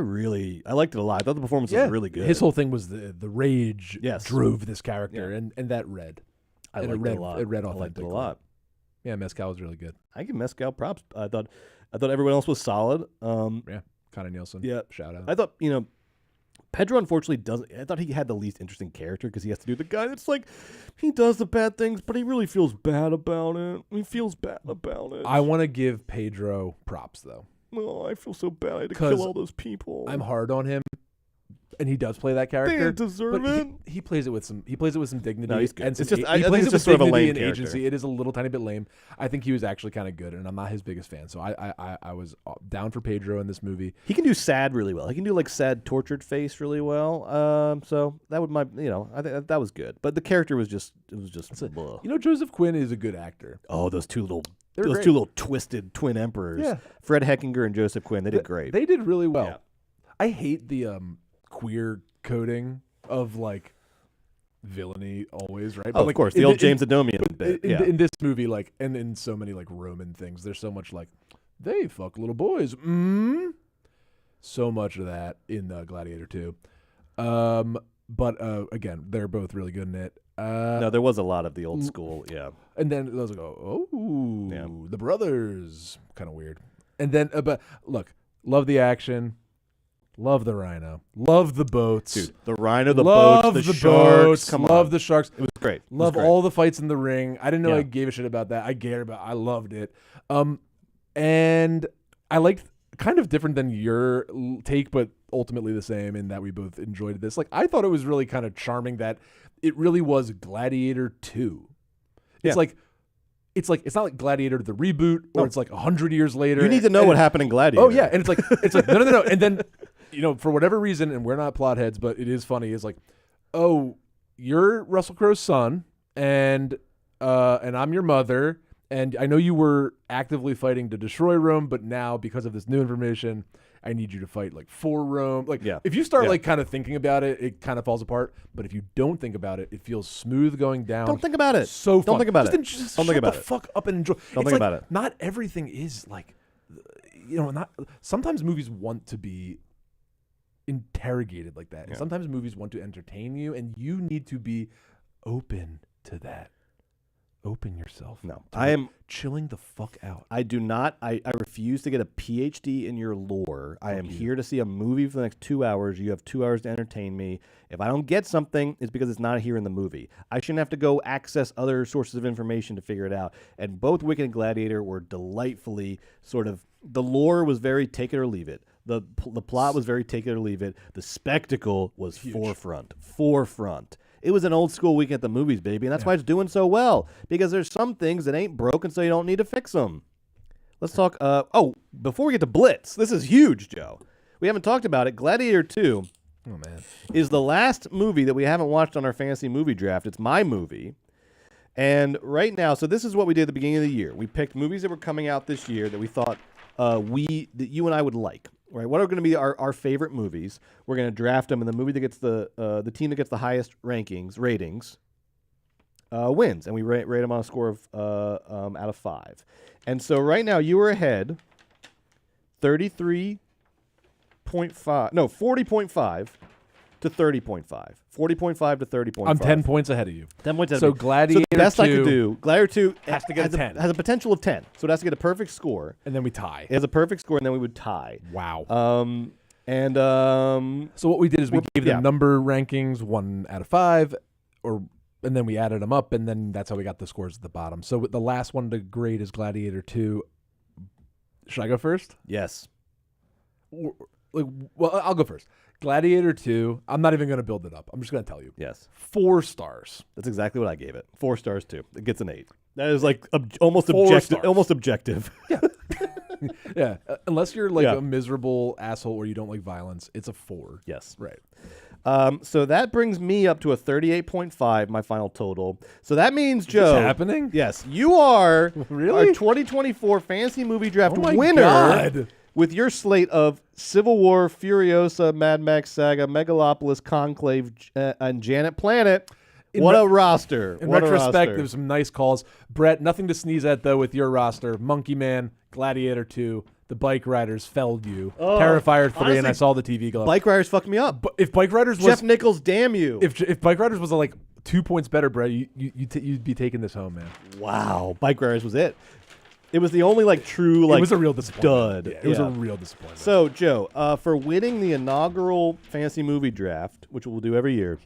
[SPEAKER 1] liked it a lot. I thought the performance was really good.
[SPEAKER 2] His whole thing was the rage drove this character, and that read.
[SPEAKER 1] I liked it a lot.
[SPEAKER 2] It read
[SPEAKER 1] authentically.
[SPEAKER 2] I liked it a lot. Yeah, Mezcal was really good.
[SPEAKER 1] I give Mezcal props. I thought everyone else was solid.
[SPEAKER 2] Yeah, Connie Nielsen.
[SPEAKER 1] Yeah,
[SPEAKER 2] shout out.
[SPEAKER 1] I thought Pedro unfortunately doesn't. I thought he had the least interesting character because he has to do the guy that's like, he does the bad things, but he really feels bad about it. He feels bad about it.
[SPEAKER 2] I want to give Pedro props though.
[SPEAKER 1] Oh, I feel so bad. I had to kill all those people.
[SPEAKER 2] I'm hard on him, and he does play that character.
[SPEAKER 1] They deserve it.
[SPEAKER 2] He plays it with some. He plays it with some dignity.
[SPEAKER 1] No, he's good.
[SPEAKER 2] And
[SPEAKER 1] It's just,
[SPEAKER 2] he plays it with
[SPEAKER 1] sort of a
[SPEAKER 2] dignity
[SPEAKER 1] lame
[SPEAKER 2] and
[SPEAKER 1] character.
[SPEAKER 2] agency. It is a little tiny bit lame. I think he was actually kind of good, and I'm not his biggest fan. So I was down for Pedro in this movie.
[SPEAKER 1] He can do sad really well. He can do like sad, tortured face really well. So that would I think that was good. But the character was just blah.
[SPEAKER 2] Joseph Quinn is a good actor.
[SPEAKER 1] Oh, those two little
[SPEAKER 2] Great.
[SPEAKER 1] two little twisted twin emperors.
[SPEAKER 2] Yeah.
[SPEAKER 1] Fred Heckinger and Joseph Quinn. They did great.
[SPEAKER 2] They did really well.
[SPEAKER 1] Yeah.
[SPEAKER 2] I hate the queer coding of like villainy always, right?
[SPEAKER 1] Oh, of course, the old James Adomian bit.
[SPEAKER 2] In this movie, like, and in so many like Roman things, there's so much like they fuck little boys. So much of that in Gladiator 2. But again, they're both really good in it.
[SPEAKER 1] No, there was a lot of the old school, yeah.
[SPEAKER 2] And then those go, the brothers, kind of weird. And then, but look, love the action. Love the rhino. Love the boats.
[SPEAKER 1] Dude, the rhino, the boats, the sharks.
[SPEAKER 2] Boats,
[SPEAKER 1] Come on.
[SPEAKER 2] Love the sharks.
[SPEAKER 1] It was great.
[SPEAKER 2] Love all the fights in the ring. I didn't know
[SPEAKER 1] Yeah.
[SPEAKER 2] I gave a shit about that. I loved it. And I liked, kind of different than your take, but ultimately the same in that we both enjoyed this. Like, I thought it was really kind of charming that it really was Gladiator 2. It's like, it's not like Gladiator the reboot, or it's like 100 years later.
[SPEAKER 1] You need to know what happened in Gladiator.
[SPEAKER 2] Oh yeah, and it's like no. And then, for whatever reason, and we're not plot heads, but it is funny. Is like, oh, you're Russell Crowe's son, and I'm your mother, and I know you were actively fighting to destroy Rome, but now because of this new information, I need you to fight like for Rome. Like, if you start like kind of thinking about it, it kind of falls apart. But if you don't think about it, it feels smooth going down.
[SPEAKER 1] Don't think about it.
[SPEAKER 2] So fun.
[SPEAKER 1] Don't think about it.
[SPEAKER 2] Just
[SPEAKER 1] don't think about it.
[SPEAKER 2] Fuck up and enjoy.
[SPEAKER 1] Don't think about it.
[SPEAKER 2] Not everything is like, not. Sometimes movies want to be interrogated like that. And sometimes movies want to entertain you, and you need to be open to that. Open yourself.
[SPEAKER 1] No, I am
[SPEAKER 2] chilling the fuck out.
[SPEAKER 1] I do not. I refuse to get a PhD in your lore. I am here to see a movie for the next 2 hours. You have 2 hours to entertain me. If I don't get something, it's because it's not here in the movie. I shouldn't have to go access other sources of information to figure it out. And both Wicked and Gladiator were delightfully sort of. The lore was very take it or leave it. The plot was very take it or leave it. The spectacle was forefront. It was an old school week at the movies, baby, and that's why it's doing so well, because there's some things that ain't broken, so you don't need to fix them. Let's talk. Before we get to Blitz, this is huge, Joe. We haven't talked about it. Gladiator 2 is the last movie that we haven't watched on our fantasy movie draft. It's my movie. And right now, so this is what we did at the beginning of the year. We picked movies that were coming out this year that we thought that you and I would like. Right, what are going to be our favorite movies? We're going to draft them, and the movie that gets the team that gets the highest ratings wins, and we rate them on a score of out of 5. And so right now you are ahead, 40.5 to 30.5. 40.5 to 30.5.
[SPEAKER 2] I'm 10 points ahead of you.
[SPEAKER 1] 10 points ahead
[SPEAKER 2] so
[SPEAKER 1] of me.
[SPEAKER 2] Gladiator
[SPEAKER 1] so the best
[SPEAKER 2] 2
[SPEAKER 1] I could do, Gladiator 2
[SPEAKER 2] has to get a 10.
[SPEAKER 1] Has a potential of 10. So it has to get a perfect score.
[SPEAKER 2] And then we tie.
[SPEAKER 1] It has a perfect score, and then we would tie.
[SPEAKER 2] Wow.
[SPEAKER 1] So
[SPEAKER 2] what we did is we gave them number rankings 1 out of 5, and then we added them up, and then that's how we got the scores at the bottom. So the last one to grade is Gladiator 2. Should I go first?
[SPEAKER 1] Yes.
[SPEAKER 2] Well, I'll go first. Gladiator 2, I'm not even going to build it up. I'm just going to tell you.
[SPEAKER 1] Yes.
[SPEAKER 2] 4 stars.
[SPEAKER 1] That's exactly what I gave it. 4 stars too. It gets an 8. That is like almost
[SPEAKER 2] 4
[SPEAKER 1] objective.
[SPEAKER 2] stars.
[SPEAKER 1] Almost objective.
[SPEAKER 2] Yeah. Yeah. Unless you're like a miserable asshole or you don't like violence, it's a 4.
[SPEAKER 1] Yes.
[SPEAKER 2] Right.
[SPEAKER 1] So that brings me up to a 38.5, my final total. So that means, Joe.
[SPEAKER 2] Is this happening?
[SPEAKER 1] Yes. You are
[SPEAKER 2] really?
[SPEAKER 1] our 2024 Fantasy Movie Draft
[SPEAKER 2] my
[SPEAKER 1] winner.
[SPEAKER 2] God.
[SPEAKER 1] With your slate of Civil War, Furiosa, Mad Max Saga, Megalopolis, Conclave, and Janet Planet. What a roster.
[SPEAKER 2] In retrospect, there's some nice calls. Brett, nothing to sneeze at, though, with your roster. Monkey Man, Gladiator 2, The Bike Riders felled you. Terrifier 3,
[SPEAKER 1] honestly,
[SPEAKER 2] and I saw the TV glove.
[SPEAKER 1] Bike Riders fucked me up.
[SPEAKER 2] But if Bike Riders was...
[SPEAKER 1] Jeff Nichols, damn you.
[SPEAKER 2] If Bike Riders was a 2 points better, Brett. You'd be taking this home, man.
[SPEAKER 1] Wow, Bike Riders was it. It was the only true
[SPEAKER 2] It was a real disappointment.
[SPEAKER 1] dud.
[SPEAKER 2] Yeah, it was a real disappointment.
[SPEAKER 1] So Joe, for winning the inaugural fantasy movie draft, which we'll do every year,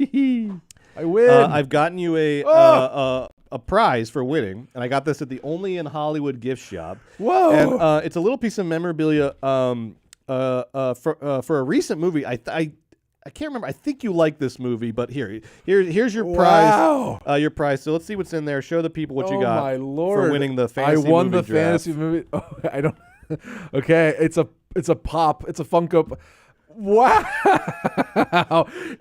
[SPEAKER 2] I win.
[SPEAKER 1] I've gotten you a prize for winning, and I got this at the Only in Hollywood gift shop.
[SPEAKER 2] Whoa!
[SPEAKER 1] And it's a little piece of memorabilia for a recent movie. I can't remember. I think you like this movie, but here's your prize.
[SPEAKER 2] Wow.
[SPEAKER 1] Your prize. So let's see what's in there. Show the people what you got
[SPEAKER 2] my Lord.
[SPEAKER 1] for winning the fantasy movie
[SPEAKER 2] I won the
[SPEAKER 1] draft.
[SPEAKER 2] fantasy movie. Oh, I don't. Okay, it's a pop. It's a Funko. Wow!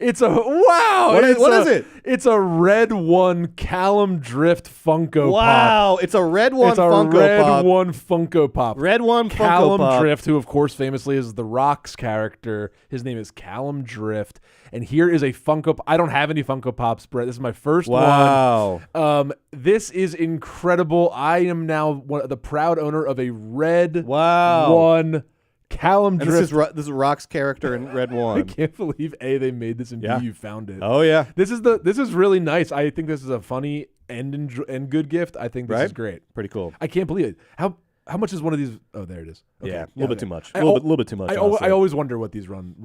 [SPEAKER 2] It's a wow!
[SPEAKER 1] What is it?
[SPEAKER 2] It's a red one Callum Drift Funko Pop.
[SPEAKER 1] Wow! It's a red one.
[SPEAKER 2] It's a
[SPEAKER 1] Funko
[SPEAKER 2] red
[SPEAKER 1] Pop.
[SPEAKER 2] one Funko Pop.
[SPEAKER 1] Red one
[SPEAKER 2] Callum
[SPEAKER 1] Funko Pop.
[SPEAKER 2] Drift, who of course famously is the Rock's character. His name is Callum Drift, and here is a Funko. I don't have any Funko Pops, Brett. This is my first
[SPEAKER 1] Wow.
[SPEAKER 2] one. This is incredible. I am now the proud owner of a red one. Callum Drift.
[SPEAKER 1] This is Rock's character in Red One.
[SPEAKER 2] I can't believe A, they made this, and B, you found it.
[SPEAKER 1] Oh yeah.
[SPEAKER 2] This is really nice. I think this is a funny and good gift. I think this is great.
[SPEAKER 1] Pretty cool.
[SPEAKER 2] I can't believe it. How much is one of these? Oh, there it is. Okay.
[SPEAKER 1] Yeah, a little bit too much. A
[SPEAKER 2] I-
[SPEAKER 1] little bit too much.
[SPEAKER 2] I
[SPEAKER 1] honestly.
[SPEAKER 2] always wonder what these run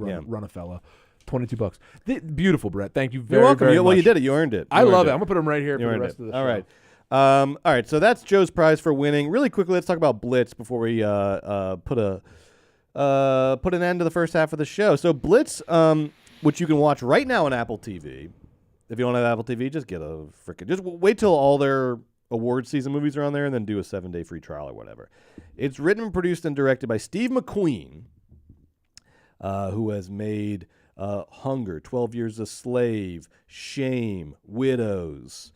[SPEAKER 2] a fella. $22. Beautiful, Brett. Thank you very,
[SPEAKER 1] You're welcome.
[SPEAKER 2] very much.
[SPEAKER 1] Well, you did it. You earned it.
[SPEAKER 2] I love it. I'm gonna put them right here
[SPEAKER 1] You
[SPEAKER 2] for the
[SPEAKER 1] earned
[SPEAKER 2] rest
[SPEAKER 1] it.
[SPEAKER 2] of the
[SPEAKER 1] All
[SPEAKER 2] show.
[SPEAKER 1] right. All right. So that's Joe's prize for winning. Really quickly, let's talk about Blitz before we put an end to the first half of the show. So Blitz, which you can watch right now on Apple TV. If you don't have Apple TV, just just wait till all their award season movies are on there and then do a 7-day free trial or whatever. It's written, produced, and directed by Steve McQueen, who has made Hunger, 12 Years a Slave, Shame, Widows.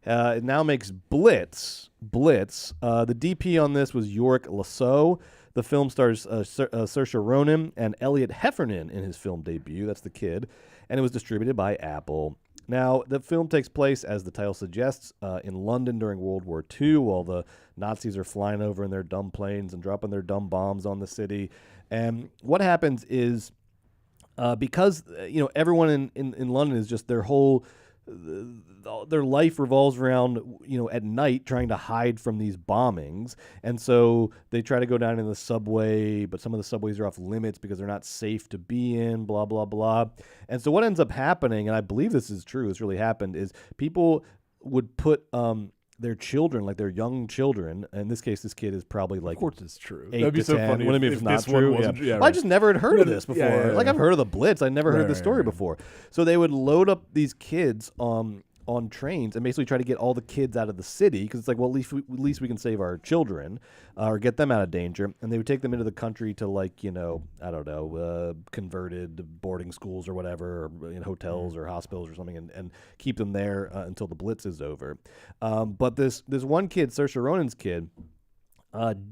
[SPEAKER 1] It now makes Blitz. The DP on this was Yorick Lasso. The film stars Saoirse Ronan and Elliot Heffernan in his film debut. That's the kid. And it was distributed by Apple. Now, the film takes place, as the title suggests, in London during World War II, while the Nazis are flying over in their dumb planes and dropping their dumb bombs on the city. And what happens is, because everyone in London is just their life revolves around, at night trying to hide from these bombings. And so they try to go down in the subway, but some of the subways are off limits because they're not safe to be in, blah, blah, blah. And so what ends up happening, and I believe this is true, it's really happened, is people would put their children, like their young children, in this case, this kid is probably like,
[SPEAKER 2] Of course it's true.
[SPEAKER 1] 8
[SPEAKER 2] That'd be
[SPEAKER 1] to
[SPEAKER 2] so
[SPEAKER 1] 10.
[SPEAKER 2] funny
[SPEAKER 1] What do you mean
[SPEAKER 2] if
[SPEAKER 1] it's not
[SPEAKER 2] this one
[SPEAKER 1] true?
[SPEAKER 2] wasn't. Yeah,
[SPEAKER 1] Well, I just never had heard of this before.
[SPEAKER 2] Yeah.
[SPEAKER 1] Like, I've heard of the Blitz. I never heard this story before. So they would load up these kids on trains and basically try to get all the kids out of the city, because it's like, well, at least we can save our children or get them out of danger. And they would take them into the country to, like, I don't know, converted boarding schools or whatever, or in hotels or hospitals or something, and keep them there until the Blitz is over. But this one kid, Saoirse Ronan's kid,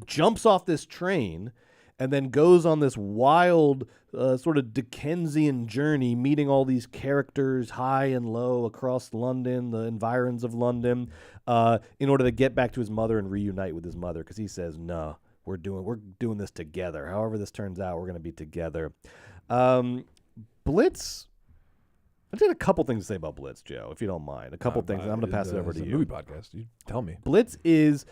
[SPEAKER 1] jumps off this train and then goes on this wild sort of Dickensian journey, meeting all these characters high and low across London, the environs of London, in order to get back to his mother and reunite with his mother, because he says, no, we're doing this together. However this turns out, we're going to be together. Blitz, I just had a couple things to say about Blitz, Joe, if you don't mind. A couple things. I'm going to pass it over to you.
[SPEAKER 2] Movie podcast. You tell me.
[SPEAKER 1] Blitz is...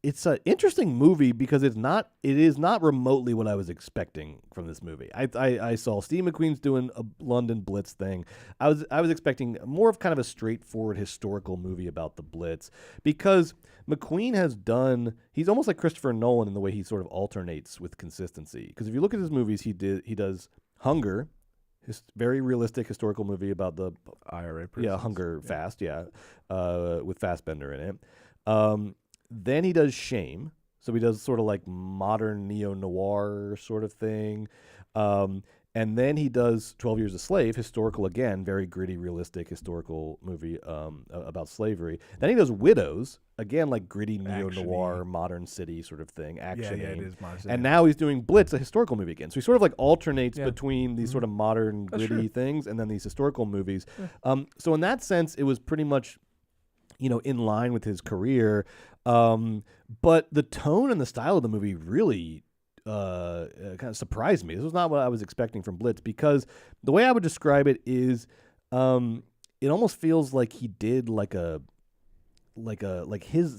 [SPEAKER 1] it's an interesting movie because it is not remotely what I was expecting from this movie. I saw Steve McQueen's doing a London Blitz thing. I was expecting more of kind of a straightforward historical movie about the Blitz, because McQueen he's almost like Christopher Nolan in the way he sort of alternates with consistency. Because if you look at his movies, he does Hunger, very realistic historical movie about the
[SPEAKER 2] IRA.
[SPEAKER 1] Hunger Fast, with Fassbender in it. Then he does Shame. So he does sort of like modern neo-noir sort of thing. And then he does 12 Years a Slave, historical again, very gritty, realistic historical movie about slavery. Then he does Widows, again, like gritty neo-noir, modern city sort of thing, action.
[SPEAKER 2] Yeah, it is modern city.
[SPEAKER 1] And now he's doing Blitz, a historical movie again. So he sort of like alternates between these sort of modern, gritty things and then these historical movies. Yeah. So in that sense, it was pretty much, in line with his career. But the tone and the style of the movie really kind of surprised me. This was not what I was expecting from Blitz, because the way I would describe it is it almost feels like he did like his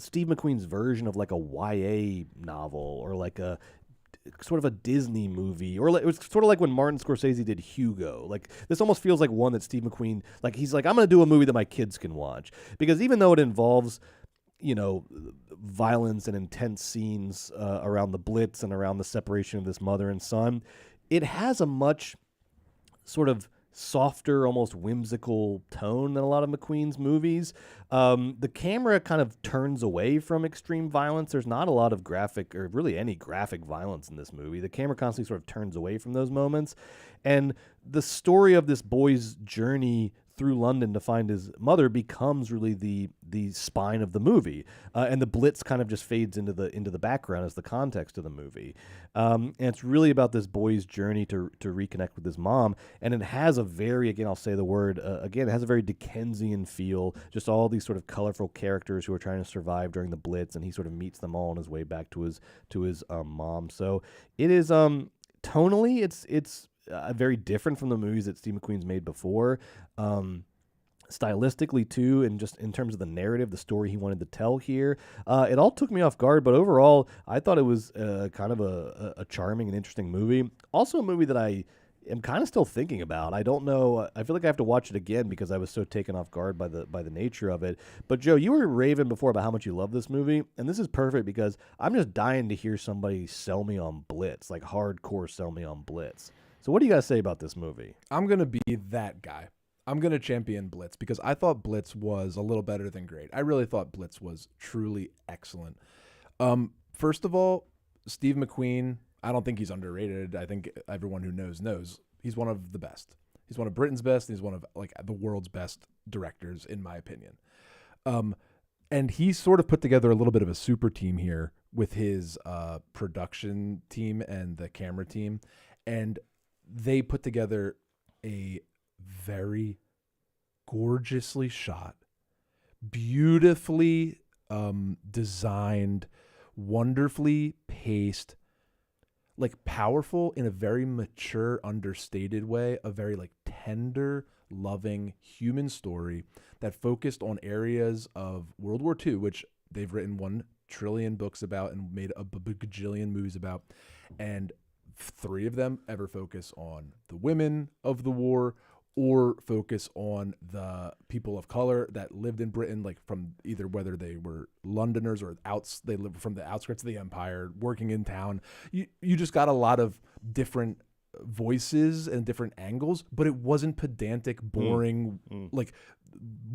[SPEAKER 1] Steve McQueen's version of like a YA novel or like a sort of a Disney movie, or it was sort of like when Martin Scorsese did Hugo. Like this almost feels like one that Steve McQueen, like he's like, I'm going to do a movie that my kids can watch, because even though it involves, violence and intense scenes around the Blitz and around the separation of this mother and son, it has a much sort of softer, almost whimsical tone than a lot of McQueen's movies. The camera kind of turns away from extreme violence. There's not a lot of graphic or really any graphic violence in this movie. The camera constantly sort of turns away from those moments. And the story of this boy's journey through London to find his mother becomes really the spine of the movie, and the Blitz kind of just fades into the background as the context of the movie. And it's really about this boy's journey to reconnect with his mom, and it has a very, again, I'll say the word again, it has a very Dickensian feel. Just all these sort of colorful characters who are trying to survive during the Blitz, and he sort of meets them all on his way back to his mom. So it is tonally, it's very different from the movies that Steve McQueen's made before. Stylistically too, and just in terms of the narrative, the story he wanted to tell here, it all took me off guard, but overall I thought it was kind of a charming and interesting movie. Also a movie that I am kind of still thinking about. I don't know, I feel like I have to watch it again because I was so taken off guard by the nature of it. But Joe, you were raving before about how much you love this movie, and this is perfect because I'm just dying to hear somebody sell me on Blitz, like hardcore sell me on Blitz. So what do you guys say about this movie?
[SPEAKER 2] I'm going to be that guy. I'm going to champion Blitz because I thought Blitz was a little better than great. I really thought Blitz was truly excellent. First of all, Steve McQueen, I don't think he's underrated. I think everyone who knows he's one of the best. He's one of Britain's best, and he's one of like the world's best directors, in my opinion. And he sort of put together a little bit of a super team here with his production team and the camera team. And they put together a very gorgeously shot, beautifully designed, wonderfully paced, like powerful in a very mature, understated way, a very like tender, loving human story that focused on areas of World War II, which they've written 1 trillion books about and made a bajillion movies about. And 3 of them ever focus on the women of the war or focus on the people of color that lived in Britain, like from either whether they were Londoners or they lived from the outskirts of the empire, working in town. You just got a lot of different voices and different angles, but it wasn't pedantic, boring, like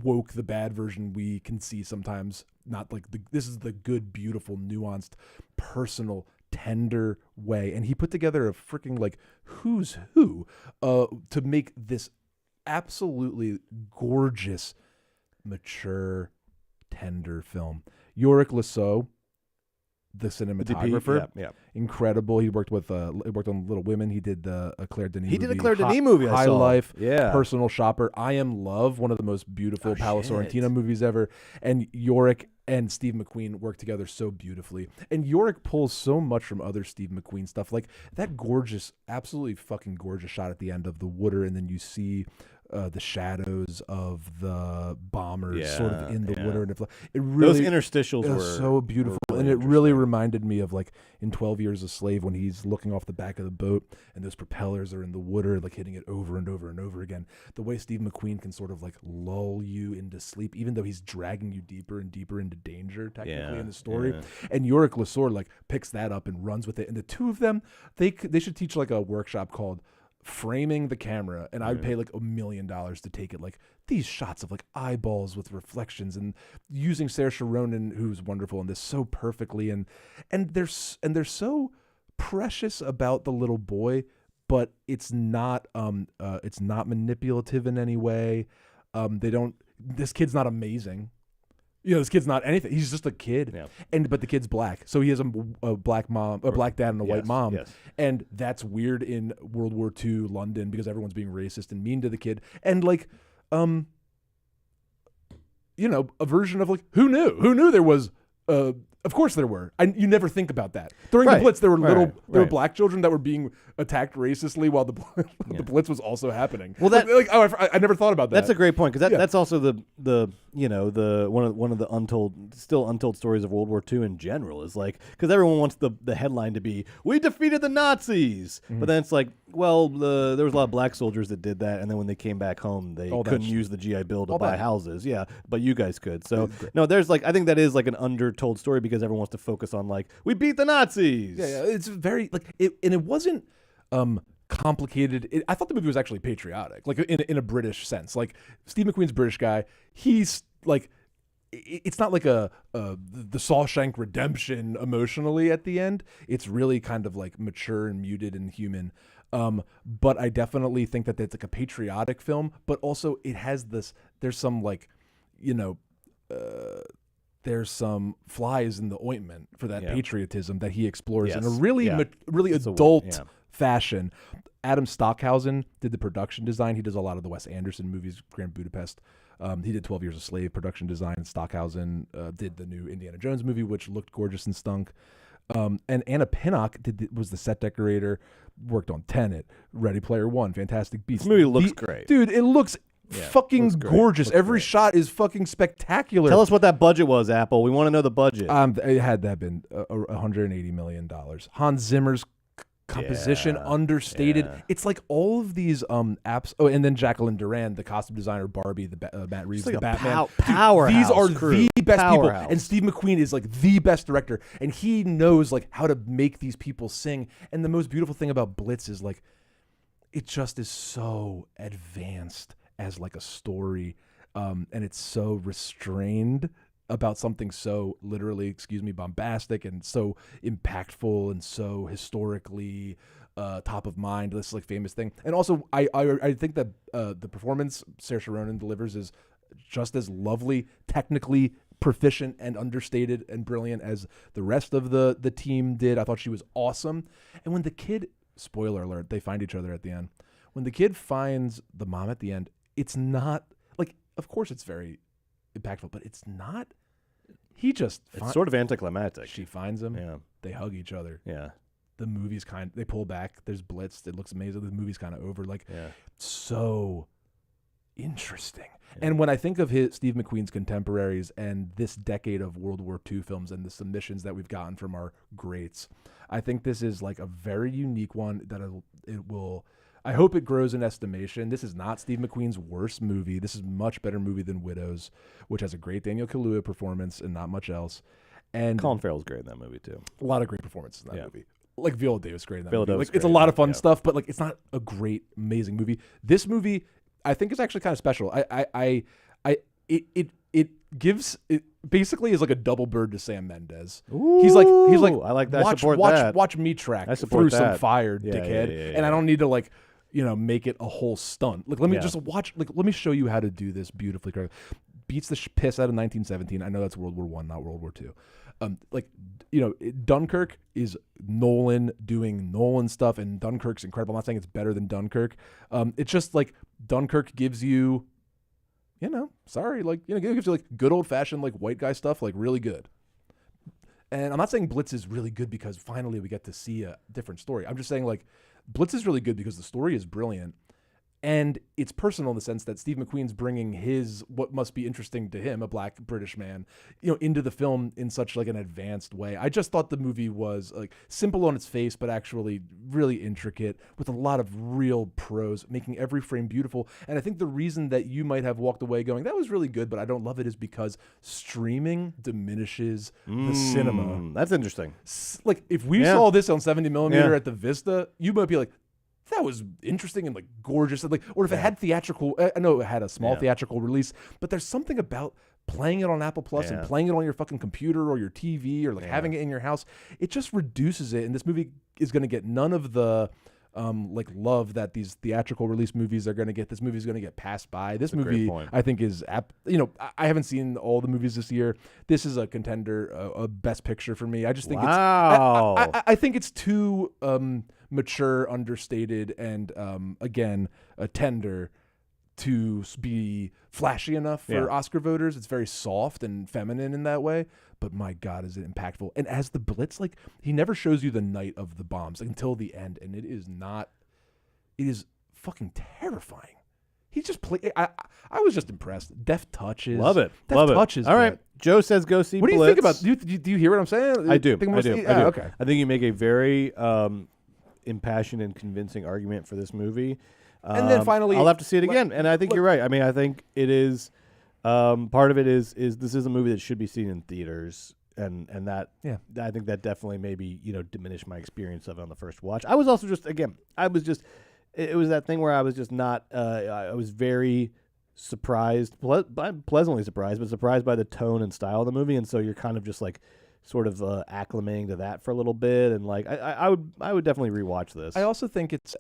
[SPEAKER 2] woke, the bad version we can see sometimes. Not like this is the good, beautiful, nuanced, personal, tender way. And he put together a freaking like who's who to make this absolutely gorgeous, mature, tender film. Yorick Lasso, the cinematographer, incredible. He worked on Little Women. He did the Claire Denis.
[SPEAKER 1] He did a Claire Denis movie.
[SPEAKER 2] High Life, Personal Shopper, I Am Love, one of the most beautiful Paolo Sorrentino movies ever. And Yorick and Steve McQueen work together so beautifully. And Yorick pulls so much from other Steve McQueen stuff, like that gorgeous, absolutely fucking gorgeous shot at the end of the water, and then you see the shadows of the bombers sort of in the water. And it really,
[SPEAKER 1] those interstitials were
[SPEAKER 2] so beautiful. And it really reminded me of like in 12 Years a Slave when he's looking off the back of the boat and those propellers are in the water, like hitting it over and over and over again. The way Steve McQueen can sort of like lull you into sleep, even though he's dragging you deeper and deeper into danger technically in the story. And Yorick Lasso like picks that up and runs with it. And the two of them, they should teach like a workshop called Framing the Camera, and I'd pay like $1 million to take it. Like these shots of like eyeballs with reflections, and using Saoirse Ronan, who's wonderful in this so perfectly, and they're so precious about the little boy, but it's not manipulative in any way. This kid's not amazing. This kid's not anything. He's just a kid, but the kid's black, so he has a black mom, a black dad, and a white mom, and that's weird in World War II London because everyone's being racist and mean to the kid, and like, a version of like who knew there was Of course there were. You never think about that. During
[SPEAKER 1] Right.
[SPEAKER 2] the Blitz, there were
[SPEAKER 1] Right.
[SPEAKER 2] there were black children that were being attacked racistly while the Blitz was also happening.
[SPEAKER 1] Well, that-
[SPEAKER 2] I never thought about that.
[SPEAKER 1] That's a great point because that's also the one of the still untold stories of World War II in general is like because everyone wants the headline to be "We defeated the Nazis," but then it's like, well, there was a lot of black soldiers that did that, and then when they came back home, they couldn't use the GI Bill to buy houses. Yeah, but you guys could. So no, there's like I think that is like an undertold story because everyone wants to focus on like we beat the Nazis.
[SPEAKER 2] Yeah, it's very like it, and it wasn't complicated. I thought the movie was actually patriotic, like in a British sense. Like Steve McQueen's British guy. He's like, it's not like the Shawshank Redemption emotionally at the end. It's really kind of like mature and muted and human. But I definitely think that it's like a patriotic film, but also it has this. There's some like, there's some flies in the ointment for that patriotism that he explores in a really adult fashion. Adam Stockhausen did the production design. He does a lot of the Wes Anderson movies, Grand Budapest. He did 12 Years a Slave production design. Stockhausen did the new Indiana Jones movie, which looked gorgeous and stunk. And Anna Pinnock was the set decorator, worked on Tenet, Ready Player One, Fantastic Beasts.
[SPEAKER 1] This movie looks great.
[SPEAKER 2] Dude, it looks fucking gorgeous. Every shot is fucking spectacular.
[SPEAKER 1] Tell us what that budget was, Apple. We want to know the budget.
[SPEAKER 2] It had to have been $180 million. Hans Zimmer's composition understated. It's like all of these apps. Oh, and then Jacqueline Duran, the costume designer, Barbie, Matt Reeves,
[SPEAKER 1] like
[SPEAKER 2] the
[SPEAKER 1] a
[SPEAKER 2] Batman.
[SPEAKER 1] powerhouse.
[SPEAKER 2] These are
[SPEAKER 1] crew.
[SPEAKER 2] the best
[SPEAKER 1] Powerhouse.
[SPEAKER 2] people, and Steve McQueen is like the best director, and he knows like how to make these people sing. And the most beautiful thing about Blitz is like, it just is so advanced as like a story, and it's so restrained about something so literally, bombastic and so impactful and so historically top of mind. This is like famous thing. And also I think that the performance Saoirse Ronan delivers is just as lovely, technically proficient and understated and brilliant as the rest of the team did. I thought she was awesome. And when the kid, spoiler alert, they find each other at the end. When the kid finds the mom at the end, it's not like, of course it's very impactful, but it's not. He just
[SPEAKER 1] it's sort of anticlimactic.
[SPEAKER 2] She finds him.
[SPEAKER 1] Yeah.
[SPEAKER 2] They hug each other.
[SPEAKER 1] Yeah.
[SPEAKER 2] The movie's they pull back. There's Blitz. It looks amazing. The movie's kind of over. Like, so interesting. Yeah. And when I think of Steve McQueen's contemporaries and this decade of World War II films and the submissions that we've gotten from our greats, I think this is like a very unique one that it will. I hope it grows in estimation. This is not Steve McQueen's worst movie. This is a much better movie than Widows, which has a great Daniel Kaluuya performance and not much else. And
[SPEAKER 1] Colin Farrell's great in that movie too.
[SPEAKER 2] A lot of great performances in that movie. Like Viola Davis great in that movie.
[SPEAKER 1] Davis
[SPEAKER 2] Like it's a lot of fun stuff, but like it's not a great, amazing movie. This movie, I think, is actually kind of special. It gives it basically is like a double bird to Sam Mendes. He's like
[SPEAKER 1] I like that.
[SPEAKER 2] Watch me track through some fire, dickhead. And I don't need to like, make it a whole stunt. Like, let me just watch. Like, let me show you how to do this beautifully. Beats the piss out of 1917. I know that's World War I, not World War II. Dunkirk is Nolan doing Nolan stuff, and Dunkirk's incredible. I'm not saying it's better than Dunkirk. It's just like Dunkirk gives you, gives you like good old fashioned like white guy stuff, like really good. And I'm not saying Blitz is really good because finally we get to see a different story. I'm just saying like Blitz is really good because the story is brilliant. And it's personal in the sense that Steve McQueen's bringing what must be interesting to him, a black British man, into the film in such like an advanced way. I just thought the movie was like simple on its face, but actually really intricate with a lot of real prose, making every frame beautiful. And I think the reason that you might have walked away going, that was really good, but I don't love it, is because streaming diminishes the cinema.
[SPEAKER 1] That's interesting.
[SPEAKER 2] Like if we saw this on 70 millimeter at the Vista, you might be like, that was interesting and like gorgeous, and like, or if it had theatrical, I know it had a small theatrical release, but there's something about playing it on Apple Plus and playing it on your fucking computer or your TV or like having it in your house. It just reduces it, and this movie is going to get none of the like love that these theatrical release movies are going to get. This movie is going to get passed by. This movie, I think, is I haven't seen all the movies this year. This is a contender, a best picture for me. I just think I think it's too mature, understated, and again, tender to be flashy enough for Oscar voters. It's very soft and feminine in that way. But my God, is it impactful. And as the Blitz, like, he never shows you the night of the bombs until the end. And it is fucking terrifying. He just played. I was just impressed. Deft touches.
[SPEAKER 1] Love it.
[SPEAKER 2] Deft
[SPEAKER 1] Love
[SPEAKER 2] touches.
[SPEAKER 1] All right. Joe says go see
[SPEAKER 2] What
[SPEAKER 1] Blitz.
[SPEAKER 2] do you think about do you hear what I'm saying?
[SPEAKER 1] I do. I do.
[SPEAKER 2] Okay.
[SPEAKER 1] I think you make a very impassioned and convincing argument for this movie.
[SPEAKER 2] And then finally,
[SPEAKER 1] I'll have to see it again. And I think you're right. I mean, I think it is part of it is this is a movie that should be seen in theaters. And that I think that definitely maybe, diminished my experience of it on the first watch. I was also it was that thing where I was just not I was very surprised, pleasantly surprised, but surprised by the tone and style of the movie. And so you're kind of just like sort of acclimating to that for a little bit. And like I would definitely rewatch this.
[SPEAKER 2] I also think it's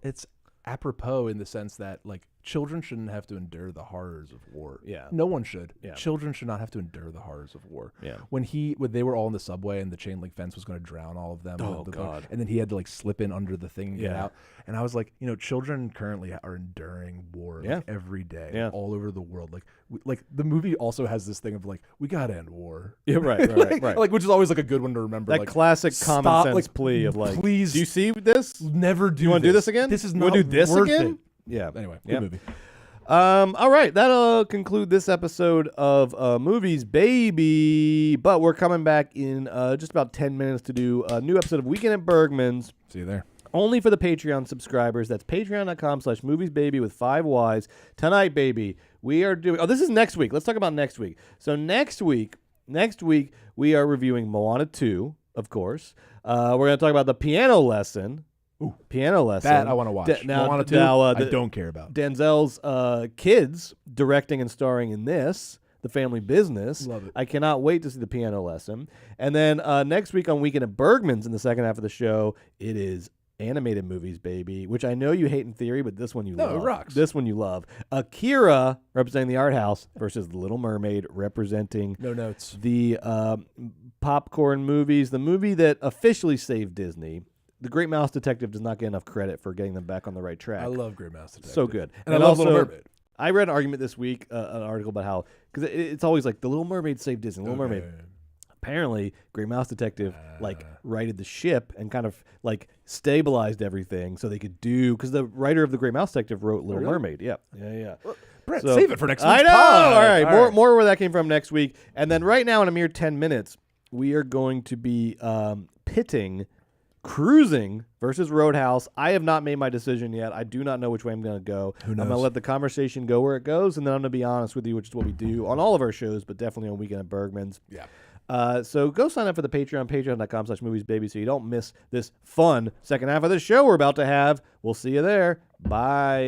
[SPEAKER 2] it's apropos in the sense that like children shouldn't have to endure the horrors of war.
[SPEAKER 1] Yeah.
[SPEAKER 2] No one should.
[SPEAKER 1] Yeah.
[SPEAKER 2] Children should not have to endure the horrors of war.
[SPEAKER 1] Yeah.
[SPEAKER 2] When they were all in the subway and the chain link fence was going to drown all of them.
[SPEAKER 1] Oh, God.
[SPEAKER 2] And then he had to like slip in under the thing and get out. And I was like, children currently are enduring war like, every day all over the world. Like the movie also has this thing of like, we got to end war.
[SPEAKER 1] Yeah, right.
[SPEAKER 2] Like, which is always like a good one to remember.
[SPEAKER 1] That
[SPEAKER 2] like,
[SPEAKER 1] classic common sense
[SPEAKER 2] like,
[SPEAKER 1] plea of like,
[SPEAKER 2] please,
[SPEAKER 1] do you see this?
[SPEAKER 2] Never do
[SPEAKER 1] you want to do this again?
[SPEAKER 2] This is
[SPEAKER 1] you
[SPEAKER 2] not
[SPEAKER 1] do this
[SPEAKER 2] worth
[SPEAKER 1] again?
[SPEAKER 2] it.
[SPEAKER 1] Yeah.
[SPEAKER 2] Anyway, good movie.
[SPEAKER 1] All right, that'll conclude this episode of Movies Baby. But we're coming back in just about 10 minutes to do a new episode of Weekend at Bergman's.
[SPEAKER 2] See you there.
[SPEAKER 1] Only for the Patreon subscribers. That's patreon.com/moviesbaby with 5 Ys. Tonight, baby, we are doing... Oh, this is next week. Let's talk about next week. So next week, we are reviewing Moana 2, of course. We're going to talk about The Piano Lesson.
[SPEAKER 2] Ooh,
[SPEAKER 1] Piano Lesson.
[SPEAKER 2] that I want to watch. Moana 2, I don't care about.
[SPEAKER 1] Denzel's kids directing and starring in this, The Family Business.
[SPEAKER 2] Love it.
[SPEAKER 1] I cannot wait to see The Piano Lesson. And then next week on Weekend at Bergman's in the second half of the show, it is animated movies, baby, which I know you hate in theory, but this one you love.
[SPEAKER 2] No, it rocks.
[SPEAKER 1] This one you love. Akira representing the art house versus The Little Mermaid representing
[SPEAKER 2] No notes.
[SPEAKER 1] the popcorn movies, the movie that officially saved Disney. The Great Mouse Detective does not get enough credit for getting them back on the right track.
[SPEAKER 2] I love Great Mouse Detective.
[SPEAKER 1] So good.
[SPEAKER 2] And I love Little Mermaid.
[SPEAKER 1] I read an argument this week, an article about how, because it's always like The Little Mermaid saved Disney. Little Mermaid. Apparently, Great Mouse Detective righted the ship and kind of like stabilized everything so they could do, because the writer of The Great Mouse Detective wrote Little Mermaid. Yeah. Well,
[SPEAKER 2] Brett, save it for next week.
[SPEAKER 1] I know. All right. More where that came from next week. And then right now in a mere 10 minutes, we are going to be pitting Cruising versus Roadhouse. I have not made my decision yet. I do not know which way I'm going to go.
[SPEAKER 2] Who knows?
[SPEAKER 1] I'm going to let the conversation go where it goes, and then I'm going to be honest with you, which is what we do on all of our shows, but definitely on Weekend at Bergman's.
[SPEAKER 2] Yeah.
[SPEAKER 1] So go sign up for the Patreon, patreon.com/moviesbaby, so you don't miss this fun second half of the show we're about to have. We'll see you there. Bye.